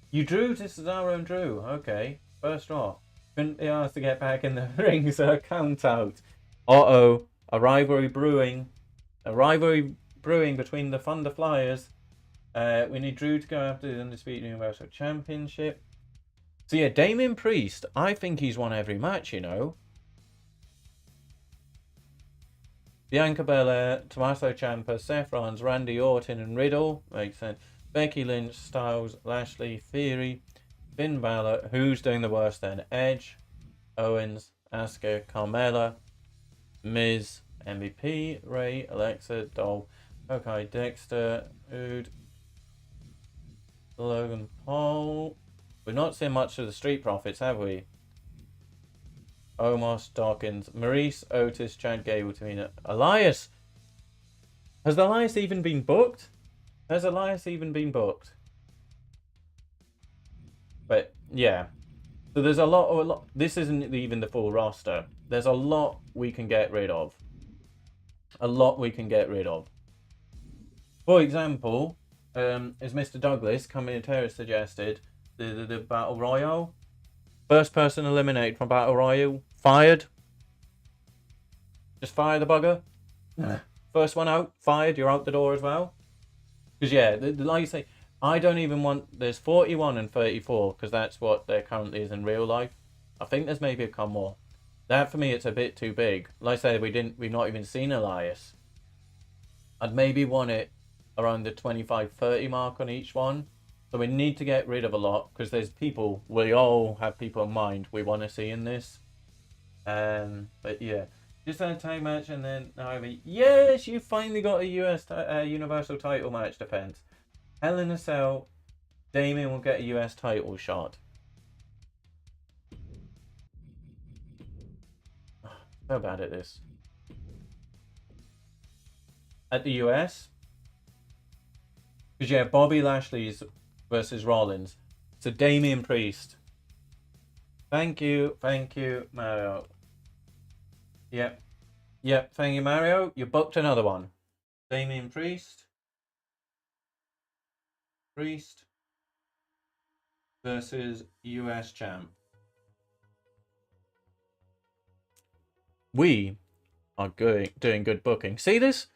You drew to Cesaro and Drew. Okay. First Raw. Couldn't be asked to get back in the ring, so count out. Uh-oh. A rivalry brewing. A rivalry brewing between the Thunder Flyers. We need Drew to go after the Undisputed Universal Championship. So yeah, Damien Priest, I think he's won every match, you know. Bianca Belair, Tommaso Ciampa, Seth Rollins, Randy Orton and Riddle. Makes sense. Becky Lynch, Styles, Lashley, Theory, Finn Balor. Who's doing the worst then? Edge, Owens, Asuka, Carmella, Miz, MVP, Ray, Alexa, Dolph, Okay, Dexter, Ood, Logan Paul. We've not seen much of the Street Profits, have we? Omos, Dawkins, Maurice, Otis, Chad Gable, Tamina, Elias. Has Elias even been booked? Has Elias even been booked? But yeah, so there's a lot. This isn't even the full roster. There's a lot we can get rid of. A lot we can get rid of. For example, as Mr. Douglas commentator suggested, the Battle Royale. First person eliminated from Battle Royale, fired. Just fire the bugger. First one out, fired, you're out the door as well. Because yeah, like you say, I don't even want, there's 41 and 34, because that's what there currently is in real life. I think there's maybe a couple more. That for me, it's a bit too big. Like I said, we've not even seen Elias. I'd maybe want it around the 25-30 mark on each one. So we need to get rid of a lot, because there's people, we all have people in mind we want to see in this. But yeah, just had a tag match, and then yes, you finally got a US Universal title match defense. Hell in a Cell, Damien will get a US title shot. So bad at this. At the US, because yeah, Bobby Lashley's versus Rollins. So Damian Priest. Thank you, Mario. Yep, thank you, Mario. You booked another one. Damian Priest versus US champ. We are doing good booking. See this?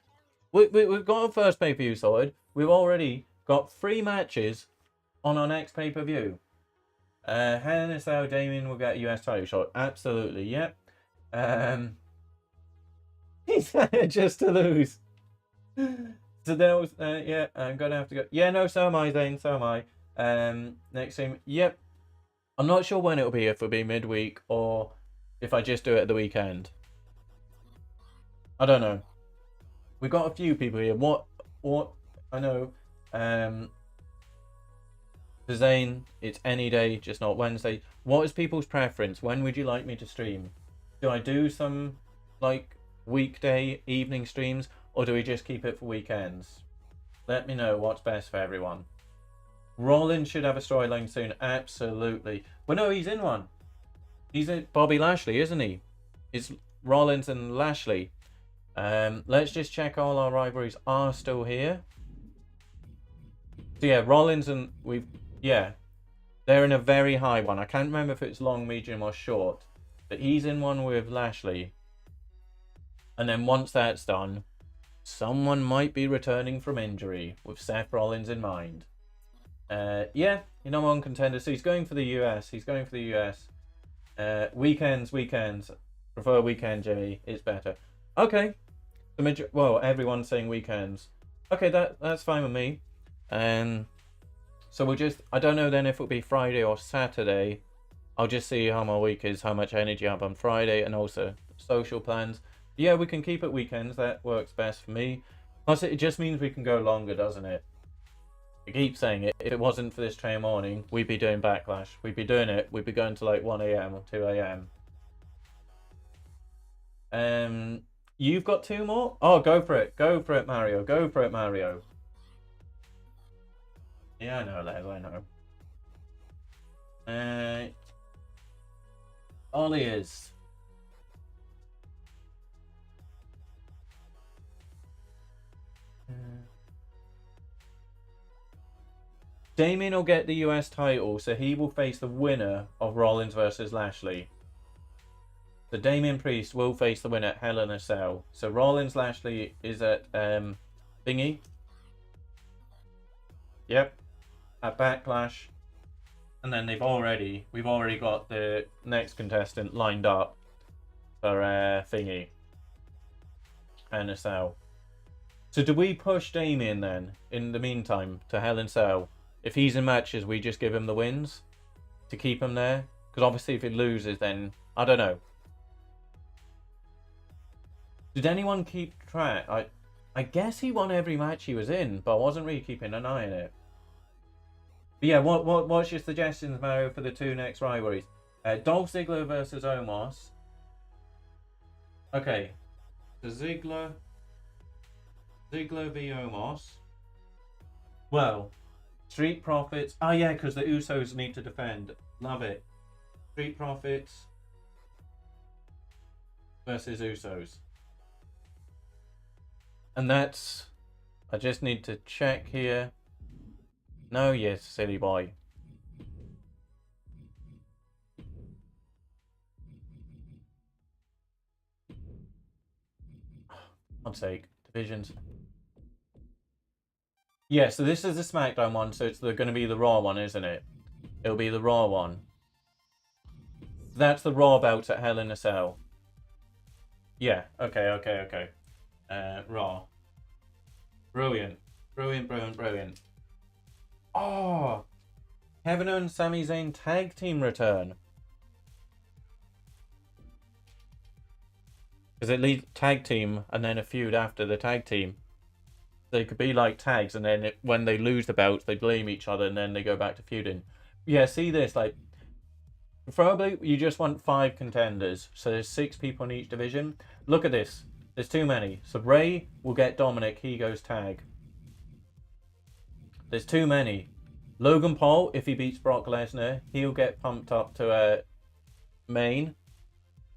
We've got our first pay-per-view sorted. We've already got 3 matches on our next pay-per-view. Hell in a Cell, Damien will get a US title shot. Absolutely, yep. He's just to lose. So there was, yeah, I'm gonna have to go. Yeah, no, so am I, Zane, so am I. Next team, yep. I'm not sure when it'll be, if it'll be midweek or if I just do it at the weekend. I don't know. We've got a few people here. What, I know, for Zane, it's any day, just not Wednesday. What is people's preference? When would you like me to stream? Do I do some, like, weekday evening streams, or do we just keep it for weekends? Let me know what's best for everyone. Rollins should have a storyline soon. Absolutely. Well, no, he's in one. He's in Bobby Lashley, isn't he? It's Rollins and Lashley. Let's just check all our rivalries are still here. So yeah, Rollins and they're in a very high one. I can't remember if it's long, medium, or short, but he's in one with Lashley. And then once that's done, someone might be returning from injury with Seth Rollins in mind. Yeah, you know, one contender. So he's going for the US. Weekends. Prefer weekend, Jimmy. It's better. Okay. Well, everyone's saying weekends. Okay, that's fine with me. So we'll just, I don't know then if it'll be Friday or Saturday. I'll just see how my week is, how much energy I have on Friday, and also social plans. Yeah, we can keep it weekends. That works best for me. Plus, it just means we can go longer, doesn't it? I keep saying it. If it wasn't for this train morning, we'd be doing Backlash. We'd be doing it. We'd be going to like 1 a.m. or 2 a.m. You've got 2 more? Oh, go for it. Go for it, Mario. Go for it, Mario. Yeah, I know, Les. I know. Ollie is. Damien will get the US title, so he will face the winner of Rollins versus Lashley. So Damien Priest will face the winner at Hell in a Cell. So Rollins Lashley is at thingy. Yep. At Backlash. And then we've already got the next contestant lined up for thingy. Hell in a Cell. So do we push Damien then, in the meantime, to Hell in a Cell? If he's in matches, we just give him the wins to keep him there? Because obviously if he loses, then I don't know. Did anyone keep track? I guess he won every match he was in, but I wasn't really keeping an eye on it. But yeah, what's your suggestions, Mario, for the 2 next rivalries? Dolph Ziggler versus Omos. Okay, so Ziggler v Omos. Well, Street Profits. Oh yeah, because the Usos need to defend. Love it. Street Profits versus Usos. And that's... I just need to check here. No, yes, silly boy. God's sake. Divisions. Yeah, so this is the SmackDown one, so it's going to be the Raw one, isn't it? It'll be the Raw one. That's the Raw belt at Hell in a Cell. Yeah, okay. Raw. Brilliant. Brilliant. Oh! Kevin Owens and Sami Zayn tag team return. Because it leads tag team and then a feud after the tag team. They could be like tags, and then when they lose the belts, they blame each other, and then they go back to feuding. Yeah, see this, like, preferably you just want 5 contenders, so there's 6 people in each division. Look at this, there's too many. So Ray will get Dominic, he goes tag. There's too many. Logan Paul, if he beats Brock Lesnar, he'll get pumped up to main.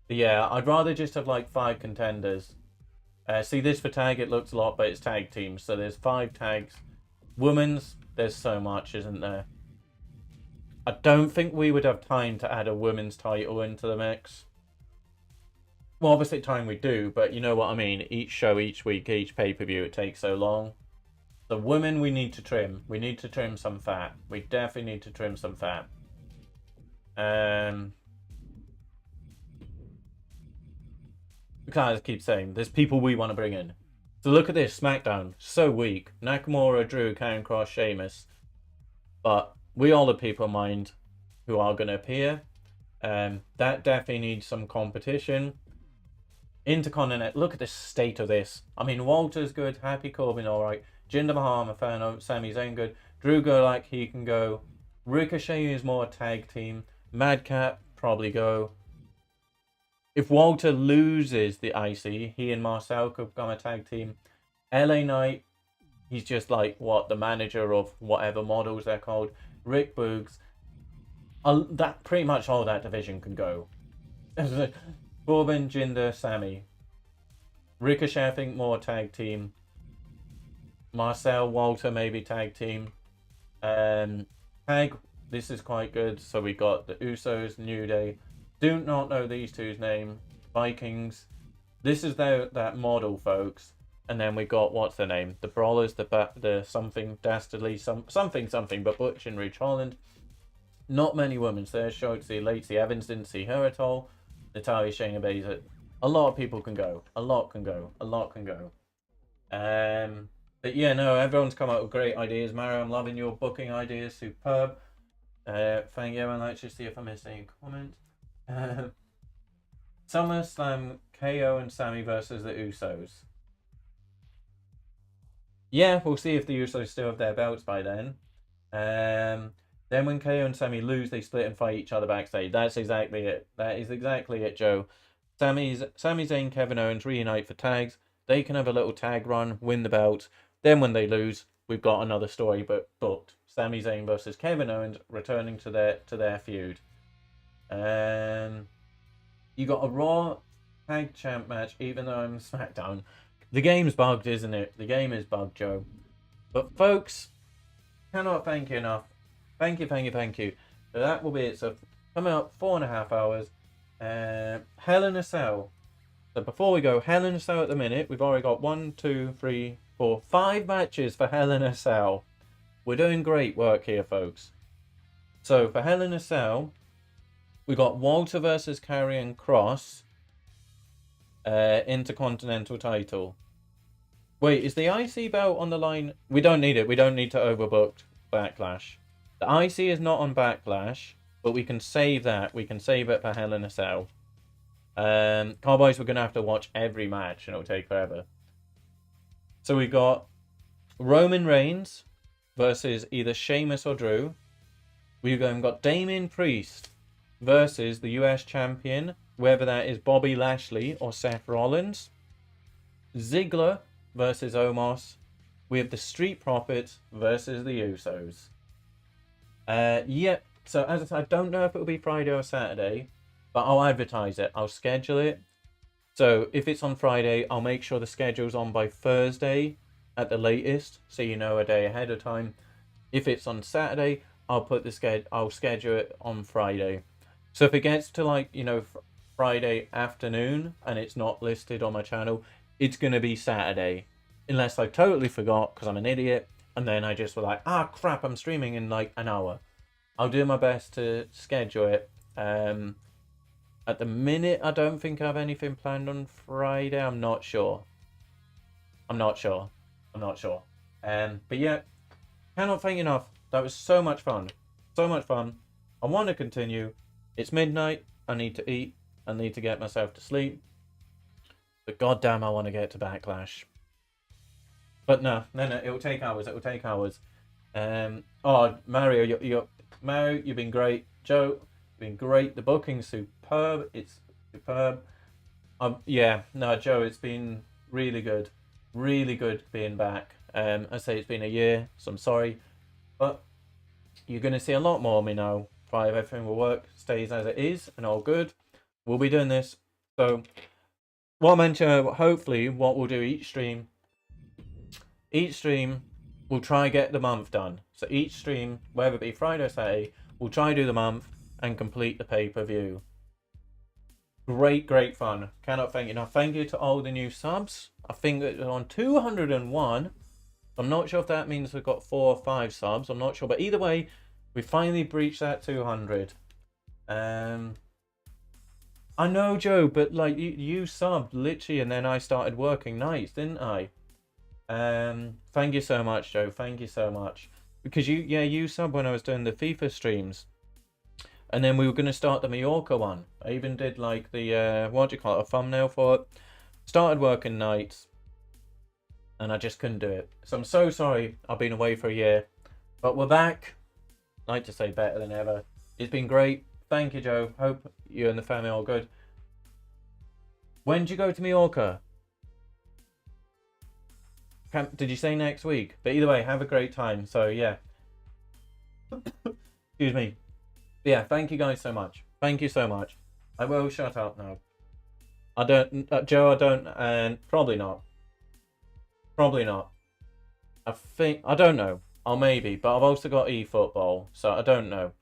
But yeah, I'd rather just have like 5 contenders. See this for tag, it looks a lot, but it's tag teams. So there's 5 tags. Women's, there's so much, isn't there? I don't think we would have time to add a women's title into the mix. Well, obviously time we do, but you know what I mean. Each show, each week, each pay-per-view, it takes so long. The women we need to trim. We need to trim some fat. We definitely need to trim some fat. Because I keep saying, there's people we want to bring in. So look at this, SmackDown, so weak. Nakamura, Drew, Karrion Kross, Sheamus. But we all the people in mind who are going to appear. That definitely needs some competition. Intercontinental, look at the state of this. I mean, Walter's good, Happy Corbin alright. Jinder Mahal, I'm a fan of. Sami Zayn good. Drew go like he can go. Ricochet is more a tag team. Madcap, probably go. If Walter loses the IC, he and Marcel could become a tag team. LA Knight, he's just like, what, the manager of whatever models they're called. Rick Boogs. That pretty much all that division can go. Corbin, Jinder, Sammy. Ricochet, I think more tag team. Marcel, Walter, maybe tag team. Tag, this is quite good. So we got the Usos, New Day. Do not know these two's name. Vikings. This is that model, folks. And then we got, what's the name? The Brawlers, the something dastardly, something, but Butch and Ridge Holland. Not many women. So there's Shotzi, Lacey Evans, didn't see her at all. Natalia, Shayna Baszler. A lot of people can go. A lot can go. But yeah, no, everyone's come up with great ideas. Mario, I'm loving your booking ideas. Superb. Thank you. I'd like to see if I missed any comment. SummerSlam, KO and Sammy versus the Usos. Yeah, we'll see if the Usos still have their belts by then. Then when KO and Sammy lose, they split and fight each other backstage. That's exactly it. That is exactly it, Joe. Sami Zayn, Kevin Owens reunite for tags. They can have a little tag run, win the belt. Then when they lose, we've got another story booked. Sami Zayn versus Kevin Owens returning to their feud. You got a Raw Tag Champ match, even though I'm SmackDown. The game's bugged, isn't it? The game is bugged, Joe. But folks, cannot thank you enough. Thank you. So that will be it. So coming up 4.5 hours. Hell in a Cell. So before we go, Hell in a Cell at the minute, we've already got 1, 2, 3, 4, 5 matches for Hell in a Cell. We're doing great work here, folks. So for Hell in a Cell, we got Walter versus Karrion Kross. Intercontinental title. Wait, is the IC belt on the line? We don't need it. We don't need to overbook Backlash. The IC is not on Backlash, but we can save that. We can save it for Hell in a Cell. Cowboys, we're going to have to watch every match and it'll take forever. So we've got Roman Reigns versus either Sheamus or Drew. We've got Damien Priest versus the US champion, whether that is Bobby Lashley or Seth Rollins. Ziggler versus Omos. We have the Street Profits versus the Usos. Yep. So as I said, I don't know if it'll be Friday or Saturday, but I'll advertise it. I'll schedule it. So if it's on Friday, I'll make sure the schedule's on by Thursday at the latest, so you know a day ahead of time. If it's on Saturday, I'll put the I'll schedule it on Friday. So if it gets to like, you know, Friday afternoon and it's not listed on my channel, it's gonna be Saturday, unless I totally forgot because I'm an idiot, and then I just was like, ah crap, I'm streaming in like an hour. I'll do my best to schedule it. At the minute, I don't think I have anything planned on Friday. I'm not sure. But yeah, cannot thank enough. That was so much fun. So much fun. I want to continue. It's midnight. I need to eat. I need to get myself to sleep. But goddamn, I want to get to Backlash. But no. It'll take hours. Oh, Mario, Mario, you've been great. Joe, you've been great. The booking's superb. It's superb. Yeah, no, Joe, it's been really good. Really good being back. I say it's been a year, so I'm sorry. But you're going to see a lot more of me now. If everything will work, stays as it is, and all good. We'll be doing this. So, what I mentioned, hopefully, what we'll do each stream, we'll try and get the month done. So each stream, whether it be Friday or Saturday, we'll try and do the month and complete the pay-per-view. Great fun. Cannot thank you enough. Thank you to all the new subs. I think it's on 201. I'm not sure if that means we've got 4 or 5 subs. I'm not sure. But either way, we finally breached that 200. I know, Joe, but like you subbed literally and then I started working nights, didn't I? Thank you so much, Joe. Thank you so much. Because you subbed when I was doing the FIFA streams. And then we were going to start the Mallorca one. I even did like the, what do you call it, a thumbnail for it. Started working nights. And I just couldn't do it. So I'm so sorry I've been away for a year. But we're back. I'd like to say better than ever. It's been great. Thank you, Joe. Hope you and the family are all good. When did you go to Mallorca? Did you say next week? But either way, have a great time. So yeah. Excuse me. Yeah, thank you guys so much. Thank you so much. I will shut up now. I don't, Joe, I don't, and probably not. Probably not. I don't know. Or maybe, but I've also got eFootball, so I don't know.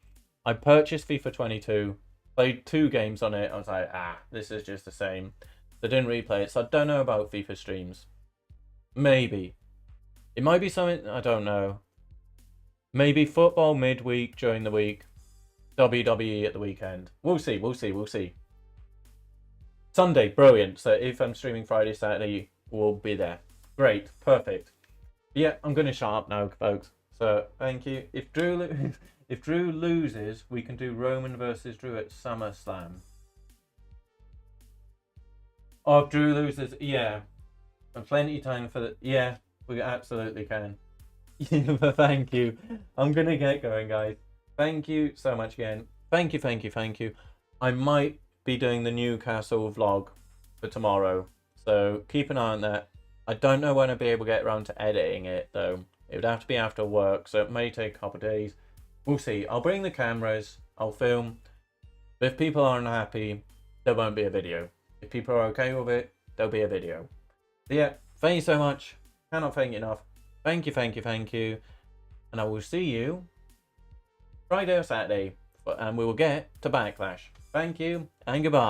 I purchased FIFA 22, played 2 games on it. I was like, this is just the same. So I didn't replay it, so I don't know about FIFA streams. Maybe. It might be something, I don't know. Maybe football midweek during the week. WWE at the weekend. We'll see. Sunday, brilliant. So if I'm streaming Friday, Saturday, we'll be there. Great, perfect. Yeah, I'm going to shut up now, folks. So thank you. If Drew loses, we can do Roman versus Drew at SummerSlam. Oh, if Drew loses, yeah. And plenty of time for the... Yeah, we absolutely can. But thank you. I'm going to get going, guys. Thank you so much again. Thank you. I might be doing the Newcastle vlog for tomorrow. So keep an eye on that. I don't know when I'll be able to get around to editing it, though. It would have to be after work, so it may take a couple of days. We'll see. I'll bring the cameras. I'll film. But if people aren't happy, there won't be a video. If people are okay with it, there'll be a video. But yeah, thank you so much. Cannot thank you enough. Thank you. And I will see you Friday or Saturday, and we will get to Backlash. Thank you, and goodbye.